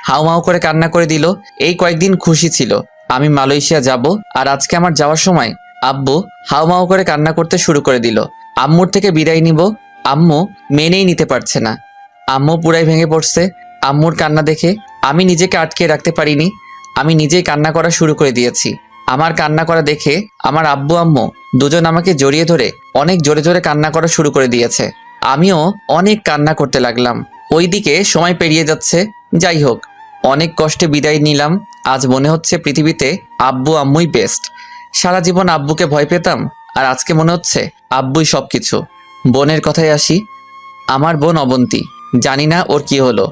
হাউমাউ করে কান্না করে দিল। এই কয়েকদিন খুশি ছিল আমি মালয়েশিয়া যাব, আর আজকে আমার যাওয়ার সময় আব্বু হাউমাউ করে কান্না করতে শুরু করে দিল। আম্মুর থেকে বিদায় নিব, আম্মু মেনেই নিতে পারছে না। আম্মু পুরাই ভেঙে পড়ছে। আম্মুর কান্না দেখে আমি নিজেকে আটকে রাখতে পারিনি, আমি নিজেই কান্না করা শুরু করে দিয়েছি। আমার কান্না করা দেখে আমার আব্বু আম্মু দুজন আমাকে জড়িয়ে ধরে অনেক জোরে জোরে কান্না করা শুরু করে দিয়েছে। আমিও অনেক কান্না করতে লাগলাম। ওইদিকে সময় পেরিয়ে যাচ্ছে। যাই হোক, অনেক কষ্টে বিদায় নিলাম। আজ মনে হচ্ছে পৃথিবীতে আব্বু আম্মুই বেস্ট। সারা জীবন আব্বুকে ভয় পেতাম, আর আজকে মনে হচ্ছে আব্বুই সবকিছু। বোনের কথায় আসি, আমার বোন অবন্তী, জানি না ওর কি হলো।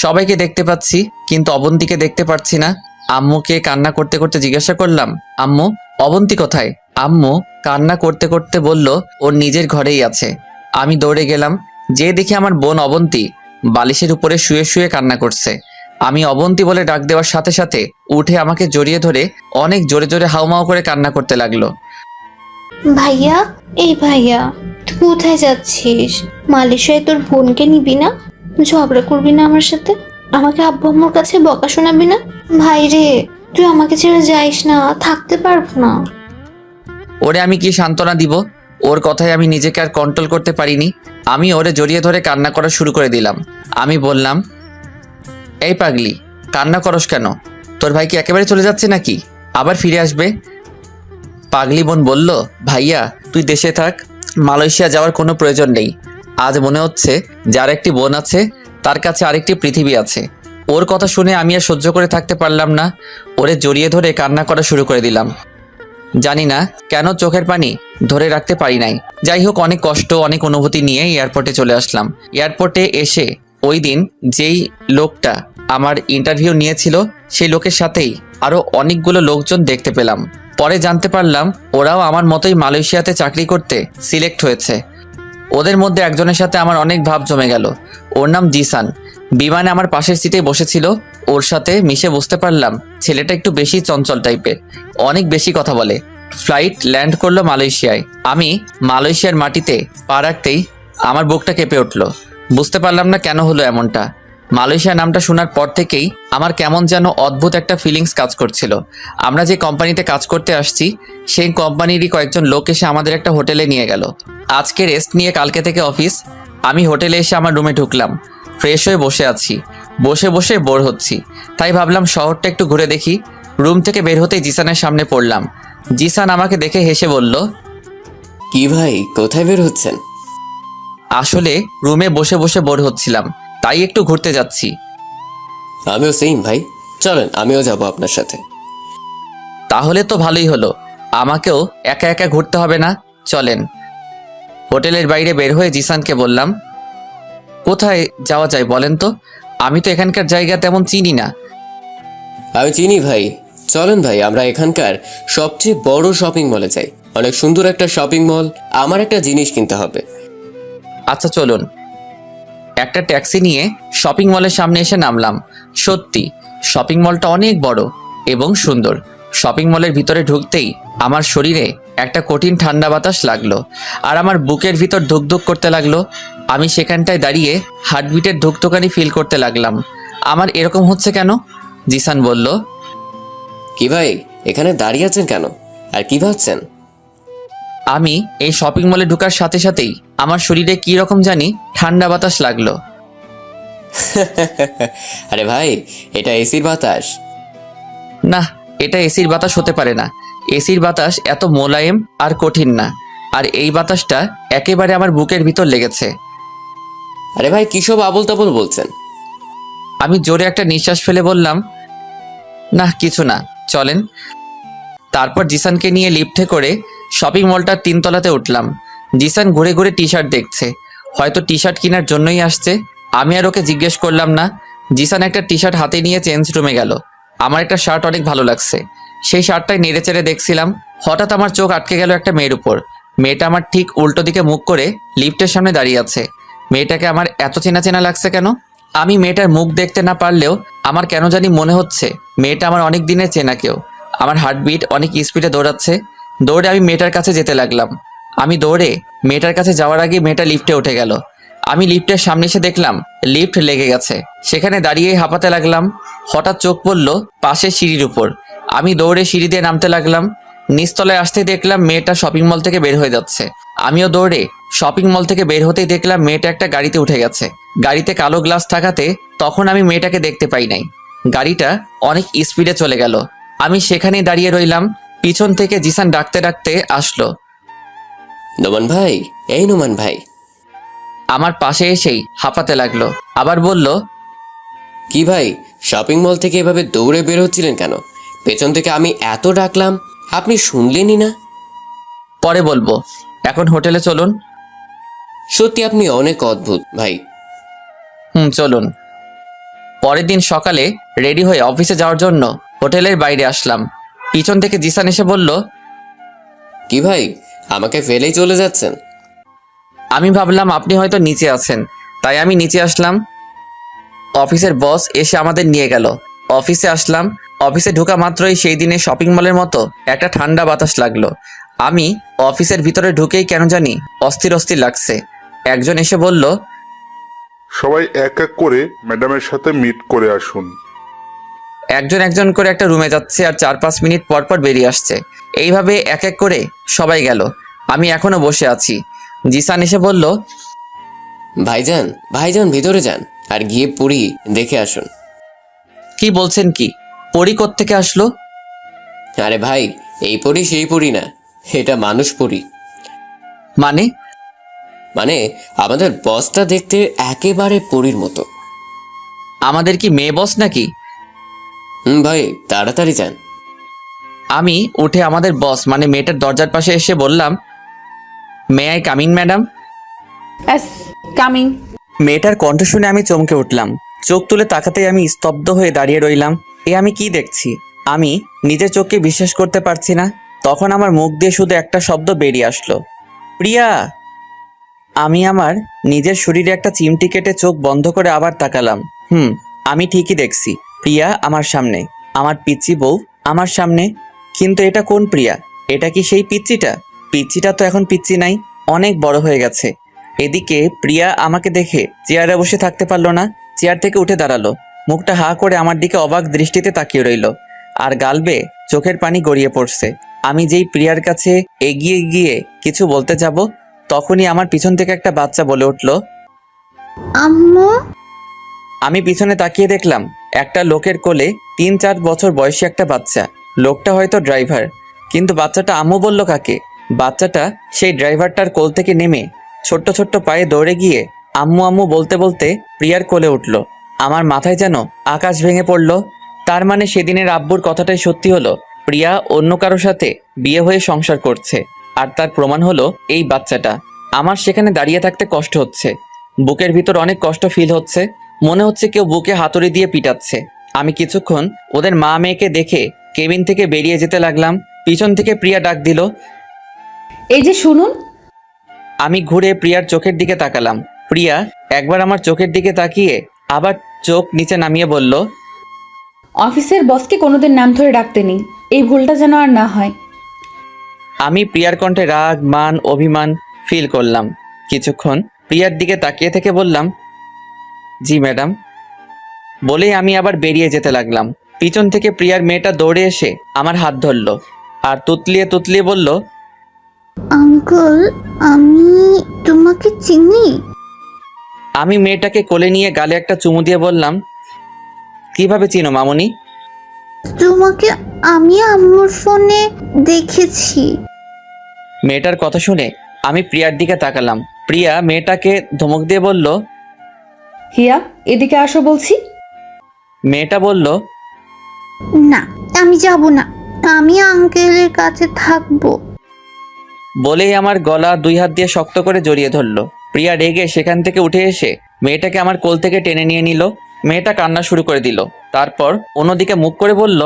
সবাইকে দেখতে পাচ্ছি কিন্তু অবন্তীকে দেখতে পাচ্ছি না। আম্মুকে কান্না করতে করতে জিজ্ঞাসা করলাম, আম্মু অবন্তী কোথায়? আম্মু কান্না করতে করতে বলল ওর নিজের ঘরেই আছে। আমি দৌড়ে গেলাম, যে দেখি আমার বোন অবন্তী বালিশের উপরে শুয়ে শুয়ে কান্না করছে। আমি অবন্তী বলে ডাক দেওয়ার সাথে সাথে উঠে আমাকে জড়িয়ে ধরে অনেক জোরে জোরে হাউমাউ করে কান্না করতে লাগলো। ভাইয়া, এই ভাইয়া, তুই কোথায় যাচ্ছিস? মালয়েশিয়ায় তোর বোনকে নিবি না? ঝগড়া করবি না আমার সাথে? আমাকে আব্বু আম্মুর কাছে বকা শোনাবি না? ভাই রে, তুই আমাকে ছেড়ে যাইস না, থাকতে পারবো না। ওরে আমি কি সান্ত্বনা দিব? ওর কথায় আমি নিজেকে আর কন্ট্রোল করতে পারিনি। আমি ওরে জড়িয়ে ধরে কান্না করা শুরু করে দিলাম। আমি বললাম, এই পাগলি, কান্না করস কেন? তোর ভাই কি একেবারে চলে যাচ্ছে নাকি আবার ফিরে আসবে? পাগলি বোন বলল, ভাইয়া তুই দেশে থাক, মালয়েশিয়া যাওয়ার কোনো প্রয়োজন নেই। আজ মনে হচ্ছে যার একটি বোন আছে তার কাছে আরেকটি পৃথিবী আছে। ওর কথা শুনে আমি আর সহ্য করে থাকতে পারলাম না, ওরে জড়িয়ে ধরে কান্না করা শুরু করে দিলাম। জানি না কেন চোখের পানি ধরে রাখতে পারি নাই। যাই হোক, অনেক কষ্ট অনেক অনুভূতি নিয়ে এয়ারপোর্টে চলে আসলাম। এয়ারপোর্টে এসে ওই দিন যেই লোকটা আমার ইন্টারভিউ নিয়েছিল সেই লোকের সাথেই আরও অনেকগুলো লোকজন দেখতে পেলাম। পরে জানতে পারলাম ওরাও আমার মতোই মালয়েশিয়াতে চাকরি করতে সিলেক্ট হয়েছে। ওদের মধ্যে একজনের সাথে আমার অনেক ভাব জমে গেল। ওর নাম জিসান। বিমানে আমার পাশের সিটে বসেছিল। ওর সাথে মিশে বুঝতে পারলাম ছেলেটা একটু বেশি চঞ্চল টাইপের, অনেক বেশি কথা বলে। ফ্লাইট ল্যান্ড করলো মালয়েশিয়ায়। আমি মালয়েশিয়ার মাটিতে পা রাখতেই আমার বুকটা কেঁপে উঠল। বুঝতে পারলাম না কেন হলো এমনটা। মালয়েশিয়া নামটা শোনার পর থেকেই আমার কেমন যেন অদ্ভুত একটা ফিলিংস কাজ করছিল। আমরা যে কোম্পানিতে কাজ করতে আসছি সেই কোম্পানিরই কয়েকজন লোক এসে আমাদের একটা হোটেলে নিয়ে গেল। আজকে রেস্ট নিয়ে কালকে থেকে অফিস। আমি হোটেলে এসে আমার রুমে ঢুকলাম, ফ্রেশ হয়ে বসে আছি। বসে বসে বোর হচ্ছি, তাই ভাবলাম শহরটা একটু ঘুরে দেখি। রুম থেকে বের হতেই জিসানের সামনে পড়লাম। জিসান আমাকে দেখে হেসে বলল, কি ভাই, কোথায় বের হচ্ছেন? আসলে রুমে বসে বসে বোর হচ্ছিলাম, তাই একটু ঘুরতে যাচ্ছি। আমিও সেম ভাই, চলেন আমিও যাব আপনার সাথে। তাহলে তো ভালোই হলো, আমাকেও একা একা ঘুরতে হবে না, চলেন। হোটেলের বাইরে বের হয়ে জিসানকে বললাম, কোথায় যাওয়া যায় বলেন তো? আমি তো এখানকার জায়গা তেমন চিনি না। আমি চিনি ভাই, চলেন ভাই আমরা এখানকার সবচেয়ে বড় শপিং মলে যাই। অনেক সুন্দর একটা শপিং মল, আমার একটা জিনিস কিনতে হবে। আচ্ছা চলুন। একটা ট্যাক্সি নিয়ে শপিং মলের সামনে এসে নামলাম। সত্যি শপিং মলটা অনেক বড় এবং সুন্দর। শপিং মলের ভিতরে ঢুকতেই আমার শরীরে একটা কঠিন ঠান্ডা বাতাস লাগলো, আর আমার বুকের ভিতর ধুকধুক করতে লাগলো। আমি সেখানটায় দাঁড়িয়ে হার্টবিটের ধুকধুকানি ফিল করতে লাগলাম। আমার এরকম হচ্ছে কেন? জিসান বলল, কি ভাই, এখানে দাঁড়িয়ে আছেন কেন আর কি ভাবছেন? আমি এই শপিং মলে ঢোকার সাথে সাথেই আমার শরীরে কি রকম জানি ঠান্ডা বাতাস লাগলো। আরে ভাই, এটা এসির বাতাস। না, এটা এসির বাতাস হতে পারে না। এসির বাতাস এত মোলায়েম আর কঠিন না, আর এই বাতাসটা একেবারে আমার বুকের ভিতর লেগেছে। আরে ভাই, কি সব আবোল তাবোল বলছেন? আমি জোরে একটা নিঃশ্বাস ফেলে বললাম, না কিছু না, চলেন। তারপর জিসানকে নিয়ে লিফটে করে শপিং মলটার 3 তলাতে উঠলাম। জিসান ঘুরে ঘুরে টি শার্ট দেখছে, হয়তো টি শার্ট কেনার জন্যই আসছে। আমি আর ওকে জিজ্ঞেস করলাম না। জিসান একটা টি শার্ট হাতে নিয়ে চেঞ্জ রুমে গেল। আমার একটা শার্ট অনেক ভালো লাগছে, সেই শার্টটাই নেড়ে চেড়ে দেখছিলাম। হঠাৎ আমার চোখ আটকে গেল একটা মেয়ের উপর। মেয়েটা আমার ঠিক উল্টো দিকে মুখ করে লিফটের সামনে দাঁড়িয়ে আছে। মেয়েটাকে আমার এত চেনা চেনা লাগছে কেন? আমি মেয়েটার মুখ দেখতে না পারলেও আমার কেন জানি মনে হচ্ছে মেয়েটা আমার অনেক দিনের চেনা কেউ। আমার হার্টবিট অনেক স্পিডে দৌড়াচ্ছে। দৌড়ে আমি মেয়েটার কাছে যেতে লাগলাম। আমি দৌড়ে মেয়েটার কাছে যাওয়ার আগে মেয়েটা লিফটে উঠে গেল। আমি লিফটের সামনে এসে দেখলাম লিফট লেগে গেছে। সেখানে দাঁড়িয়েই হাঁপাতে লাগলাম। হঠাৎ চোখ পড়ল পাশের সিঁড়ির উপর। আমি দৌড়ে সিঁড়ি দিয়ে নামতে লাগলাম। নিচতলায় আসতেই দেখলাম মেয়েটা শপিং মল থেকে বের হয়ে যাচ্ছে। আমিও দৌড়ে শপিং মল থেকে বের হতেই দেখলাম মেয়েটা একটা গাড়িতে উঠে গেছে। গাড়িতে কালো গ্লাস থাকাতে তখন আমি মেয়েটাকে দেখতে পাই নাই। গাড়িটা অনেক স্পিডে চলে গেল। আমি সেখানেই দাঁড়িয়ে রইলাম। পিছন থেকে জিসান ডাকতে ডাকতে আসলো। নোমান ভাই, এই নোমান ভাই। আমার পাশে এসেই হাঁপাতে লাগলো। আবার বলল, কি ভাই, শপিং মল থেকে এভাবে দৌড়ে বের হচ্ছিলেন কেন? পেছন থেকে আমি এত ডাকলাম, আপনি শুনলেনই না। পরে বলবো, এখন হোটেলে চলুন। সত্যি আপনি অনেক অদ্ভুত ভাই। চলুন। পরের দিন সকালে রেডি হয়ে অফিসে যাওয়ার জন্য হোটেলের বাইরে আসলাম। পিছন থেকে জিসান এসে বলল, কি ভাই, আমাকে ফেলেই চলে যাচ্ছেন? আমি ভাবলাম আপনি হয়তো নিচে আছেন, তাই আমি নিচে আসলাম। অফিসের বস এসে আমাদের নিয়ে গেল। অফিসে আসলাম। অফিসে ঢোকা মাত্রই সেই দিনে শপিং মলের মতো একটা ঠান্ডা বাতাস লাগলো। আমি অফিসের ভিতরে ঢুকেই কেন জানি অস্থির অস্থির লাগছে। একজন এসে বলল, সবাই এক এক করে ম্যাডামের সাথে মিট করে আসুন। একজন একজন করে একটা রুমে যাচ্ছে আর 4-5 মিনিট পর পর বেরিয়ে আসছে। এইভাবে এক এক করে সবাই গেল। আমি এখনো বসে আছি। জিসান এসে বলল, ভাইজান ভাইজান ভিতরে যান আর গিয়ে পড়ি দেখে আসুন। কি বলছেন? কি পরি কোত্থেকে আসলো? আরে ভাই, এই পড়ি সেই পড়ি না, এটা মানুষ পড়ি। মানে? মানে আমাদের বসটা দেখতে একেবারে পরীর মতো। আমাদের কি মেয়ে বস নাকি? ভাই তাড়াতাড়ি যান। আমি উঠে আমাদের বস মানে মেয়েটার দরজার পাশে এসে বললাম, may I coming madam? S coming. মেয়েটার কণ্ঠ শুনে আমি চমকে উঠলাম। চোখ তুলে তাকাতেই আমি স্তব্ধ হয়ে দাঁড়িয়ে রইলাম। আমি কি দেখছি? আমি নিজের চোখকে বিশ্বাস করতে পারছি না। তখন আমার মুখ দিয়ে শুধু একটা শব্দ বেরিয়ে আসলো, প্রিয়া। আমি আমার নিজের শরীরে একটা চিমটি কেটে চোখ বন্ধ করে আবার তাকালাম। আমি ঠিকই দেখছি, প্রিয়া আমার সামনে। আমার পিচ্চি বউ আমার সামনে। কিন্তু এটা কোন প্রিয়া? এটা কি সেই পিচ্চিটা? পিচ্চিটা তো এখন পিচ্চি নাই, অনেক বড় হয়ে গেছে। এদিকে প্রিয়া আমাকে দেখে চেয়ারে বসে থাকতে পারলো না। চেয়ার থেকে উঠে দাঁড়ালো। মুখটা হা করে আমার দিকে অবাক দৃষ্টিতে তাকিয়ে রইল। আর গাল বেয়ে চোখের পানি গড়িয়ে পড়ছে। আমি যেই প্রিয়ার কাছে এগিয়ে গিয়ে কিছু বলতে যাব, তখনই আমার পিছন থেকে একটা বাচ্চা বলে উঠল, আম্মু। আমি পিছনে তাকিয়ে দেখলাম একটা লোকের কোলে 3-4 বছর বয়সী একটা বাচ্চা। লোকটা হয়তো ড্রাইভার, কিন্তু বাচ্চাটা আম্মু বলল কাকে? বাচ্চাটা সেই ড্রাইভারটার কোল থেকে নেমে ছোট্ট ছোট্ট পায়ে দৌড়ে গিয়ে আম্মু আম্মু বলতে বলতে প্রিয়ার কোলে উঠল। আমার মাথায় যেন আকাশ ভেঙে পড়ল। তার মানে সেদিনের আব্বুর কথাটাই সত্যি হলো। প্রিয়া অন্য কারো সাথে বিয়ে হয়ে সংসার করছে, আর তার প্রমাণ হলো এই বাচ্চাটা। আমার সেখানে দাঁড়িয়ে থাকতে কষ্ট হচ্ছে। বুকের ভিতর অনেক কষ্ট ফিল হচ্ছে। মনে হচ্ছে কেউ বুকে হাতুড়ি দিয়ে পিটাচ্ছে। আমি কিছুক্ষণ ওদের মা মেয়েকে দেখে কেবিন থেকে বেরিয়ে যেতে লাগলাম। পিছন থেকে প্রিয়া ডাক দিল, এই যে শুনুন। আমি ঘুরে প্রিয়ার চোখের দিকে তাকালাম। প্রিয়া একবার আমার চোখের দিকে তাকিয়ে আবার চোখ নিচে নামিয়ে বলল, অফিসের বসকে কোনোদিন নাম ধরে ডাকতে নেই, এই ভুলটা যেন আর না হয়। আমি প্রিয়ার কণ্ঠে রাগ, মান, অভিমান ফিল করলাম। কিছুক্ষণ প্রিয়ার দিকে তাকিয়ে থেকে বললাম, জি ম্যাডাম। বলেই আমি আবার বেরিয়ে যেতে লাগলাম। পিছন থেকে প্রিয়ার মেয়েটা দৌড়ে এসে আমার হাত ধরল আর তুতলিয়ে তুতলিয়ে বলল, আঙ্কেল, আমি তোমাকে চিনি। আমি মেয়েটাকে কোলে নিয়ে গালে একটা চুমু দিয়ে বললাম, কিভাবে চিনো মামুনি? তোমাকে আমি আম্মুর ফোনে দেখেছি। মেয়েটার কথা শুনে আমি প্রিয়ার দিকে তাকালাম। প্রিয়া মেয়েটাকে ধমক দিয়ে বলল, হিয়া এদিকে আসো বলছি। মেয়েটা বলল, না, আমি যাব না, আমি আঙ্কেলের কাছে থাকবো। বলেই আমার গলা 2 হাত দিয়ে শক্ত করে জড়িয়ে ধরলো। প্রিয়া রেগে সেখান থেকে উঠে এসে মেয়েটাকে আমার কোল থেকে টেনে নিয়ে নিল। মেয়েটা কান্না শুরু করে দিল। তারপর অন্যদিকে মুখ করে বলল,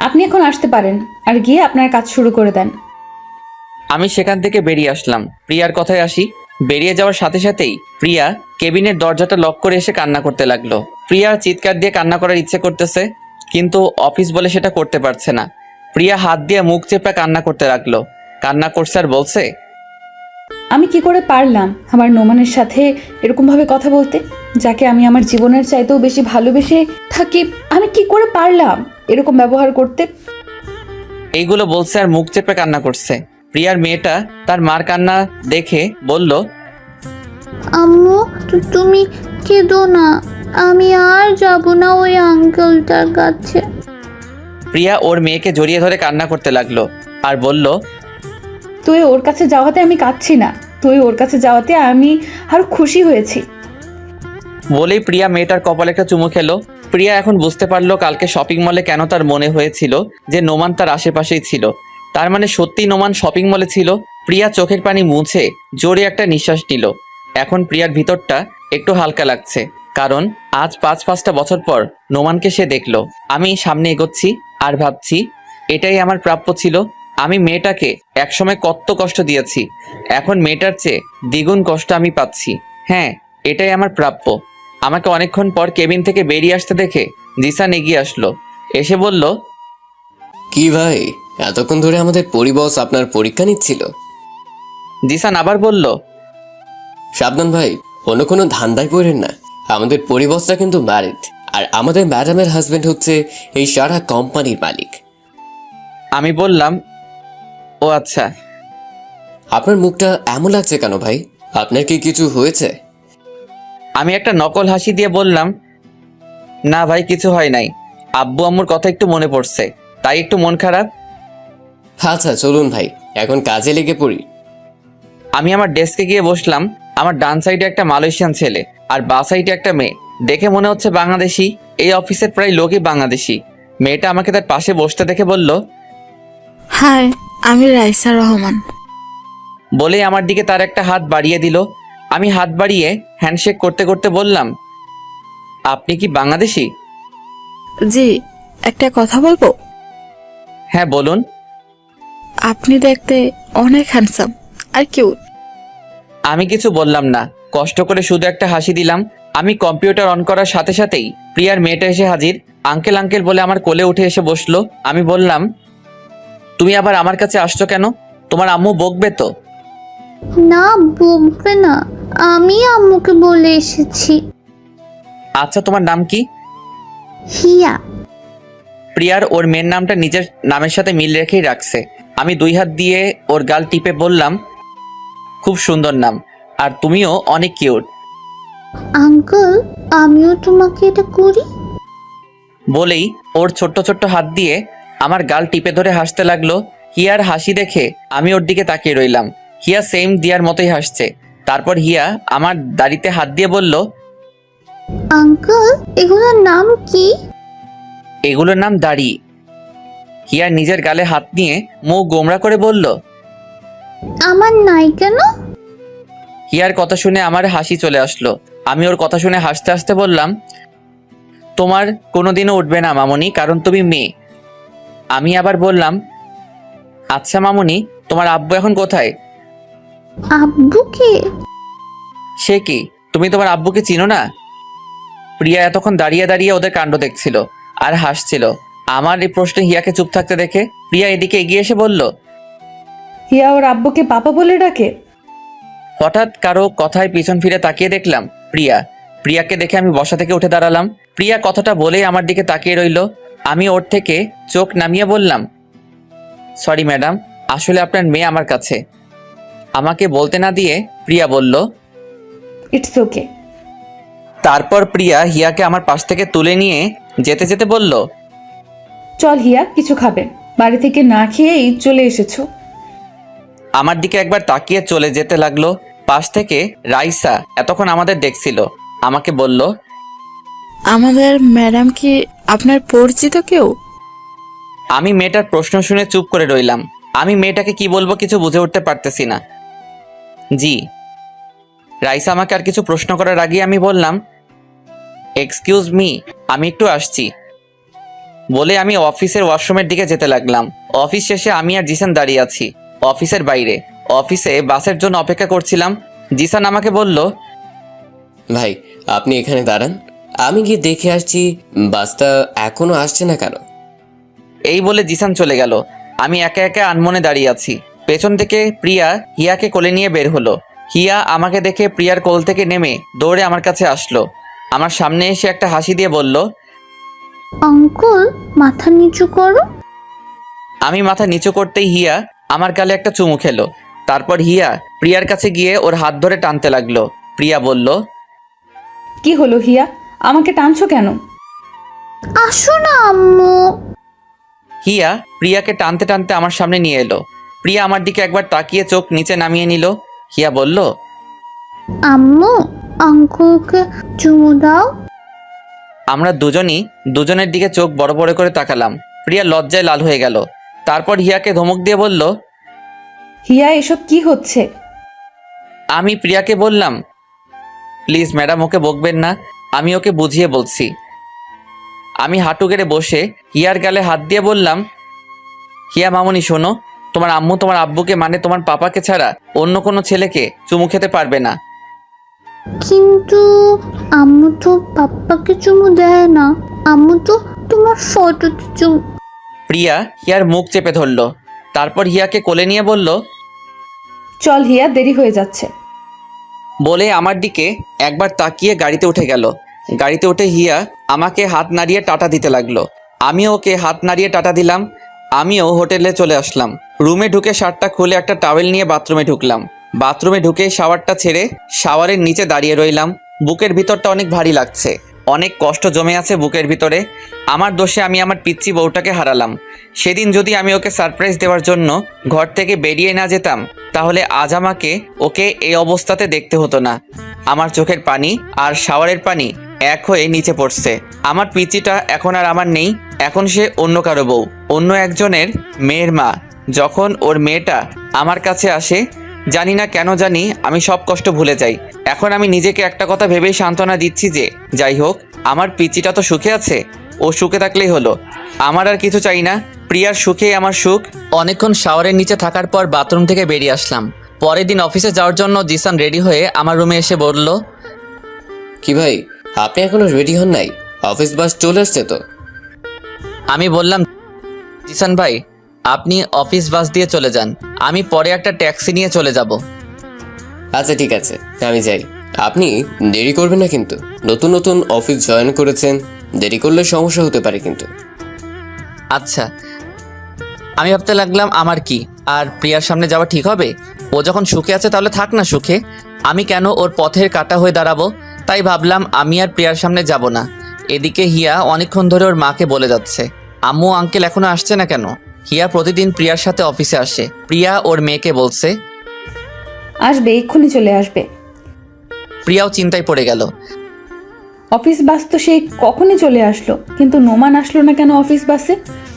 আপনি এখন আসতে পারেন আর গিয়ে আপনার কাজ শুরু করে দেন। আমি সেখান থেকে বেরিয়ে আসলাম। প্রিয়ার কথায় আসি, বেরিয়ে যাওয়ার সাথে সাথেই প্রিয়া কেবিনের দরজাটা লক করে এসে কান্না করতে লাগলো। প্রিয়ার চিৎকার দিয়ে কান্না করার ইচ্ছে করতেছে, কিন্তু অফিস বলে সেটা করতে পারছে না। প্রিয়া হাত দিয়ে মুখ চেপে কান্না করতে লাগলো। কান্না করছে আর বলছে, আমি কি করে পারলাম আমার নোমানের সাথে এরকম ভাবে কথা বলতে, যাকে আমি আমার জীবনের চাইতেও বেশি ভালোবেসে থাকি। আমি কি করে পারলাম এরকম ব্যবহার করতে? এইগুলো বলছে আর মুখ চেপে কান্না করছে। প্রিয়ার মেয়েটা তার মার কান্না দেখে বলল, আম্মু তুমি কেঁদো না, আমি আর যাব না ওই আঙ্কেলটার কাছে। প্রিয়া ওর মেয়েকে জড়িয়ে ধরে কান্না করতে লাগলো আর বলল, তুই ওর কাছে যাওয়াতে আমি কাঁদছি না, তুই ওর কাছে যাওয়াতে আমি আরো খুশি হয়েছি। বলেই প্রিয়া মেয়েটার কপালে একটা চুমু খেলো। প্রিয়া এখন বুঝতে পারলো কালকে শপিং মলে কেন তার মনে হয়েছিল যে নোমান তার আশেপাশেই ছিল। তার মানে সত্যি নোমান শপিং মলে ছিল। প্রিয়া চোখের পানি মুছে জোরে একটা নিঃশ্বাস নিল। এখন প্রিয়ার ভিতরটা একটু হালকা লাগছে, কারণ আজ 5-5টা বছর পর নোমানকে সে দেখলো। আমি সামনে এগোচ্ছি আর ভাবছি, এটাই আমার প্রাপ্য ছিল। আমি মেয়েটাকে একসময় কত কষ্ট দিয়েছি, এখন মেয়েটার চেয়ে দ্বিগুণ কষ্ট আমি পাচ্ছি। হ্যাঁ, এটাই আমার প্রাপ্য। আমাকে অনেকক্ষণ পর কেবিন থেকে বেরিয়ে আসতে দেখে জিসান এগিয়ে আসলো। এসে বলল, কি ভাই, এতক্ষণ ধরে আমাদের পরিবস আপনার পরীক্ষা নিচ্ছিল? জিসান আবার বলল, সাবধান ভাই, অন্য কোনো ধান্দায় পড়েন না। আমাদের পরিবসটা কিন্তু ম্যারিড, আর আমাদের ম্যাডামের হাজবেন্ড হচ্ছে এই সারা কোম্পানির মালিক। আমি বললাম, ও আচ্ছা। আপনার মুখটা এমন লাগছে কেন ভাই? আপনার কি কিছু হয়েছে? আমি একটা নকল হাসি দিয়ে বললাম, না ভাই, কিছু হয় নাই। আব্বু আম্মুর কথা একটু মনে পড়ছে, তাই একটু মন খারাপ। আচ্ছা চলুন ভাই, এখন কাজে লেগে পড়ি। আমি আমার ডেস্কে গিয়ে বসলাম। আমার ডান সাইডে একটা মালয়েশিয়ান ছেলে আর বাঁ সাইডে একটা মেয়ে। দেখে মনে হচ্ছে বাংলাদেশি। এই অফিসের প্রায় লোকই বাংলাদেশি। মেয়েটা আমাকে তার পাশে বসতে দেখে বলল, হাই, আমি রাইসা রহমান। বলেই আমার দিকে তার একটা হাত বাড়িয়ে দিল। আমি হাত বাড়িয়ে হ্যান্ডশেক করতে করতে বললাম, আপনি কি বাংলাদেশি? জি, একটা কথা বলবো? হ্যাঁ বলুন। আপনি দেখতে অনেক হ্যান্ডসাম আর কিউট। আমি কিছু বললাম না, কষ্ট করে শুধু একটা হাসি দিলাম। আমি কম্পিউটার অন করার সাথে সাথেই প্রিয়ার মেয়েটা এসে হাজির। আঙ্কেল আঙ্কেল বলে আমার কোলে উঠে এসে বসলো। আমি বললাম, তুমি আবার আমার কাছে আসছো কেন? তোমার আম্মু বকবে তো? না, বকবে না, আমি আম্মুকে বলে এসেছি। আচ্ছা, তোমার নাম কি? হিয়া। প্রিয়ার ওর মেয়ের নামটা নিজের নামের সাথে মিল রেখেই রাখছে। আমি 2 হাত দিয়ে ওর গাল টিপে বললাম, খুব সুন্দর নাম, আর তুমিও অনেক কিউট। আঙ্কেল, আমিও তোমাকে এটা করি? বলেই ওর ছোট্ট ছোট্ট হাত দিয়ে আমার গাল টিপে ধরে হাসতে লাগলো। হিয়ার হাসি দেখে আমি ওর দিকে তাকিয়ে রইলাম। হিয়া সেম দিয়ার মতোই হাসছে। তারপর হিয়া আমার দাড়িতে হাত দিয়ে বলল, আঙ্কেল, এগুলোর নাম কি? এগুলোর নাম দাড়ি। হিয়া নিজের গালে হাত নিয়ে মুখ গোমরা করে বলল, আমার নাই কেন? হিয়ার কথা শুনে আমার হাসি চলে আসলো। আমি ওর কথা শুনে হাসতে হাসতে বললাম, তোমার কোনোদিনও উঠবে না মামনি, কারণ তুমি মেয়ে। আমি আবার বললাম, আচ্ছা মামনি, তোমার আব্বু এখন কোথায়? আব্বুকে? সে কি, তুমি তোমার আব্বুকে চিনো না? প্রিয়া এতক্ষণ দাঁড়িয়ে দাঁড়িয়ে ওদের কাণ্ড দেখছিল আর হাসছিল। আমার এই প্রশ্নে হিয়াকে চুপ থাকতে দেখে প্রিয়া এদিকে এগিয়ে এসে বলল, হিয়া ওর আব্বুকে পাপা বলে ডাকে? হঠাৎ কারো কথায় পিছন ফিরে তাকিয়ে দেখলাম প্রিয়া। প্রিয়াকে দেখে আমি বসা থেকে উঠে দাঁড়ালাম। প্রিয়া কথাটা বলেই আমার দিকে তাকিয়ে রইল। আমি ওর থেকে চোখ নামিয়ে বললাম, সরি ম্যাডাম, আসলে আপনার মেয়ে আমার কাছে। আমাকে বলতে না দিয়ে প্রিয়া বলল, ইটস ওকে। তারপর প্রিয়া হিয়াকে আমার পাশ থেকে তুলে নিয়ে যেতে যেতে বলল, চল হিয়া, কিছু খাবে? বাড়ি থেকে না খেয়েই চলে এসেছো। আমার দিকে একবার তাকিয়ে চলে যেতে লাগলো। পাশ থেকে রাইসা এতক্ষণ আমাদের দেখছিল। আমাকে বলল, আমাদের ম্যাডাম কি আপনার পরিচিত কেউ? আমি মেয়েটার প্রশ্ন শুনে চুপ করে রইলাম। আমি মেয়েটাকে কি বলবো কিছু বুঝে উঠতে পারতেছি না। জি। রাইসা আমাকে আর কিছু প্রশ্ন করার আগে আমি বললাম, এক্সকিউজ মি, আমি একটু আসছি বলে আমি অফিসের ওয়াশরুমের দিকে যেতে লাগলাম। অফিস শেষে আমি আর জিসান দাঁড়িয়ে আছি অফিসের বাইরে। অফিসে বাসের জন্য অপেক্ষা করছিলাম। জিসান আমাকে বলল, ভাই আপনি এখানে দাঁড়ান, আমি গিয়ে দেখে আসছি বাসটা এখনো আসছে না কেন। এই বলে জিসান চলে গেল। আমি একা একা আনমনে দাঁড়িয়ে আছি। পেছন থেকে প্রিয়া হিয়াকে কোলে নিয়ে বের হলো। হিয়া আমাকে দেখে প্রিয়ার কোল থেকে নেমে দৌড়ে আমার কাছে আসলো। আমার সামনে এসে একটা হাসি দিয়ে বলল, আঙ্কেল মাথা নিচু করো। আমি মাথা নিচু করতেই হিয়া আমার গালে একটা চুমু খেলো। তারপর হিয়া প্রিয়ার কাছে গিয়ে ওর হাত ধরে টানতে লাগলো। প্রিয়া বলল, কি হলো হিয়া, আমাকে টানছো কেন? আসো না আম্মু। হিয়া প্রিয়াকে টানতে টানতে আমার সামনে নিয়ে এলো। প্রিয়া আমার দিকে একবার তাকিয়ে চোখ নিচে নামিয়ে নিল। হিয়া বলল, আম্মু আঙ্কেলকে চুমু দাও। আমরা দুজনই দুজনের দিকে চোখ বড় বড় করে তাকালাম। প্রিয়া লজ্জায় লাল হয়ে গেল। তারপর হিয়াকে ধমক দিয়ে বলল, হিয়া এসব কি হচ্ছে? আমি প্রিয়াকে বললাম, প্লিজ ম্যাডাম ওকে বকবেন না, আমি ওকে বুঝিয়ে বলছি। আমি হাঁটু গেড়ে বসে হিয়ার গালে হাত দিয়ে বললাম, হিয়া মামুনি শোনো, তোমার আম্মু তোমার আব্বুকে মানে তোমার পাপাকে ছাড়া অন্য কোনো ছেলেকে চুমু খেতে পারবে না। কিন্তু আম্মু তো পাপ্পাকে চুমু দেয় না, আম্মু তো তোমার ফটোতে চুমু। প্রিয়া হিয়ার মুখ চেপে ধরলো। তারপর হিয়াকে কোলে নিয়ে বলল, চল হিয়া, দেরি হয়ে যাচ্ছে। বলে আমার দিকে একবার তাকিয়ে গাড়িতে উঠে গেল। গাড়িতে উঠে হিয়া আমাকে হাত নাড়িয়ে টাটা দিতে লাগলো। আমিও ওকে হাত নাড়িয়ে টাটা দিলাম। আমিও হোটেলে চলে আসলাম। রুমে ঢুকে শার্টটা খুলে একটা টাওয়েল নিয়ে বাথরুমে ঢুকলাম। বাথরুমে ঢুকে শাওয়ারটা ছেড়ে শাওয়ারের নিচে দাঁড়িয়ে রইলাম। বুকের ভিতরটা অনেক ভারী লাগছে, অনেক কষ্ট জমে আছে বুকের ভিতরে। আমার দোষে আমি আমার পিচ্চি বউটাকে হারালাম। সেদিন যদি আমি ওকে সারপ্রাইজ দেওয়ার জন্য ঘর থেকে বেরিয়ে না যেতাম, তাহলে আজ আমাকে ওকে এই অবস্থাতে দেখতে হতো না। আমার চোখের পানি আর শাওয়ারের পানি এক হয়ে নিচে পড়ছে। আমার পিচ্চিটা এখন আর আমার নেই, এখন সে অন্য কারো বউ, অন্য একজনের মেয়ের মা। যখন ওর মেয়েটা আমার কাছে আসে, জানি না কেন জানি আমি সব কষ্ট ভুলে যাই। এখন আমি নিজেকে একটা কথা ভেবেই সান্ত্বনা দিচ্ছি যে যাই হোক, আমার পিচ্চিটা তো সুখে আছে, ও সুখে থাকলেই হলো। আমার আর কিছু চাই না, প্রিয়ার সুখেই আমার সুখ। অনেকক্ষণ শাওয়ারের নিচে থাকার পর বাথরুম থেকে বেরিয়ে আসলাম। পরের দিন অফিসে যাওয়ার জন্য জিসান রেডি হয়ে আমার রুমে এসে বলল, কি ভাই আপনি এখনো রেডি হন নাই? অফিস বাস চলে আসছে তো। আমি বললাম, জিসান ভাই আপনি অফিস বাস দিয়ে চলে যান, আমি পরে একটা ট্যাক্সি নিয়ে চলে যাব। আচ্ছা ঠিক আছে, আমি যাই। আপনি দেরি করবেন না কিন্তু, নতুন নতুন অফিস জয়েন করেছেন, দেরি করলে সমস্যা হতে পারে কিন্তু। আচ্ছা। আমি ভাবতে লাগলাম আমার কি আর প্রিয়ার সামনে যাওয়া ঠিক হবে? ও যখন সুখে আছে তাহলে থাক না সুখে, আমি কেন ওর পথের কাঁটা হয়ে দাঁড়াবো? তাই ভাবলাম আমি আর প্রিয়ার সামনে যাব না। এদিকে হিয়া অনেকক্ষণ ধরে ওর মাকে বলে যাচ্ছে, আম্মু আঙ্কেল এখনো আসছে না কেন? হিয়া প্রতিদিন প্রিয়ার সাথে অফিসে আসে। প্রিয়া ওর মেয়েকে বলছে, আসবে, এক্ষুনি চলে আসবে। প্রিয়াও চিন্তায় পড়ে গেল। অফিস বাস তো সেই কখনই চলে আসলো, কিন্তু নোমান আসলো না কেন অফিস বাসে?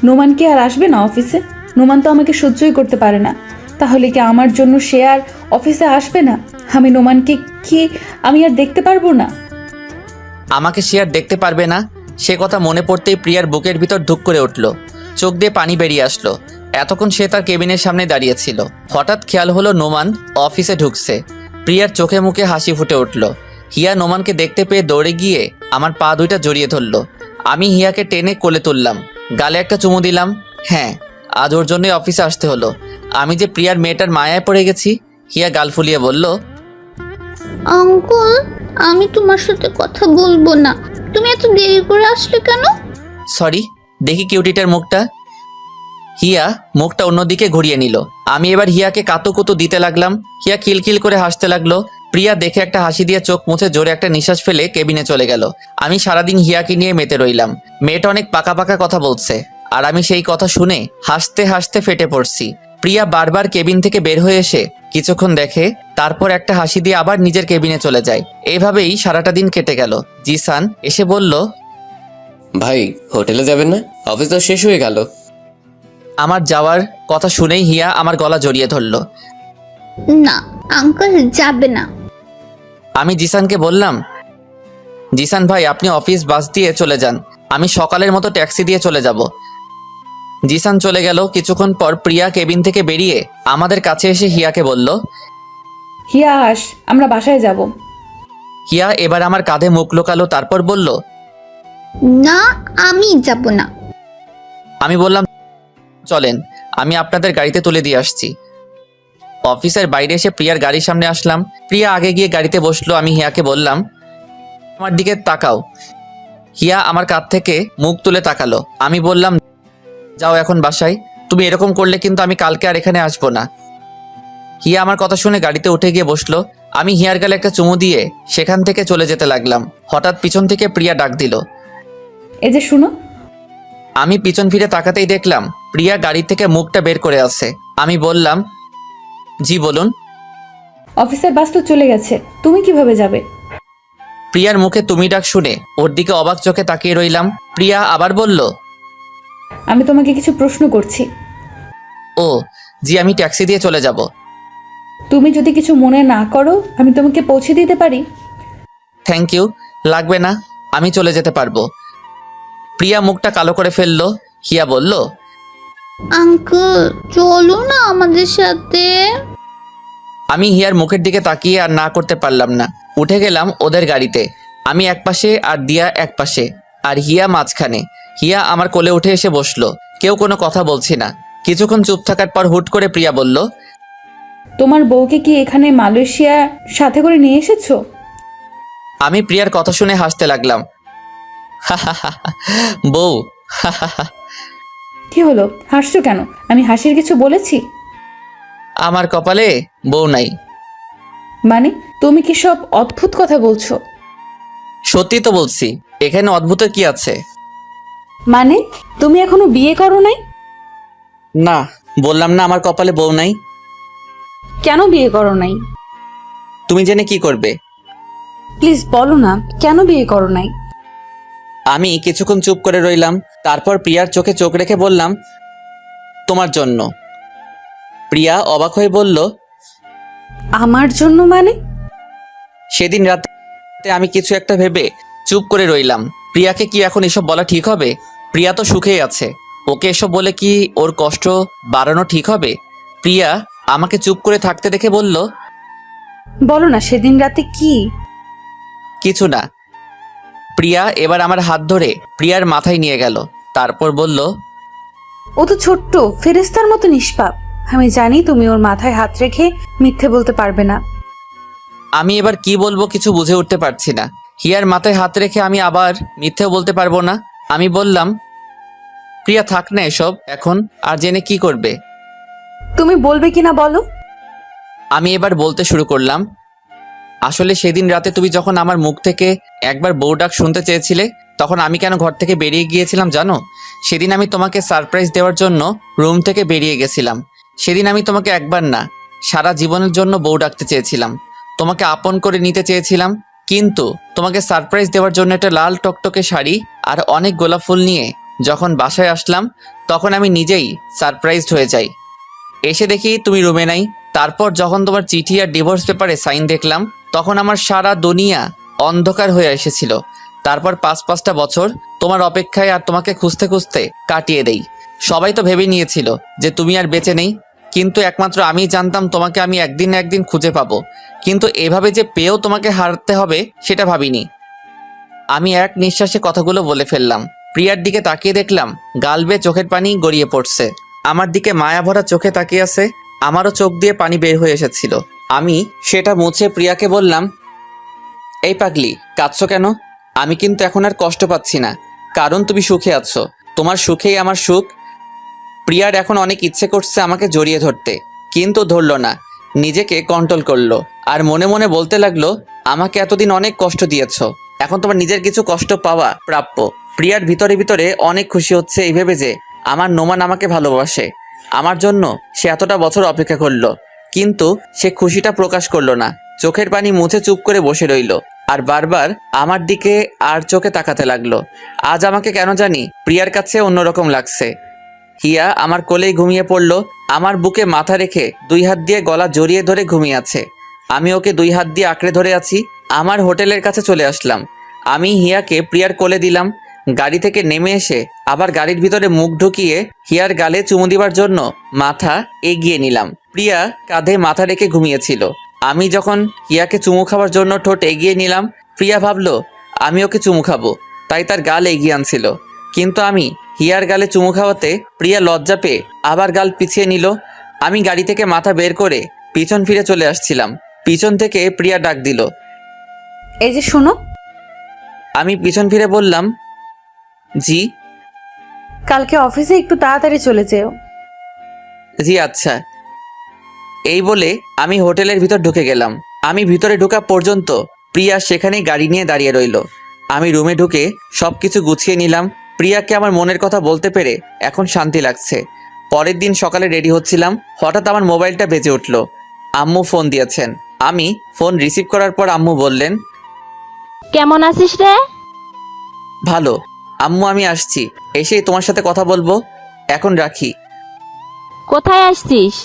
নোমান কি আর আসবে না অফিসে? নোমান তো আমাকে সহ্যই করতে পারে না। তাহলে কি আমার জন্য সে আর অফিসে আসবে না? আমি নোমানকে কি আমি আর দেখতে পারবো না? আমাকে সে আর দেখতে পারবে না, সে কথা মনে পড়তেই প্রিয়ার বুকের ভিতর ধুক করে উঠল, চোখ দিয়ে পানি বেরিয়ে আসলো। এতক্ষণ সে তার কেবিনের সামনে দাঁড়িয়েছিল। হঠাৎ খেয়াল হলো নোমান অফিসে ঢুকছে। প্রিয়ার চোখে মুখে হাসি ফুটে উঠল। হিয়া নোমানকে দেখতে পেয়ে দৌড়ে গিয়ে আমার পা দুইটা জড়িয়ে ধরল। আমি হিয়াকে টেনে কোলে তুললাম, গালে একটা চুমু দিলাম। হ্যাঁ, আজ ওর জন্যই অফিসে আসতে হলো। আমি যে প্রিয়ার মেয়েটার মায়ায় পড়ে গেছি। হিয়া গাল ফুলিয়ে বলল, আঙ্কেল আমি তোমার সাথে কথা বলবো না, তুমি এত দেরি করে আসলে কেন? সরি। দেখি কিউটিটার মুখটা। হিয়া মুখটা অন্যদিকে ঘুরিয়ে নিল। আমি এবার হিয়াকে কাতুকুতু দিতে লাগলাম। হিয়া খিলখিল করে হাসতে লাগলো। প্রিয়া দেখে একটা হাসি দিয়ে চোখ মুছে জোরে একটা নিঃশ্বাস ফেলে কেবিনে চলে গেল। আমি সারাদিন হিয়াকে নিয়ে মেতে রইলাম। মেয়েটা অনেক পাকা পাকা কথা বলছে, আর আমি সেই কথা শুনে হাসতে হাসতে ফেটে পড়ছি। প্রিয়া বারবার কেবিন থেকে বের হয়ে এসে কিছুক্ষণ দেখে, তারপর একটা হাসি দিয়ে আবার নিজের কেবিনে চলে যায়। এইভাবেই সারাটা দিন কেটে গেল। জিসান এসে বলল, ভাই হোটেলে যাবেন না? অফিস তো শেষ হয়ে গেল। আমার যাওয়ার কথা শুনেই হিয়া আমার গলা জড়িয়ে ধরল। না আঙ্কেল যাবে না। আমি জিসানকে বললাম, জিসান ভাই আপনি অফিস বাস দিয়ে চলে যান, আমি সকালের মতো ট্যাক্সি দিয়ে চলে যাব। জিসান চলে গেল। কিছুক্ষণ পর প্রিয়া কেবিন থেকে বেরিয়ে আমাদের কাছে এসে হিয়াকে বলল। হিয়া আস, আমরা বাসায় যাব। হিয়া এবার আমার কাঁধে মুখ লোকালো, তারপর বলল। না, আমি যাব না। আমি বললাম চলেন, আমি আপনাদের গাড়িতে তুলে দিয়ে আসছি। অফিসের বাইরে এসে প্রিয়ার গাড়ির সামনে আসলাম। প্রিয়া আগে গিয়ে গাড়িতে বসলো। আমি হিয়াকে বললাম, আমার দিকে তাকাও। হিয়া আমার কাঁধ থেকে মুখ তুলে তাকালো। আমি বললাম, যাও এখন বাসায়, তুমি এরকম করলে কিন্তু আমি কালকে আর এখানে আসবো না। হিয়া আমার কথা শুনে গাড়িতে উঠে গিয়ে বসলো। আমি হিয়ার গালে একটা চুমু দিয়ে সেখান থেকে চলে যেতে লাগলাম। হঠাৎ পিছন থেকে প্রিয়া ডাক দিল। এই যে শুনো। আমি পিছন ফিরে তাকাতেই দেখলাম প্রিয়া গাড়ি থেকে মুখটা বের করে আছে। আমি বললাম, জি বলুন। অফিসের বাস তো চলে গেছে, তুমি কিভাবে যাবে? প্রিয়ার মুখে তুমি ডাক শুনে ওর দিকে অবাক চোখে তাকিয়ে রইলাম। প্রিয়া আবার বলল, আমি তোমাকে কিছু প্রশ্ন করছি। ও জি, আমি ট্যাক্সি দিয়ে চলে যাব। তুমি যদি কিছু মনে না করো, আমি তোমাকে পৌঁছে দিতে পারি। থ্যাংক ইউ, লাগবে না, আমি চলে যেতে পারবো। প্রিয়া মুখটা কালো করে ফেললো। হিয়া বলল, আঙ্কেল চলো না আমাদের সাথে। আমি হিয়ার মুখের দিকে তাকিয়ে আর না করতে পারলাম না। উঠে গেলাম ওদের গাড়িতে। আমি একপাশে আর দিয়া একপাশে, আর হিয়া মাঝখানে। হিয়া আমার কোলে উঠে এসে বসলো। কেউ কোনো কথা বলছি না। কিছুক্ষণ চুপ থাকার পর হুট করে প্রিয়া বলল, তোমার বউকে কি এখানে মালয়েশিয়া সাথে করে নিয়ে এসেছো? আমি প্রিয়ার কথা শুনে হাসতে লাগলাম। বউ। কি হলো, হাসছো কেন? আমি হাসির কিছু বলেছি? আমার কপালে বউ নাই। মানে তুমি কি সব অদ্ভুত কথা বলছো? সত্যি তো বলছি, এখানে অদ্ভুতের কি আছে? মানে তুমি এখনো বিয়ে করো নাই? না, বললাম না আমার কপালে বউ নাই। কেন বিয়ে করো নাই? তুমি জেনে কি করবে? প্লিজ বলো না, কেন বিয়ে করো নাই? আমি কিছুক্ষণ চুপ করে রইলাম। তারপর প্রিয়ার চোখে চোখ রেখে বললাম, তোমার জন্য। প্রিয়া অবাক হয়ে বলল, আমার জন্য মানে? সেদিন রাতে আমি কিছু একটা ভেবে চুপ করে রইলাম। প্রিয়াকে কি এখন এসব বলা ঠিক হবে? প্রিয়া তো সুখেই আছে, ওকে এসব বলে কি ওর কষ্ট বাড়ানো ঠিক হবে? প্রিয়া আমাকে চুপ করে থাকতে দেখে বলল, বলো না সেদিন রাতে কি? কিছু না। প্রিয়া এবার আমার হাত ধরে প্রিয়ার মাথায় নিয়ে গেল। তারপর বলল, ও তো ছোট্ট ফেরেস্তার মতো নিষ্পাপ। আমি জানি তুমি ওর মাথায় হাত রেখে মিথ্যে বলতে পারবে না। আমি এবার কি বলবো কিছু বুঝে উঠতে পারছি না। হিয়ার মাথায় হাত রেখে আমি আবার মিথ্যেও বলতে পারবো না। আমি বললাম, প্রিয়া থাক না এসব এখন, আর জেনে কি করবে? তুমি বলবে কিনা বলো। আমি এবার বলতে শুরু করলাম, আসলে সেদিন রাতে তুমি যখন আমার মুখ থেকে একবার বউ ডাক শুনতে চেয়েছিলে, তখন আমি কেন ঘর থেকে বেরিয়ে গিয়েছিলাম জানো? সেদিন আমি তোমাকে সারপ্রাইজ দেওয়ার জন্য রুম থেকে বেরিয়ে গেছিলাম। সেদিন আমি তোমাকে একবার না, সারা জীবনের জন্য বউ ডাকতে চেয়েছিলাম, তোমাকে আপন করে নিতে চেয়েছিলাম। কিন্তু তোমাকে সারপ্রাইজ দেওয়ার জন্য একটা লাল টকটকে শাড়ি আর অনেক গোলাপ ফুল নিয়ে যখন বাসায় আসলাম, তখন আমি নিজেই সারপ্রাইজড হয়ে যাই। এসে দেখি তুমি রুমে নাই। তারপর যখন তোমার চিঠি আর ডিভোর্স পেপারে সাইন দেখলাম, তখন আমার সারা দুনিয়া অন্ধকার হয়ে এসেছিল। তারপর 5-5টা বছর তোমার অপেক্ষায় আর তোমাকে খুঁজতে খুঁজতে কাটিয়ে দেই। সবাই তো ভেবে নিয়েছিল যে তুমি আর বেঁচে নেই, কিন্তু একমাত্র আমি জানতাম তোমাকে আমি একদিন না একদিন খুঁজে পাবো। কিন্তু এভাবে যে পেয়েও তোমাকে হারতে হবে সেটা ভাবিনি। আমি এক নিঃশ্বাসে কথাগুলো বলে ফেললাম। প্রিয়ার দিকে তাকিয়ে দেখলাম গাল বেয়ে চোখের পানি গড়িয়ে পড়ছে। আমার দিকে মায়া ভরা চোখে তাকিয়ে আছে। আমারও চোখ দিয়ে পানি বের হয়ে এসেছিল। আমি সেটা মুছে প্রিয়াকে বললাম, এই পাগলি, কাঁদছো কেন? আমি কিন্তু এখন আর কষ্ট পাচ্ছি না, কারণ তুমি সুখে আছো। তোমার সুখেই আমার সুখ। প্রিয়ার এখন অনেক ইচ্ছে করছে আমাকে জড়িয়ে ধরতে, কিন্তু ধরলো না, নিজেকে কন্ট্রোল করলো। আর মনে মনে বলতে লাগলো, আমাকে এতদিন অনেক কষ্ট দিয়েছো, এখন তোমার নিজের কিছু কষ্ট পাওয়া প্রাপ্য। প্রিয়ার ভিতরে ভিতরে অনেক খুশি হচ্ছে এই ভেবে যে আমার নোমান আমাকে ভালোবাসে। আমার জন্য সে এতটা বছর অপেক্ষা করলো, কিন্তু সে খুশিটা প্রকাশ করলো না। চোখের পানি মুছে চুপ করে বসে রইলো আর বারবার আমার দিকে আর চোখে তাকাতে লাগলো। আজ আমাকে কেন জানি প্রিয়ার কাছে অন্যরকম লাগছে। হিয়া আমার কোলেই ঘুমিয়ে পড়লো। আমার বুকে মাথা রেখে 2 হাত দিয়ে গলা জড়িয়ে ধরে ঘুমিয়ে আছে। আমি ওকে 2 হাত দিয়ে আঁকড়ে ধরে আছি। আমার হোটেলের কাছে চলে আসলাম। আমি হিয়াকে প্রিয়ার কোলে দিলাম। গাড়ি থেকে নেমে এসে আবার গাড়ির ভিতরে মুখ ঢুকিয়ে হিয়ার গালে চুমু দিবার জন্য মাথা এগিয়ে নিলাম। প্রিয়া কাঁধে মাথা রেখে ঘুমিয়েছিল। আমি যখন হিয়াকে চুমু খাওয়ার জন্য ঠোঁট এগিয়ে নিলাম, প্রিয়া ভাবলো আমি ওকে চুমু খাবো, তাই তার গাল এগিয়ে আনছিল। কিন্তু আমি হিয়ার গালে চুমু খাওয়াতে প্রিয়া লজ্জা পেয়ে আবার গাল পিছিয়ে নিল। আমি গাড়ি থেকে মাথা বের করে পিছন ফিরে চলে আসছিলাম। পিছন থেকে প্রিয়া ডাক দিল। এই যে শোনো, আমি পিছন ফিরে বললাম, জি। কালকে অফিসে একটু তাড়াতাড়ি চলে যেও। জি আচ্ছা। এই বলে আমি হোটেলের ভিতর ঢুকে গেলাম। আমি ভিতরে ঢোকা পর্যন্ত প্রিয়া সেখানেই গাড়ি নিয়ে দাঁড়িয়ে রইল। আমি রুমে ঢুকে সবকিছু গুছিয়ে নিলাম। প্রিয়াকে আমার মনের কথা বলতে পেরে এখন শান্তি লাগছে। পরের দিন সকালে রেডি হচ্ছিলাম, হঠাৎ আমার মোবাইলটা বেজে উঠল। আম্মু ফোন দিয়েছেন। আমি ফোন রিসিভ করার পর আম্মু বললেন, কেমন আছিস রে? ভালো আম্মু, আমি আসছি, এসেই তোমার সাথে কথা বলবো, এখন রাখি। কোথায় আসছিস?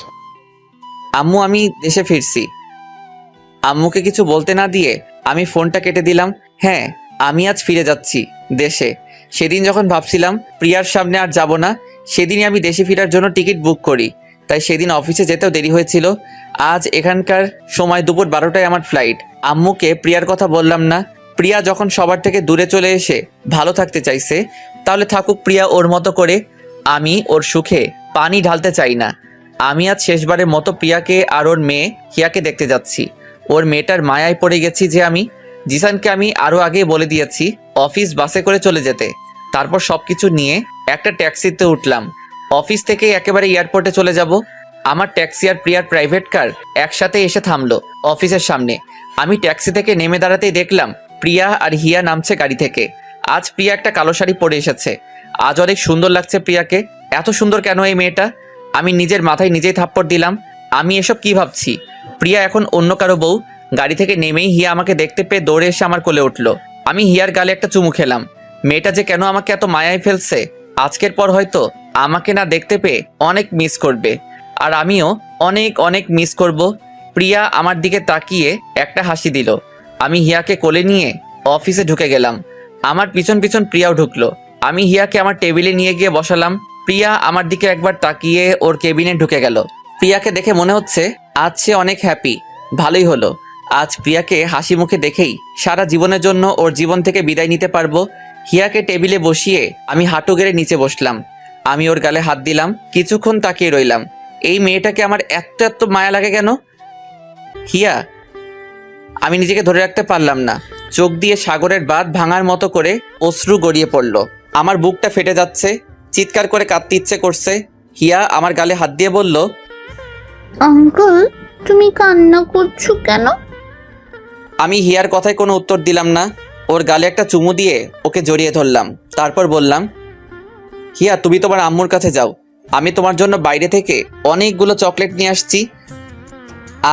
আম্মু আমি দেশে ফিরছি। আম্মুকে কিছু বলতে না দিয়ে আমি ফোনটা কেটে দিলাম। হ্যাঁ, আমি আজ ফিরে যাচ্ছি দেশে। সেদিন যখন ভাবছিলাম প্রিয়ার সামনে আর যাব না, সেদিনই আমি দেশে ফেরার জন্য টিকিট বুক করি। তাই সেদিন অফিসে যেতেও দেরি হয়েছিল। আজ এখানকার সময় দুপুর 12টায় আমার ফ্লাইট। আম্মুকে প্রিয়ার কথা বললাম না। প্রিয়া যখন সবার থেকে দূরে চলে এসে ভালো থাকতে চাইছে, তাহলে থাকুক প্রিয়া ওর মতো করে। আমি ওর সুখে পানি ঢালতে চাই না। আমি আজ শেষবারের মতো প্রিয়াকে আর ওর মেয়ে হিয়াকে দেখতে যাচ্ছি। ওর মেয়েটার মায়ায় পড়ে গেছি যে আমি। জিসানকে আমি আরও আগে বলে দিয়েছি অফিস বাসে করে চলে যেতে। তারপর সব কিছু নিয়ে একটা ট্যাক্সিতে উঠলাম। অফিস থেকে একেবারে এয়ারপোর্টে চলে যাব। আমার ট্যাক্সি আর প্রিয়ার প্রাইভেট কার একসাথে এসে থামলো অফিসের সামনে। আমি ট্যাক্সি থেকে নেমে দাঁড়াতেই দেখলাম প্রিয়া আর হিয়া নামছে গাড়ি থেকে। আজ প্রিয়া একটা কালো শাড়ি পরে এসেছে। আজ অনেক সুন্দর লাগছে প্রিয়াকে। এত সুন্দর কেন এই মেয়েটা? আমি নিজের মাথায় নিজেই থাপ্পড় দিলাম। আমি এসব কি ভাবছি? প্রিয়া এখন অন্য কারো বউ। গাড়ি থেকে নেমেই হিয়া আমাকে দেখতে পেয়ে দৌড়ে এসে আমার কোলে উঠলো। আমি হিয়ার গালে একটা চুমু খেলাম। মেয়েটা যে কেন আমাকে এত মায়ায় ফেলছে, আজকের পর হয়তো আমাকে না দেখতে পেয়ে অনেক মিস করবে, আর আমিও অনেক অনেক মিস করব। প্রিয়া আমার দিকে তাকিয়ে একটা হাসি দিল। আমি হিয়াকে কোলে নিয়ে অফিসে ঢুকে গেলাম। আমার পিছন পিছন প্রিয়াও ঢুকলো। আমি হিয়াকে আমার টেবিলে নিয়ে গিয়ে বসালাম। প্রিয়া আমার দিকে একবার তাকিয়ে ওর কেবিনে ঢুকে গেল। প্রিয়াকে দেখে মনে হচ্ছে আজ সে অনেক হ্যাপি। ভালোই হলো, আজ প্রিয়াকে হাসি মুখে দেখেই সারা জীবনের জন্য ওর জীবন থেকে বিদায় নিতে পারবো। হিয়াকে টেবিলে বসিয়ে আমি হাঁটু গেড়ে নিচে বসলাম। আমি ওর গালে হাত দিলাম। কিছুক্ষণ তাকিয়ে রইলাম। এই মেয়েটাকে আমার এত এত মায়া লাগে কেন? হিয়া, আমি নিজেকে ধরে রাখতে পারলাম না। চোখ দিয়ে সাগরের বাঁধ ভাঙার মতো করে অশ্রু গড়িয়ে পড়ল। আমার বুকটা ফেটে যাচ্ছে, চিৎকার করে কাঁদতে ইচ্ছে করছে। হিয়া আমার গালে হাত দিয়ে বলল, আঙ্কেল তুমি কান্না করছো কেন? আমি হিয়ার কথায় কোনো উত্তর দিলাম না। ওর গালে একটা চুমু দিয়ে ওকে জড়িয়ে ধরলাম। তারপর বললাম, হিয়া তুমি তোমার আম্মুর কাছে যাও, আমি তোমার জন্য বাইরে থেকে অনেকগুলো চকলেট নিয়ে আসছি।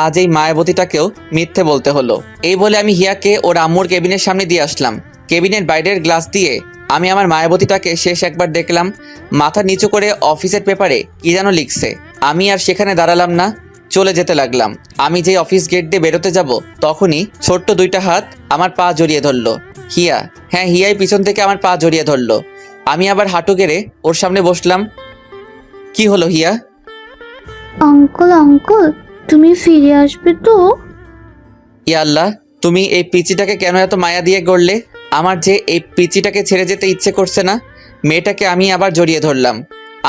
আজ এই মায়াবতীটাকেও মিথ্যে বলতে হলো। এই বলে আমি হিয়াকে ওর আম্মুর কেবিনের সামনে দিয়ে আসলাম। কেবিনের বাইরের গ্লাস দিয়ে আমি আমার মায়াবতীটাকে শেষ একবার দেখলাম। মাথা নিচু করে অফিসের পেপারে কি যেন লিখছে। আমি আর সেখানে দাঁড়ালাম না, চলে যেতে লাগলাম। আমি যে অফিস গেট দিয়ে বেরোতে যাব, তখনই ছোট্ট দুইটা হাত আমার পা জড়িয়ে ধরলো। হিয়া, হ্যাঁ হিয়াই পিছন থেকে আমার পা জড়িয়ে ধরলো। আমি আবার হাঁটু গেড়ে ওর সামনে বসলাম। কি হলো হিয়া? আঙ্কেল আঙ্কেল তুমি ফিরে আসবে তো? ইয়া আল্লাহ, তুমি এই পিচিটাকে কেন এত মায়া দিয়ে গড়লে? আমার যে এই পিচিটাকে ছেড়ে যেতে ইচ্ছে করছে না। মেয়েটাকে আমি আবার জড়িয়ে ধরলাম।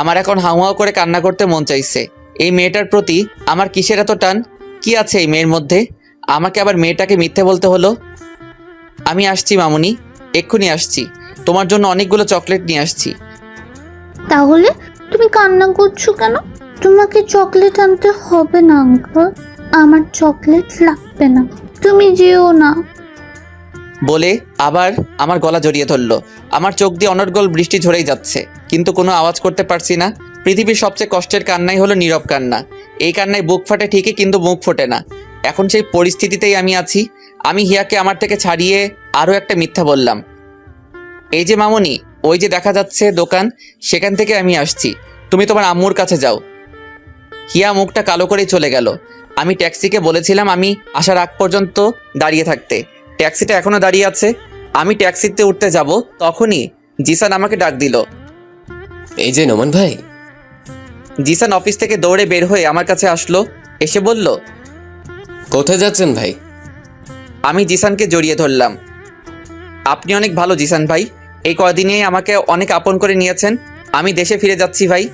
আমার এখন হাউহাউ করে কান্না করতে মন চাইছে। এই মেয়েটার প্রতি আমার কিসের এত টান? কি আছে এই মেয়ের মধ্যে? আমাকে আবার মেয়েটাকে মিথ্যে বলতে হলো। আমি আসছি মামুনি, এক্ষুনি আসছি। তোমার জন্য অনেকগুলো চকলেট নিয়ে আসছি। তাহলে তুমি কান্না করছো কেন? তোমাকে চকলেট আনতে হবে না আঙ্কেল, আমার চকলেট লাগবে না, তুমি যেও না। বলে আবার আমার গলা জড়িয়ে ধরলো। আমার চোখ দিয়ে অনর্গল বৃষ্টি ঝরেই যাচ্ছে, কিন্তু কোনো আওয়াজ করতে পারছি না। পৃথিবীর সবচেয়ে কষ্টের কান্নাই হলো নীরব কান্না। এই কান্নায় বুক ফাটে ঠিকই, কিন্তু মুখ ফোটে না। এখন সেই পরিস্থিতিতেই আমি আছি। আমি হিয়াকে আমার থেকে ছাড়িয়ে আরও একটা মিথ্যা বললাম। এই যে মামুনি, ওই যে দেখা যাচ্ছে দোকান, সেখান থেকে আমি আসছি। তুমি তোমার আম্মুর কাছে যাও। হিয়া মুখটা কালো করেই চলে গেল। আমি ট্যাক্সিকে বলেছিলাম আমি আসার আগ পর্যন্ত দাঁড়িয়ে থাকতে। ট্যাক্সিটা এখনো দাঁড়িয়ে আছে। আমি ট্যাক্সিতে উঠতে যাব, তখনই জিসান আমাকে ডাক দিল। এই যে নোমান ভাই। জিসান অফিস থেকে দৌড়ে বের হয়ে আমার কাছে আসলো, এসে বলল। কোথায় যাচ্ছেন ভাই? আমি জিসানকে জড়িয়ে ধরলাম। আপনি অনেক ভালো জিসান ভাই, এই কদিনেই আমাকে অনেক আপন করে নিয়েছেন। আমি দেশে ফিরে যাচ্ছি ভাই।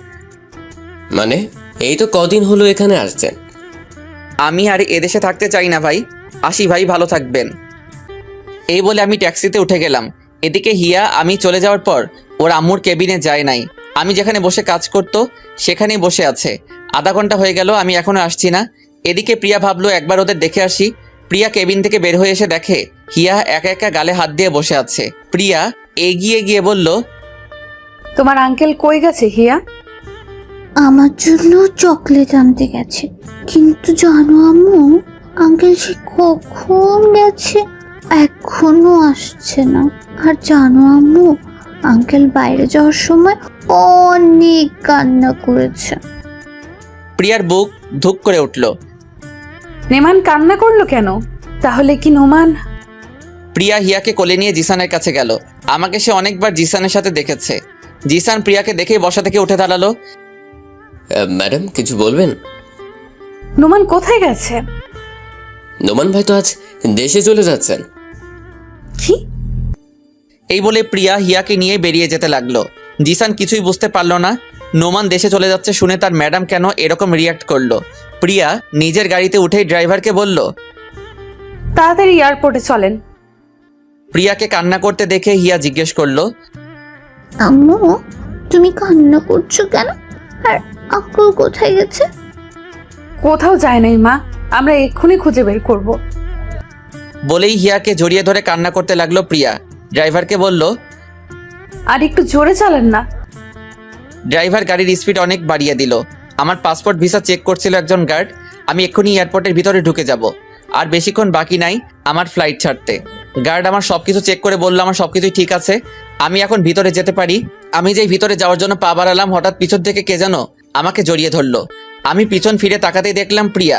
মানে এই তো কদিন হলো এখানে আসছেন। আমি আর এদেশে থাকতে চাই না ভাই, আসি ভাই, ভালো থাকবেন। এই বলে আমি ট্যাক্সিতে উঠে গেলাম। এদিকে হিয়া আমি চলে যাওয়ার পর ওর আম্মুর কেবিনে যায় নাই। আমি যেখানে বসে কাজ করতো সেখানেই বসে আছে। আধা ঘন্টা হয়ে গেল, আমি এখনো আসছি না। এদিকে প্রিয়া ভাবলো একবার ওদের দেখে আসি। প্রিয়া কেবিন থেকে বের হয়ে এসে দেখে হিয়া একা একা গালে হাত দিয়ে বসে আছে। প্রিয়া এগিয়ে গিয়ে বলল, তোমার আঙ্কেল কই গেছে হিয়া? আমার জন্য চকলেট আনতে গেছে, কিন্তু জানো আম্মু, আঙ্কেল সে কখন গেছে, এখনো আসছে না। আর জানো আম্মু, আঙ্কেল বাইরে যাওয়ার সময় অনেক কান্না করেছে। প্রিয়ার বুক ধুক করে উঠল। নোমান কান্না করলো কেন? তাহলে কি নোমান? প্রিয়া হিয়াকে কোলে নিয়ে জিসানের কাছে গেল। আমাকে সে অনেকবার জিসানের সাথে দেখেছে। জিসান প্রিয়াকে দেখেই বসা থেকে উঠে দাঁড়ালো। ম্যাডাম কিছু বলবেন? নোমান কোথায় গেছে? নোমান ভাই তো আজ দেশে চলে যাচ্ছেন। কি? এই বলে প্রিয়া হিয়াকে নিয়ে বেরিয়ে যেতে লাগলো। জিসান কিছুই বুঝতে পারলো না। নোমান দেশে চলে যাচ্ছে শুনে তার ম্যাডাম কেন এরকম রিয়াক্ট করলো। প্রিয়া নিজের গাড়িতে উঠেই ড্রাইভারকে বলল, তাড়াতাড়ি এয়ারপোর্টে চলেন। প্রিয়াকে কান্না করতে দেখে হিয়া জিজ্ঞেস করলো, আম্মু, তুমি কান্না করছো কেন? আর আঙ্কেল কোথায় গেছে? কোথাও যায় নাই মা, আমরা এক্ষুনি খুঁজে বের করব। বলেই হিয়াকে জড়িয়ে ধরে কান্না করতে লাগলো প্রিয়া। ড্রাইভারকে বলল, আর একটু জোরে চালান না। ড্রাইভার গাড়ির স্পিড অনেক বাড়িয়ে দিল। আমার পাসপোর্ট ভিসা চেক করছিল একজন গার্ড। আমি এক্ষুনি এয়ারপোর্টের ভিতরে ঢুকে যাব, আর বেশিক্ষণ বাকি নাই আমার ফ্লাইট ছাড়তে। গার্ড আমার সবকিছু চেক করে বলল আমার সবকিছুই ঠিক আছে, আমি এখন ভিতরে যেতে পারি। আমি যেই ভিতরে যাওয়ার জন্য পা বাড়ালাম, হঠাৎ পিছন থেকে কে যেন আমাকে জড়িয়ে ধরলো। আমি পিছন ফিরে তাকাতেই দেখলাম প্রিয়া।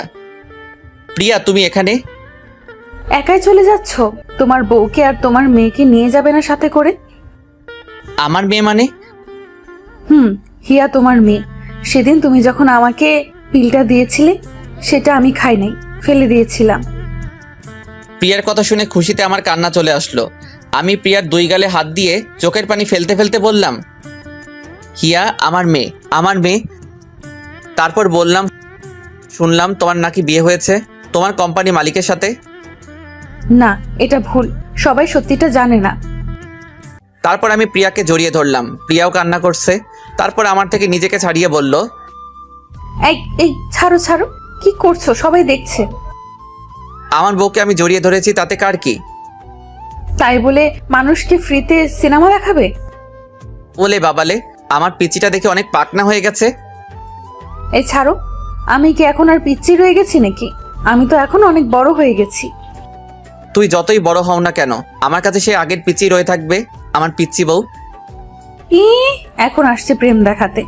প্রিয়া তুমি এখানে? একাই চলে যাচ্ছ? তোমার বউকে আর তোমার মেয়েকে নিয়ে যাবে না সাথে করে? আমার মেয়ে মানে? হিয়া তোমার মেয়ে। সেদিন তুমি যখন আমাকে পিলটা দিয়েছিলে সেটা আমি খাই নাই, ফেলে দিয়েছিলাম। প্রিয়ার কথা শুনে খুশিতে আমার কান্না চলে আসলো। আমি প্রিয়ার দুই গালে হাত দিয়ে চোখের পানি ফেলতে ফেলতে বললাম, হিয়া আমার মেয়ে, আমার মেয়ে। তারপর বললাম, শুনলাম তোমার নাকি বিয়ে হয়েছে তোমার কোম্পানি মালিকের সাথে। না, এটা ভুল, সবাই সত্যিটা জানে না। তারপর আমি প্রিয়াকে জড়িয়ে ধরলাম। প্রিয়াও কান্না করছে। তারপর আমার থেকে নিজেকে ছাড়িয়ে বলল, এই এই ছাড়ো ছাড়ো, কি করছো? সবাই দেখছে। আমার বউকে আমি জড়িয়ে ধরেছি, তাতে কার কি? তাই বলে মানুষকে ফ্রিতে সিনেমা দেখাবে? ওলে বাবালে, আমার পিচিটা দেখে অনেক পাকনা হয়ে গেছে। এই ছাড়ো, আমি কি এখন আর পিচ্চি রয়ে গেছি নাকি? আমি তো এখন অনেক বড় হয়ে গেছি। তুই যতই বড় হও না কেন, আমার কাছে সে আগের পিচি রয়ে থাকবে, আমার পিচ্চি বউ। এখন আসছে প্রেম দেখাতে।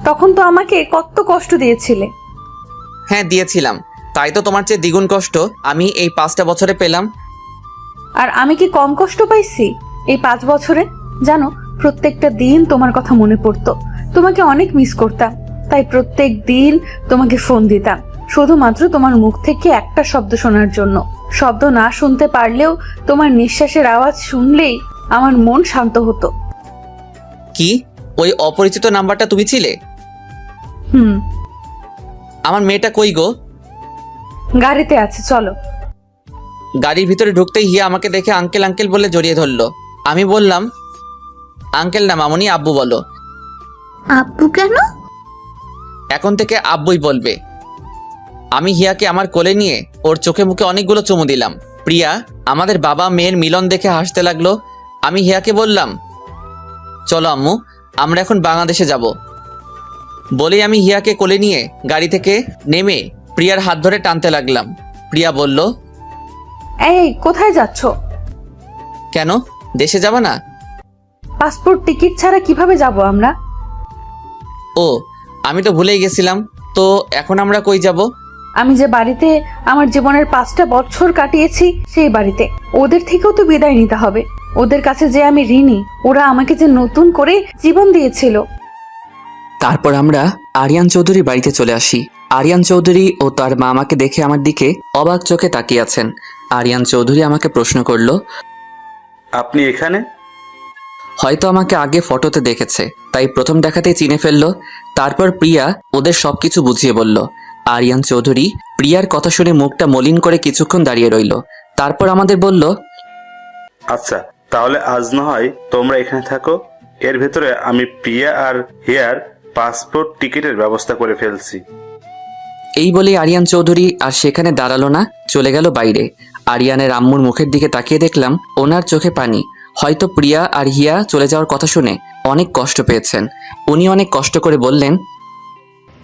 তখন তো আমাকে কত কষ্ট দিয়েছিলে। হ্যাঁ দিয়েছিলাম, তাই তো তোমার চেয়ে দ্বিগুণ কষ্ট আমি এই 5টা বছরে পেলাম। আর আমি কি কম কষ্ট পাইছি এই 5 বছরে? জানো, প্রত্যেকটা দিন তোমার কথা মনে পড়তো, তোমাকে অনেক মিস করতাম। তাই প্রত্যেক দিন তোমাকে ফোন দিতাম, শুধুমাত্র তোমার মুখ থেকে একটা শব্দ শোনার জন্য। শব্দ না শুনতে পারলেও তোমার নিঃশ্বাসের আওয়াজ শুনলেই আমার মন শান্ত হতো। কি ওই অপরিচিত নাম্বারটা তুমি ছিলে? আমার মেয়েটা কই গো? গাড়িতে আছে, চলো। গাড়ির ভিতরে ঢুকতেই হিয়া আমাকে দেখে আঙ্কেল আঙ্কেল বলে জড়িয়ে ধরলো। আমি বললাম, আঙ্কেল না মামুনি, আব্বু বলো। আব্বু কেন? এখন থেকে আব্বুই বলবে। আমি হিয়াকে আমার কোলে নিয়ে ওর চোখে মুখে অনেকগুলো চুমু দিলাম। প্রিয়া আমাদের বাবা মেয়ের মিলন দেখে হাসতে লাগলো। আমি হিয়াকে বললাম, চলো আম্মু, আমরা এখন বাংলাদেশে যাব। বলেই আমি হিয়াকে কোলে নিয়ে গাড়ি থেকে নেমে প্রিয়ার হাত ধরে টানতে লাগলাম। প্রিয়া বলল, এই কোথায় যাচ্ছ? কেন, দেশে যাবা না? পাসপোর্ট টিকিট ছাড়া কিভাবে যাব আমরা? ও, আমি তো ভুলেই গেছিলাম। তো এখন আমরা কই যাব? আমি যে বাড়িতে আমার জীবনের 5টা বছর কাটিয়েছি, সেই বাড়িতে। ওদের থেকেও তো বিদায় নিতে হবে। ওদের কাছে যে আমি ঋণী, ওরা আমাকে যে নতুন করে জীবন দিয়েছিল। তারপর আমরা আরিয়ান চৌধুরীর বাড়িতে চলে আসি। আরিয়ান চৌধুরী ও তার মা আমাকে দেখে আমার দিকে অবাক চোখে তাকিয়ে আছেন। আরিয়ান চৌধুরী আমাকে প্রশ্ন করলো, আপনি এখানে? হয়তো আমাকে আগে ফটোতে দেখেছে, তাই প্রথম দেখাতেই চিনে ফেললো। তারপর প্রিয়া ওদের সবকিছু বুঝিয়ে বলল। আরিয়ান চৌধুরী প্রিয়ার কথা শুনে মুখটা মলিন করে কিছুক্ষণ দাঁড়িয়ে রইল। তারপর আমাদের বলল, আচ্ছা, তাহলে আজ না হয় তোমরা এখানে থাকো। এর ভেতরে আমি প্রিয়া আর হিয়ার পাসপোর্ট টিকিটের ব্যবস্থা করে ফেলছি। এই বলে আরিয়ান চৌধুরী আর সেখানে দাঁড়ালো না, চলে গেল বাইরে। আরিয়ানের আম্মুর মুখের দিকে তাকিয়ে দেখলাম ওনার চোখে পানি। হয়তো প্রিয়া আর হিয়া চলে যাওয়ার কথা শুনে অনেক কষ্ট পেয়েছেন। উনি অনেক কষ্ট করে বললেন,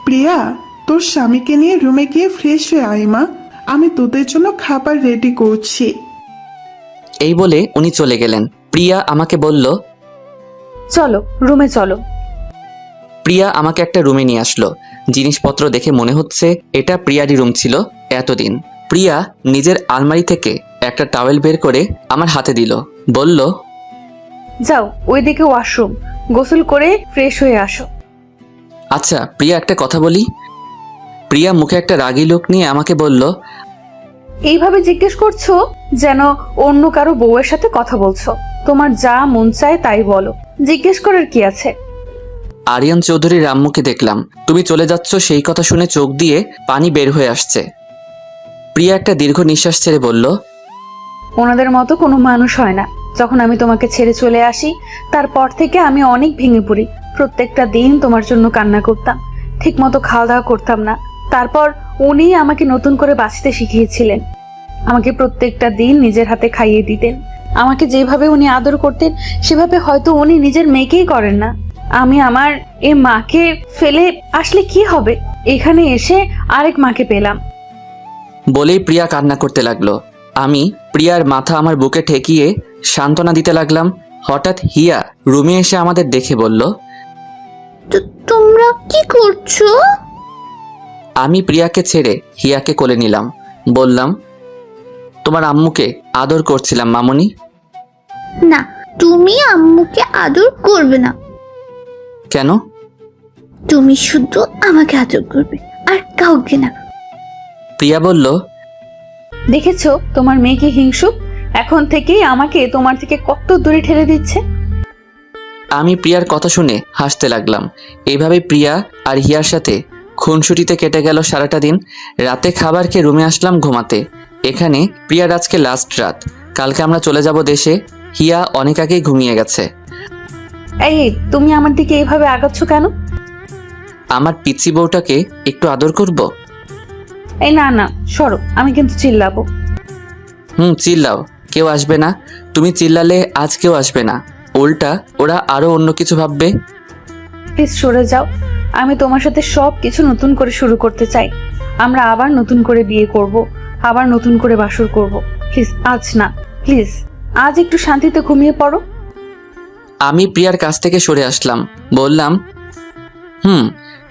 প্রিয়া, তোর স্বামীকে নিয়ে রুমে গিয়ে ফ্রেশ হয়ে আয় মা, আমি তোদের জন্য খাবার রেডি করছি। এই বলে উনি চলে গেলেন। প্রিয়া আমাকে বলল, চলো রুমে চলো। প্রিয়া আমাকে একটা রুমে নিয়ে আসলো। জিনিসপত্র দেখে মনে হচ্ছে এটা প্রিয়ারই রুম ছিল এতদিন। প্রিয়া নিজের আলমারি থেকে একটা টাওয়েল বের করে আমার হাতে দিল, বলল, যাও ওইদিকে ওয়াশরুম, গোসল করে ফ্রেশ হয়ে আসো। আচ্ছা প্রিয়া, একটা কথা বলি। প্রিয়া মুখে একটা রাগী লোক নিয়ে আমাকে বলল, এইভাবে জিজ্ঞেস করছো যেন অন্য কারো বউয়ের সাথে কথা বলছো। তোমার যা মন চায় তাই বলো, জিজ্ঞেস করার কি আছে? আরিয়ান চৌধুরীর আম্মুকে দেখলাম তুমি চলে যাচ্ছ, সেই কথা শুনে চোখ দিয়ে পানি বের হয়ে আসছে। প্রিয়া একটা দীর্ঘ নিঃশ্বাস ছেড়ে বলল, ওনাদের মতো কোনো মানুষ হয় না। যখন আমি তোমাকে ছেড়ে চলে আসি তারপর থেকে আমি অনেক ভেঙে পড়ি। প্রত্যেকটা দিন তোমার জন্য কান্না করতাম, ঠিক মতো খাওয়া দাওয়া করতাম না। তারপর উনি আমাকে নতুন করে বাঁচতে শিখিয়েছিলেন। আমাকে প্রত্যেকটা দিন নিজের হাতে খাইয়ে দিতেন। আমাকে যেভাবে উনি আদর করতেন সেভাবে হয়তো উনি নিজের মেয়েকেই করেন না। আমি আমার এ মাকে ফেলে আসলে কি হবে? এখানে এসে আরেক মাকে পেলাম। বলেই প্রিয়া কান্না করতে লাগলো। আমি প্রিয়ার মাথা আমার বুকে ঠেকিয়ে সান্ত্বনা দিতে লাগলাম। হঠাৎ হিয়া রুমে এসে আমাদের দেখে বলল, তোমরা কি করছো? আমি প্রিয়াকে ছেড়ে হিয়াকে কোলে নিলাম। বললাম, তোমার আম্মুকে আদর করছিলাম মামুনি। না, তুমি আম্মুকে আদর করবে না। কেন? তুমি শুধু আমাকে আদর করবে, আর কাউকে না। প্রিয়া বলল, দেখেছো তোমার মেয়ে কি হিংসুক? এখন থেকেই আমাকে তোমার থেকে কত দূরে ঠেলে দিচ্ছে। আমি প্রিয়ার কথা শুনে হাসতে লাগলাম। এইভাবে প্রিয়া আর হিয়ার সাথে খুনসুটিতে কেটে গেল সারাটা দিন। রাতে খাবার খেয়ে রুমে আসলাম ঘুমাতে। এখানে প্রিয়ার আজকে লাস্ট রাত, কালকে আমরা চলে যাব দেশে। হিয়া অনেক আগেই ঘুমিয়ে গেছে। এই তুমি আমার দিকে এইভাবে আগাচ্ছ কেন? আমার পিচ্চি বউটাকে একটু আদর করব। এই না না, সরো, আমি কিন্তু চিল্লাবো। চিল্লাও, কেউ আসবে না। তুমি চিল্লালে আজ কেউ আসবে না, উল্টা ওরা আরো অন্য কিছু ভাববে। প্লিজ সরে যাও। আমি তোমার সাথে সব কিছু নতুন করে শুরু করতে চাই। আমরা আবার নতুন করে বিয়ে করব, আবার নতুন করে বাসর করব। প্লিজ আজ না, প্লিজ আজ একটু শান্তিতে ঘুমিয়ে পড়ো। আমি প্রিয়ার কাছ থেকে সরে আসলাম। বললাম,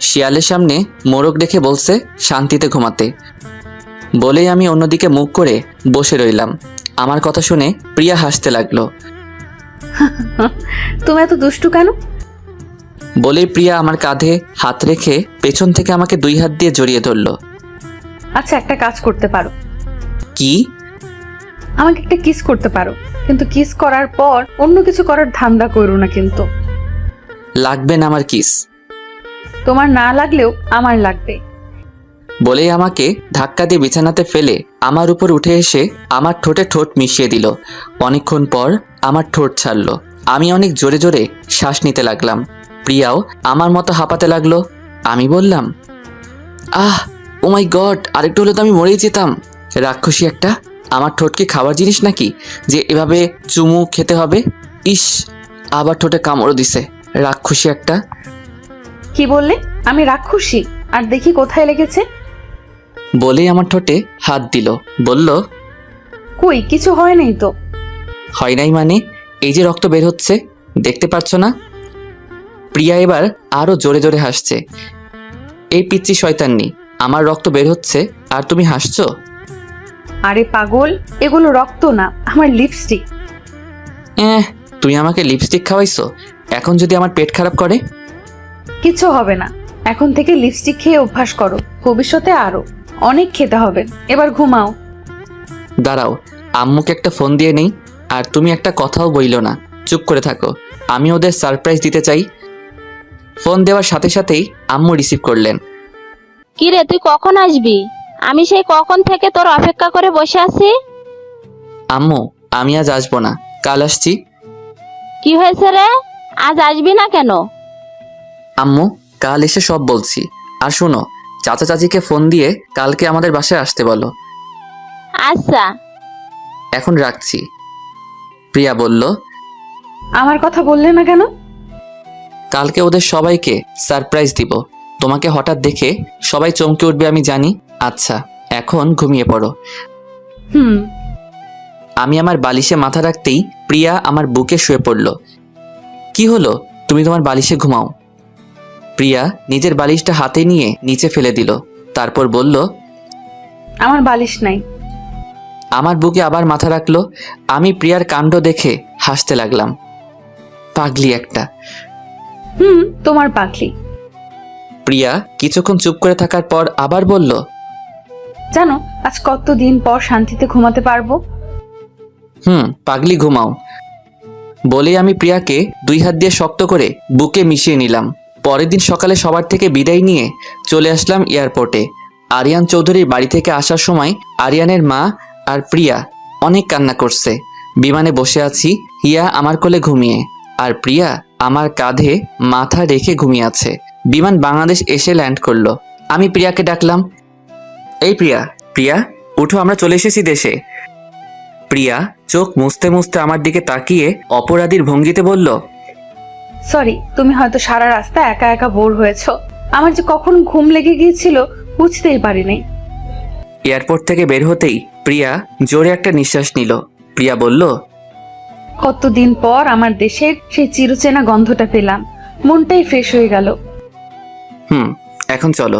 শিয়ালের সামনে মোরগ দেখে বলছে শান্তিতে ঘুমাতে। বলেই আমি অন্যদিকে মুখ করে বসে রইলাম। আমার কথা শুনে প্রিয়া হাসতে লাগলো। তুমি এত দুষ্টু কেন? বলেই প্রিয়া আমার কাঁধে হাত রেখে পেছন থেকে আমাকে 2 হাত দিয়ে জড়িয়ে ধরলো। আচ্ছা, একটা কাজ করতে পারো। কি? আমাকে একটা কিস করতে পারো, কিন্তু কিস করার পর অন্য কিছু করার ধান্দা করো না কিন্তু। লাগবে না আমার কিস। তোমার না লাগলেও আমার লাগবে। বলেই আমাকে ধাক্কা দিয়ে বিছানাতে ফেলে আমার উপর উঠে এসে আমার ঠোঁটে ঠোঁট মিশিয়ে দিল। অনেকক্ষণ পর আমার ঠোঁট ছাড়লো। আমি অনেক জোরে জোরে শ্বাস নিতে লাগলাম। প্রিয়াও আমার মতো হাঁপাতে লাগলো। আমি বললাম, ও মাই গড, আরেকটু হলে তো আমি মরেই যেতাম। রাক্ষসী একটা, আমার ঠোঁট কি খাবার জিনিস নাকি যে এভাবে চুমু খেতে হবে? ইস, আবার ঠোঁটে কামড় দিছে, রাক্ষসী একটা। কি বললে? আমি রাক্ষসী? আর দেখি কোথায় লেগেছে। বলেই আমার ঠোঁটে হাত দিল, বলল, কই, কিছু হয় নাই তো। হয় নাই মানে? এই যে রক্ত বের হচ্ছে, দেখতে পাচ্ছ না? প্রিয়া এবার আরো জোরে জোরে হাসছে। এই পিচ্চি শয়তান্নি, আমার রক্ত বের হচ্ছে আর তুমি হাসছো? আরে পাগল, এগুলো রক্ত না, আমার লিপস্টিক। তুই আমাকে লিপস্টিক খাওয়াইছো, এখন যদি আমার পেট খারাপ করে? কিছু হবে না, এখন থেকে লিপস্টিক খেয়ে অভ্যাস করো, ভবিষ্যতে আরো অনেক খেতে হবে। এবার ঘুমাও। দাঁড়াও, আম্মুকে একটা ফোন দিয়ে নেই। আর তুমি একটা কথাও বইলো না, চুপ করে থাকো। আমি ওদের সারপ্রাইজ দিতে চাই। ফোন দেওয়ার সাথে সাথেই আম্মু রিসিভ করলেন। কি রে, তুই কখন আসবি? আমি সেই কখন থেকে তোর অপেক্ষা করে বসে আছি। আম্মু, আমি আজ আসবো না, কাল আসছি। কি হয়েছে রে, আজ আসবি না কেন? আম্মু, কাল এসে সব বলছি। আর শোনো, চাচা চাচিকে ফোন দিয়ে কালকে আমাদের বাসায় আসতে বলো। আচ্ছা। এখন রাখছি। প্রিয়া বলল, আমার কথা বললে না কেন? কালকে ওদের সবাইকে সারপ্রাইজ দিব। তোমাকে হঠাৎ দেখে সবাই চমকে উঠবে আমি জানি। আচ্ছা, এখন ঘুমিয়ে পড়ো। হুম। আমি আমার বালিশে মাথা রাখতেই প্রিয়া আমার বুকে শুয়ে পড়ল। কি হলো, তুমি তোমার বালিশে ঘুমাও। প্রিয়া নিজের বালিশটা হাতে নিয়ে নিচে ফেলে দিল, তারপর বলল, আমার বালিশ নাই। আমার বুকে আবার মাথা রাখলো। আমি প্রিয়ার কাণ্ড দেখে হাসতে লাগলাম। পাগলি একটা। তোমার পাগলি। প্রিয়া কিছুক্ষণ চুপ করে থাকার পর আবার বলল, জানো আজ কতদিন পর শান্তিতে ঘুমাতে পারবো। পাগলি ঘুমাও। বলে আমি প্রিয়াকে 2 হাত দিয়ে শক্ত করে বুকে মিশিয়ে নিলাম। পরের দিন সকালে সবার থেকে বিদায় নিয়ে চলে আসলাম এয়ারপোর্টে। আরিয়ান চৌধুরীর বাড়ি থেকে আসার সময় আরিয়ানের মা আর প্রিয়া অনেক কান্না করছে। বিমানে বসে আছি, হিয়া আমার কোলে ঘুমিয়ে, আর প্রিয়া আমার কাঁধে মাথা রেখে ঘুমিয়ে আছে। বিমান বাংলাদেশ এসে ল্যান্ড করলো। আমি প্রিয়াকে ডাকলাম, এই প্রিয়া, প্রিয়া উঠো, আমরা চলে এসেছি দেশে। প্রিয়া চোখ মুছতে মুছতে আমার দিকে তাকিয়ে অপরাধীর ভঙ্গিতে বলল, সরি, তুমি হয়তো সারা রাস্তা একা একা বোর হয়েছো। আমার যে কখন ঘুম লেগে গিয়েছিল বুঝতেই পারিনি। এয়ারপোর্ট থেকে বের হতেই প্রিয়া জোরে একটা নিঃশ্বাস নিল। প্রিয়া বলল, কতদিন পর আমার দেশের সেই চিরচেনা গন্ধটা পেলাম, মনটাই ফ্রেশ হয়ে গেল। এখন চলো।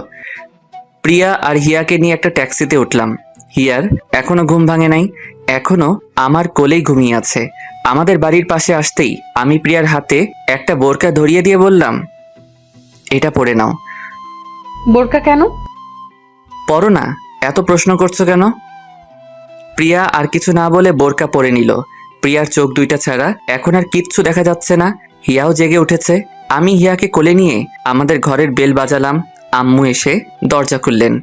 প্রিয়া আর হিয়াকে নিয়ে একটা ট্যাক্সিতে উঠলাম। হিয়ার এখনো ঘুম ভাঙে নাই, এখনো আমার কোলেই ঘুমিয়ে আছে। আমাদের বাড়ির পাশে আসতেই আমি প্রিয়ার হাতে একটা বোরকা ধরিয়ে দিয়ে বললাম, এটা পরে নাও। বোরকা কেন? পরো না, এত প্রশ্ন করছো কেন? প্রিয়া আর কিছু না বলে বোরকা পরে নিল। প্রিয়ার চোখ দুইটা ছাড়া এখন আর কিচ্ছু দেখা যাচ্ছে না। হিয়াও জেগে উঠেছে। আমি হিয়াকে কোলে নিয়ে আমাদের ঘরের বেল বাজালাম। আম্মু এসে দরজা খুললেন।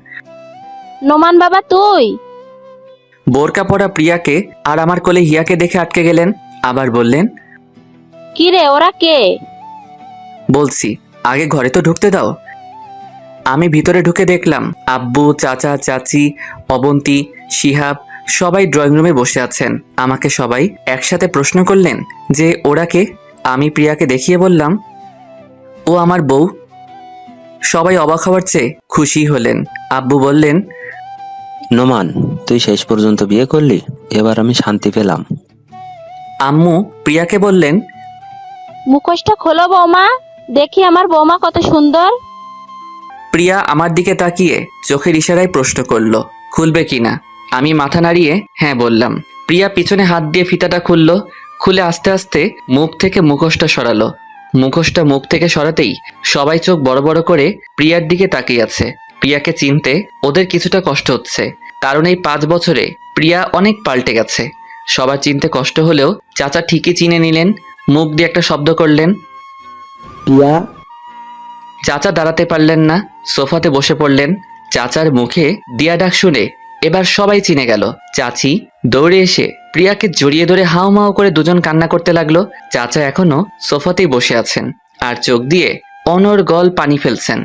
নোমান বাবা, তুই? বোরকা পরা প্রিয়াকে আর আমার কোলে হিয়াকে দেখে আটকে গেলেন। আবার বললেন, কি রে, ওরা কে? বলছি, আগে ঘরে তো ঢুকতে দাও। আমি ভিতরে ঢুকে দেখলাম আব্বু, চাচা, চাচি, অবন্তী, শিহাব সবাই ড্রয়িং রুমে বসে আছেন। আমাকে সবাই একসাথে প্রশ্ন করলেন যে ওরা কে। আমি প্রিয়াকে দেখিয়ে বললাম, ও আমার বউ। সবাই অবাক হওয়ার চেয়ে খুশি হলেন। আব্বু বললেন, নোমান, তুই শেষ পর্যন্ত বিয়ে করলি, এবার আমি শান্তি পেলাম। আম্মু প্রিয়াকে বললেন, মুখোশটা খোলো বৌমা, দেখি আমার বৌমা কত সুন্দর। প্রিয়া আমার দিকে তাকিয়ে চোখের ইশারায় প্রশ্ন করলো খুলবে কিনা। আমি মাথা নাড়িয়ে হ্যাঁ বললাম। প্রিয়া পিছনে হাত দিয়ে ফিতাটা খুললো। খুলে আস্তে আস্তে মুখ থেকে মুখোশটা সরালো। মুখোশটা মুখ থেকে সরাতেই সবাই চোখ বড় বড় করে প্রিয়ার দিকে তাকিয়ে আছে। প্রিয়াকে চিনতে ওদের কিছুটা কষ্ট হচ্ছে, কারণ এই 5 বছরে প্রিয়া অনেক পাল্টে গেছে। সবার চিনতে কষ্ট হলেও চাচা ঠিকই চিনে নিলেন। মুখ দিয়ে একটা শব্দ করলেন, প্রিয়া। চাচা দাঁড়াতে পারলেন না, সোফাতে বসে পড়লেন। চাচার মুখে দিয়া ডাক শুনে এবার সবাই চিনে গেল। চাচি দৌড়ে এসে প্রিয়াকে জড়িয়ে ধরে হাও মাও করে দুজন কান্না করতে লাগলো। চাচা এখনো সোফাতেই বসে আছেন আর চোখ দিয়ে অনর্গল পানি ফেলছেন।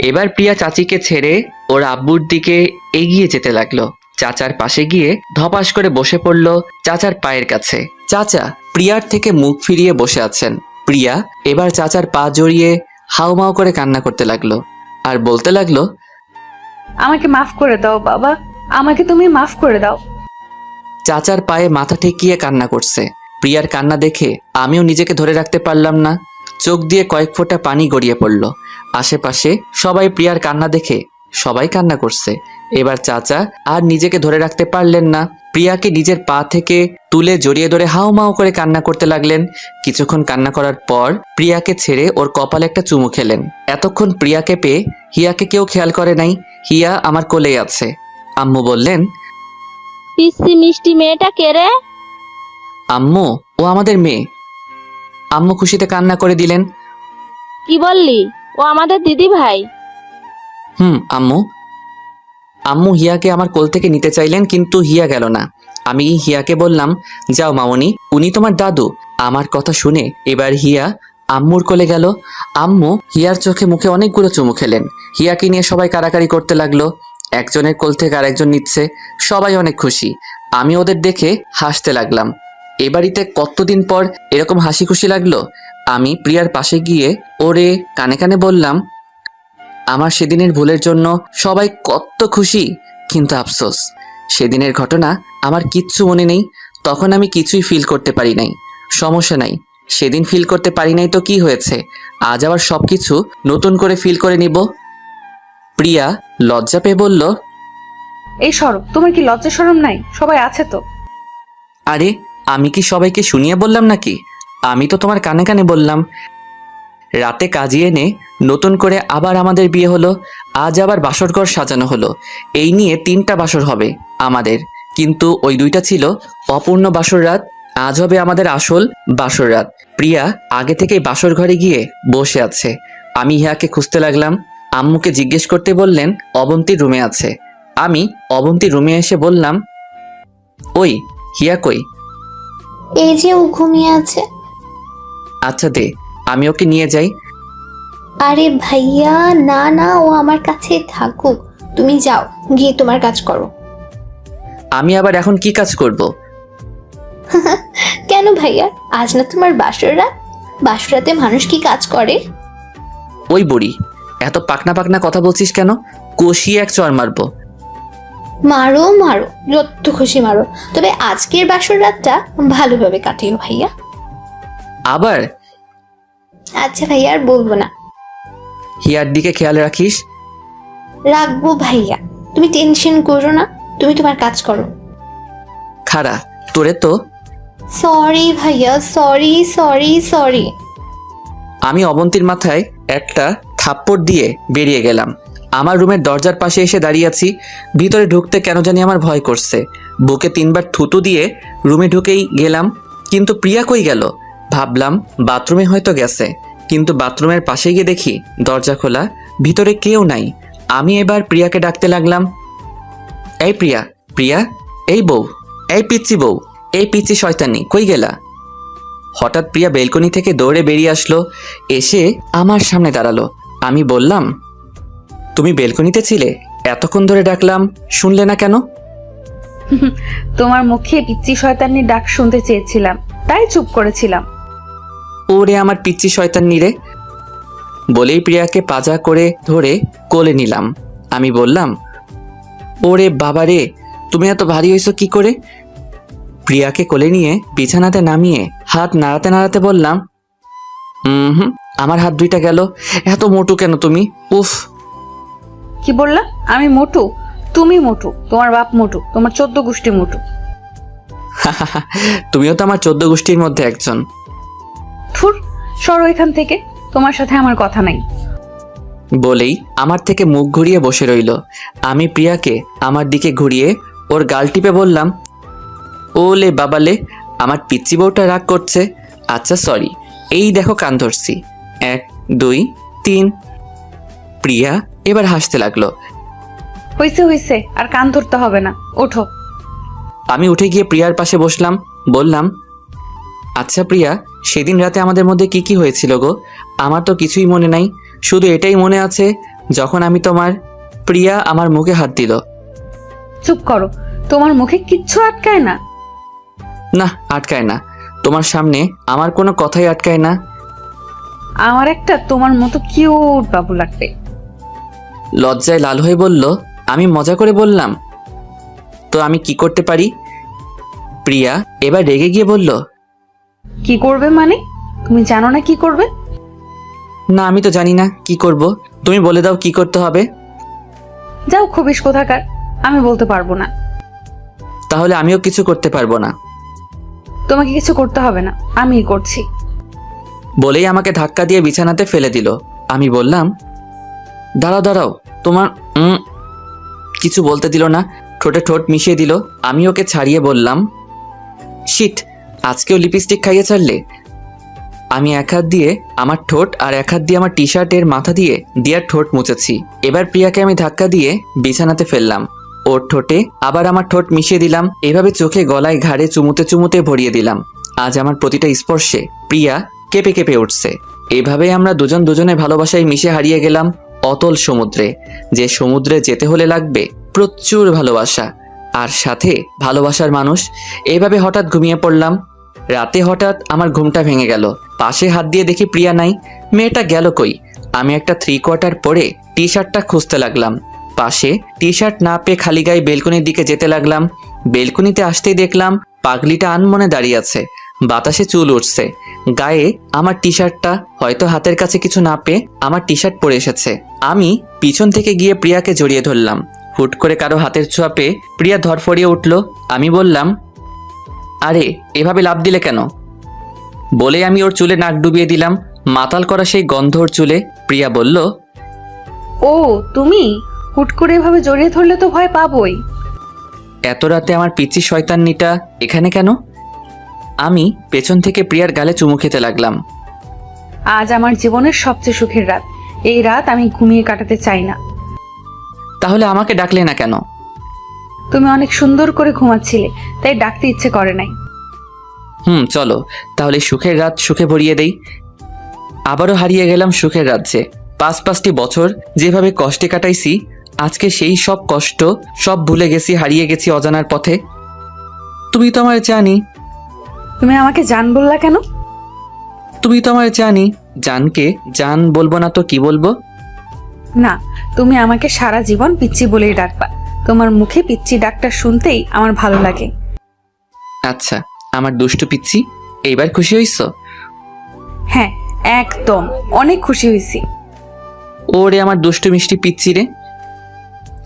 এবার প্রিয়া চাচিকে ছেড়ে ওর আব্বুর দিকে এগিয়ে যেতে লাগলো। চাচার পাশে গিয়ে ধপাস করে বসে পড়ল চাচার পায়ের কাছে। চাচা প্রিয়ার থেকে মুখ ফিরিয়ে বসে আছেন। প্রিয়া এবার চাচার পা জড়িয়ে হাউমাউ করে কান্না করতে লাগলো আর বলতে লাগলো, আমাকে মাফ করে দাও বাবা, আমাকে তুমি মাফ করে দাও। চাচার পায়ে মাথা ঠেকিয়ে কান্না করছে। প্রিয়ার কান্না দেখে আমিও নিজেকে ধরে রাখতে পারলাম না। চোখ দিয়ে কয়েক ফোঁটা পানি গড়িয়ে পড়ল। আশেপাশে সবাই প্রিয়ার কান্না দেখে সবাই কান্না করছে। এবার চাচা আর নিজেকে ধরে রাখতে পারলেন না, প্রিয়াকে নিজের পা থেকে তুলে জড়িয়ে ধরে হাউমাউ করে কান্না করতে লাগলেন। কিছুক্ষণ কান্না করার পর প্রিয়াকে ছেড়ে ওর কপালে একটা চুমু খেলেন। এতক্ষণ প্রিয়াকে পেয়ে হিয়াকে কেউ খেয়াল করে নাই। হিয়া আমার কোলেই আছে। আম্মু বললেন, পিসি মিষ্টি মেয়েটা কে রে? আম্মু, ও আমাদের মেয়ে। আম্মু খুশিতে কান্না করে দিলেন। কি বললি? ও আমাদের দিদি ভাই। আম্মু। আম্মু হিয়াকে আমার কোল থেকে নিতে চাইলেন, কিন্তু হিয়া গেল না। আমি হিয়াকে বললাম, যাও মামনি, উনি তোমার দাদু। আমার কথা শুনে এবার হিয়া আম্মুর কোলে গেল। আম্মু হিয়ার চোখে মুখে অনেকগুলো চুমু খেলেন। হিয়াকে নিয়ে সবাই কারাকারি করতে লাগলো। একজনের কোল থেকে আরেকজন নিচ্ছে। সবাই অনেক খুশি। আমি ওদের দেখে হাসতে লাগলাম। এ বাড়িতে কতদিন পর এরকম হাসি খুশি লাগলো। আমি প্রিয়ার পাশে গিয়ে ওরে কানে কানে বললাম, আমার সেদিনের ভুলের জন্য সবাই কত খুশি, কিন্তু আফসোস সেদিনের ঘটনা আমার কিচ্ছু মনে নেই। তখন আমি কিছুই ফিল করতে পারি নাই। সমস্যা নাই, সেদিন ফিল করতে পারি নাই তো কি হয়েছে, আজ আবার সবকিছু নতুন করে ফিল করে নিব। প্রিয়া লজ্জা পেয়ে বলল, এই সরো, তোমার কি লজ্জা শরম নাই? সবাই আছে তো। আরে আমি কি সবাইকে শুনিয়ে বললাম নাকি? আমি তো তোমার কানে কানে বললাম। রাতে কাজিয়ে এনে নতুন করে আবার আমাদের বিয়ে হলো। আজ আবার বাসরঘর সাজানো হলো। এই নিয়ে 3টা বাসর হবে আমাদের, কিন্তু ওই 2টা ছিল অপূর্ণ বাসর রাত। আজ হবে আমাদের আসল বাসর রাত। প্রিয়া আগে থেকেই বাসর ঘরে গিয়ে বসে আছে। আমি হিয়াকে খুঁজতে লাগলাম। আম্মুকে জিজ্ঞেস করতে বললেন অবন্তীর রুমে আছে। আমি অবন্তীর রুমে এসে বললাম, ওই হিয়া কই? এই যে ও ঘুমিয়ে আছে। আচ্ছা দে, আমি ওকে নিয়ে যাই। আরে ভাইয়া, না না, ও আমার কাছে থাকুক। তুমি যাও, গিয়ে তোমার কাজ করো। আমি আবার এখন কি কাজ করব? কেন ভাইয়া, আজ না তোমার বাসর রাত? বাসর রাতে মানুষ কি কাজ করে? ওই বুড়ি, এত পাকনা পাকনা কথা বলছিস কেন? কষিয়ে এক চড় মারবো। মারো মারো, যত খুশি মারো, তবে আজকের বাসর রাতটা ভালোভাবে কাটিও ভাইয়া। আবার? আচ্ছা ভাইয়া, আর বলবো না। হিয়ার দিকে খেয়াল রাখিস। রাখবো ভাইয়া, তুমি টেনশন করো না, তুমি তোমার কাজ করো। খারা, তোরে তো। সরি ভাইয়া, সরি সরি সরি। আমি অবন্তীর মাথায় একটা থাপ্পড় দিয়ে বেরিয়ে গেলাম। আমার রুমের দরজার পাশে এসে দাঁড়িয়ে আছি। ভিতরে ঢুকতে কেন জানি আমার ভয় করছে। বুকে 3বার থুতু দিয়ে রুমে ঢুকেই গেলাম, কিন্তু প্রিয়া কই গেল? ভাবলাম বাথরুমে হয়তো গেছে, কিন্তু বাথরুমের পাশে গিয়ে দেখি দরজা খোলা, ভিতরে কেউ নাই। আমি এবার প্রিয়াকে ডাকতে লাগলাম, এই প্রিয়া, প্রিয়া, এই বউ, এই পিচ্চি বউ, এই পিচ্চি শয়তানি, কই গেলা? হঠাৎ প্রিয়া বেলকনি থেকে দৌড়ে বেরিয়ে আসলো, এসে আমার সামনে দাঁড়ালো। আমি বললাম, তুমি বেলকনিতে ছিলে? এতক্ষণ ধরে ডাকলাম, শুনলে না কেন? তোমার মুখে পিচ্চি শয়তানির ডাক শুনতে চেয়েছিলাম, তাই চুপ করেছিলাম। ওরে আমার পিচ্চি শয়তানি রে, বলেই প্রিয়াকে পাজা করে ধরে কোলে নিলাম। আমি বললাম, ওরে বাবা রে, তুমি এত ভারী হয়েছো কি করে? প্রিয়াকে কোলে নিয়ে বিছানাতে নামিয়ে হাত নাড়াতে নাড়াতে বললাম, আমার হাত 2টা গেল। এত মোটু কেন তুমি? উফ। কি বললা? আমি মোটু? তুমি মোটু, তোমার বাপ মোটু, তোমার 14 গোষ্ঠী মোটু। তুমিও তো আমার 14 গোষ্ঠীর মধ্যে একজন। থুর, সরো এখান থেকে, তোমার সাথে আমার কথা নাই। বলেই আমার থেকে মুখ ঘুরিয়ে বসে রইল। আমি প্রিয়াকে আমার দিকে ঘুরিয়ে ওর গাল টিপে বললাম, ওলে বাবালে, আমার পিচ্চি বউটা রাগ করছে। আচ্ছা সরি, এই দেখো কান ধরছি, 1 2 3। প্রিয়া এবার হাসতে লাগলো। হইছে হইছে, আর কান ধরতে হবে না, ওঠো। আমি উঠে গিয়ে প্রিয়ার পাশে বসলাম, বললাম, আচ্ছা প্রিয়া, সেদিন রাতে আমাদের মধ্যে কি কি হয়েছিল গো? আমার তো কিছুই মনে নাই, শুধু এটাই মনে আছে যখন আমি তোমার। প্রিয়া আমার মুখে হাত দিল। চুপ করো, তোমার মুখে কিচ্ছু আটকায় না। না, আটকায় না। তোমার সামনে আমার কোনো কথাই আটকায় না। আমার একটা তোমার মতো কিউট বাবু লাগবে। লজ্জায় লাল হয়ে বলল। আমি মজা করে বললাম, তো আমি কি করতে পারি? প্রিয়া এবার রেগে গিয়ে বলল, কি করবে মানে? তুমি জানো না কি করবে? না, আমি তো জানি না কি করব, তুমি বলে দাও কি করতে হবে। যাও খবিস কোথাকার, আমি বলতে পারবো না। তাহলে আমিও কিছু করতে পারবো না। তোমাকে কিছু করতে হবে না, আমিই করছি। বলেই আমাকে ধাক্কা দিয়ে বিছানাতে ফেলে দিল। আমি বললাম, দাঁড়াও দাঁড়াও, তোমার কিছু বলতে দিল না, ঠোঁটে ঠোঁট মিশিয়ে দিল। আমি ওকে ছাড়িয়ে বললাম, শিট, আজকেও লিপস্টিক খাইয়ে ছাড়লে। আমি এক হাত দিয়ে আমার ঠোঁট আর এক হাত দিয়ে আমার টি শার্টের মাথা দিয়ে দিয়ার ঠোঁট মুছেছি। এবার প্রিয়াকে আমি ধাক্কা দিয়ে বিছানাতে ফেললাম। ওর ঠোঁটে আবার আমার ঠোঁট মিশিয়ে দিলাম। এভাবে চোখে গলায় ঘাড়ে চুমুতে চুমুতে ভরিয়ে দিলাম। আজ আমার প্রতিটা স্পর্শে প্রিয়া কেঁপে কেঁপে উঠছে। এভাবে আমরা দুজন দুজনের ভালোবাসায় মিশে হারিয়ে গেলাম অতল সমুদ্রে, যে সমুদ্রে যেতে হলে লাগবে প্রচুর ভালোবাসা আর সাথে ভালোবাসার মানুষ। এভাবে হঠাৎ ঘুমিয়ে পড়লাম। রাতে হঠাৎ আমার ঘুমটা ভেঙে গেল। পাশে হাত দিয়ে দেখি প্রিয়া নাই। মেয়েটা গেল কই? আমি একটা 3/4 পরে টি শার্টটা খুঁজতে লাগলাম। পাশে টি শার্ট না পেয়ে খালি গায়ে বেলকনির দিকে যেতে লাগলাম। বেলকনিতে আসতেই দেখলাম পাগলিটা আনমনে দাঁড়িয়ে আছে, বাতাসে চুল উঠছে। গায়ে আমার টি শার্টটা, হয়তো হাতের কাছে কিছু না পেয়ে আমার টি শার্ট পরে এসেছে। আমি পিছন থেকে গিয়ে প্রিয়াকে জড়িয়ে ধরলাম। হুট করে কারো হাতের ছোঁয়া পেয়ে প্রিয়া ধরফড়িয়ে উঠল। আমি বললাম, আরে এভাবে লাফ দিলে কেন? বলে আমি ওর চুলে নাক ডুবিয়ে দিলাম। মাতাল করা সেই গন্ধ ওর চুলে। প্রিয়া বলল, ও তুমি হুট করে এভাবে জড়িয়ে ধরলে তো ভয় পাবোই। এত রাতে আমার পিচ্চি শয়তান্নিটা এখানে কেন? আমি পেছন থেকে প্রিয়ার গালে চুমু খেতে লাগলাম। আজ আমার জীবনের সবচেয়ে সুখের রাত। এই রাত আমি ঘুমিয়ে কাটাতে চাই না। তাহলে আমাকে ডাকলে না কেন? তুমি অনেক সুন্দর করে ঘুমাচ্ছিলে, তাই ডাকতে ইচ্ছে করে নাই। চলো তাহলে সুখের রাত সুখে ভরিয়ে দেই। আবারও হারিয়ে গেলাম সুখের রাজ্যে। 5-5টি বছর যেভাবে কষ্টে কাটাইছি, আজকে সেই সব কষ্ট সব ভুলে গেছি, হারিয়ে গেছি অজানার পথে। তুমি তো আমার জানি। তুমি আমাকে জান বললা কেন? তুমি তো আমার জানি। জানকে জান বলবো না তো কি বলবো? না, তুমি আমাকে সারা জীবন পিচ্চি বলেই ডাকবা। তোমার মুখে পিচ্চি ডাকটা শুনতেই আমার ভালো লাগে। আচ্ছা, আমার দুষ্টু পিচ্চি, এইবার খুশি হইছ? হ্যাঁ, একদম অনেক খুশি হয়েছি। ওরে আমার দুষ্টু মিষ্টি পিচ্চি রে।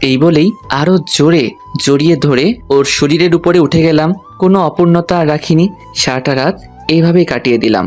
এই বলেই আরো জোরে জড়িয়ে ধরে ওর শরীরের উপরে উঠে গেলাম। কোনো অপূর্ণতা আর রাখিনি। সারাটা রাত এইভাবেই কাটিয়ে দিলাম।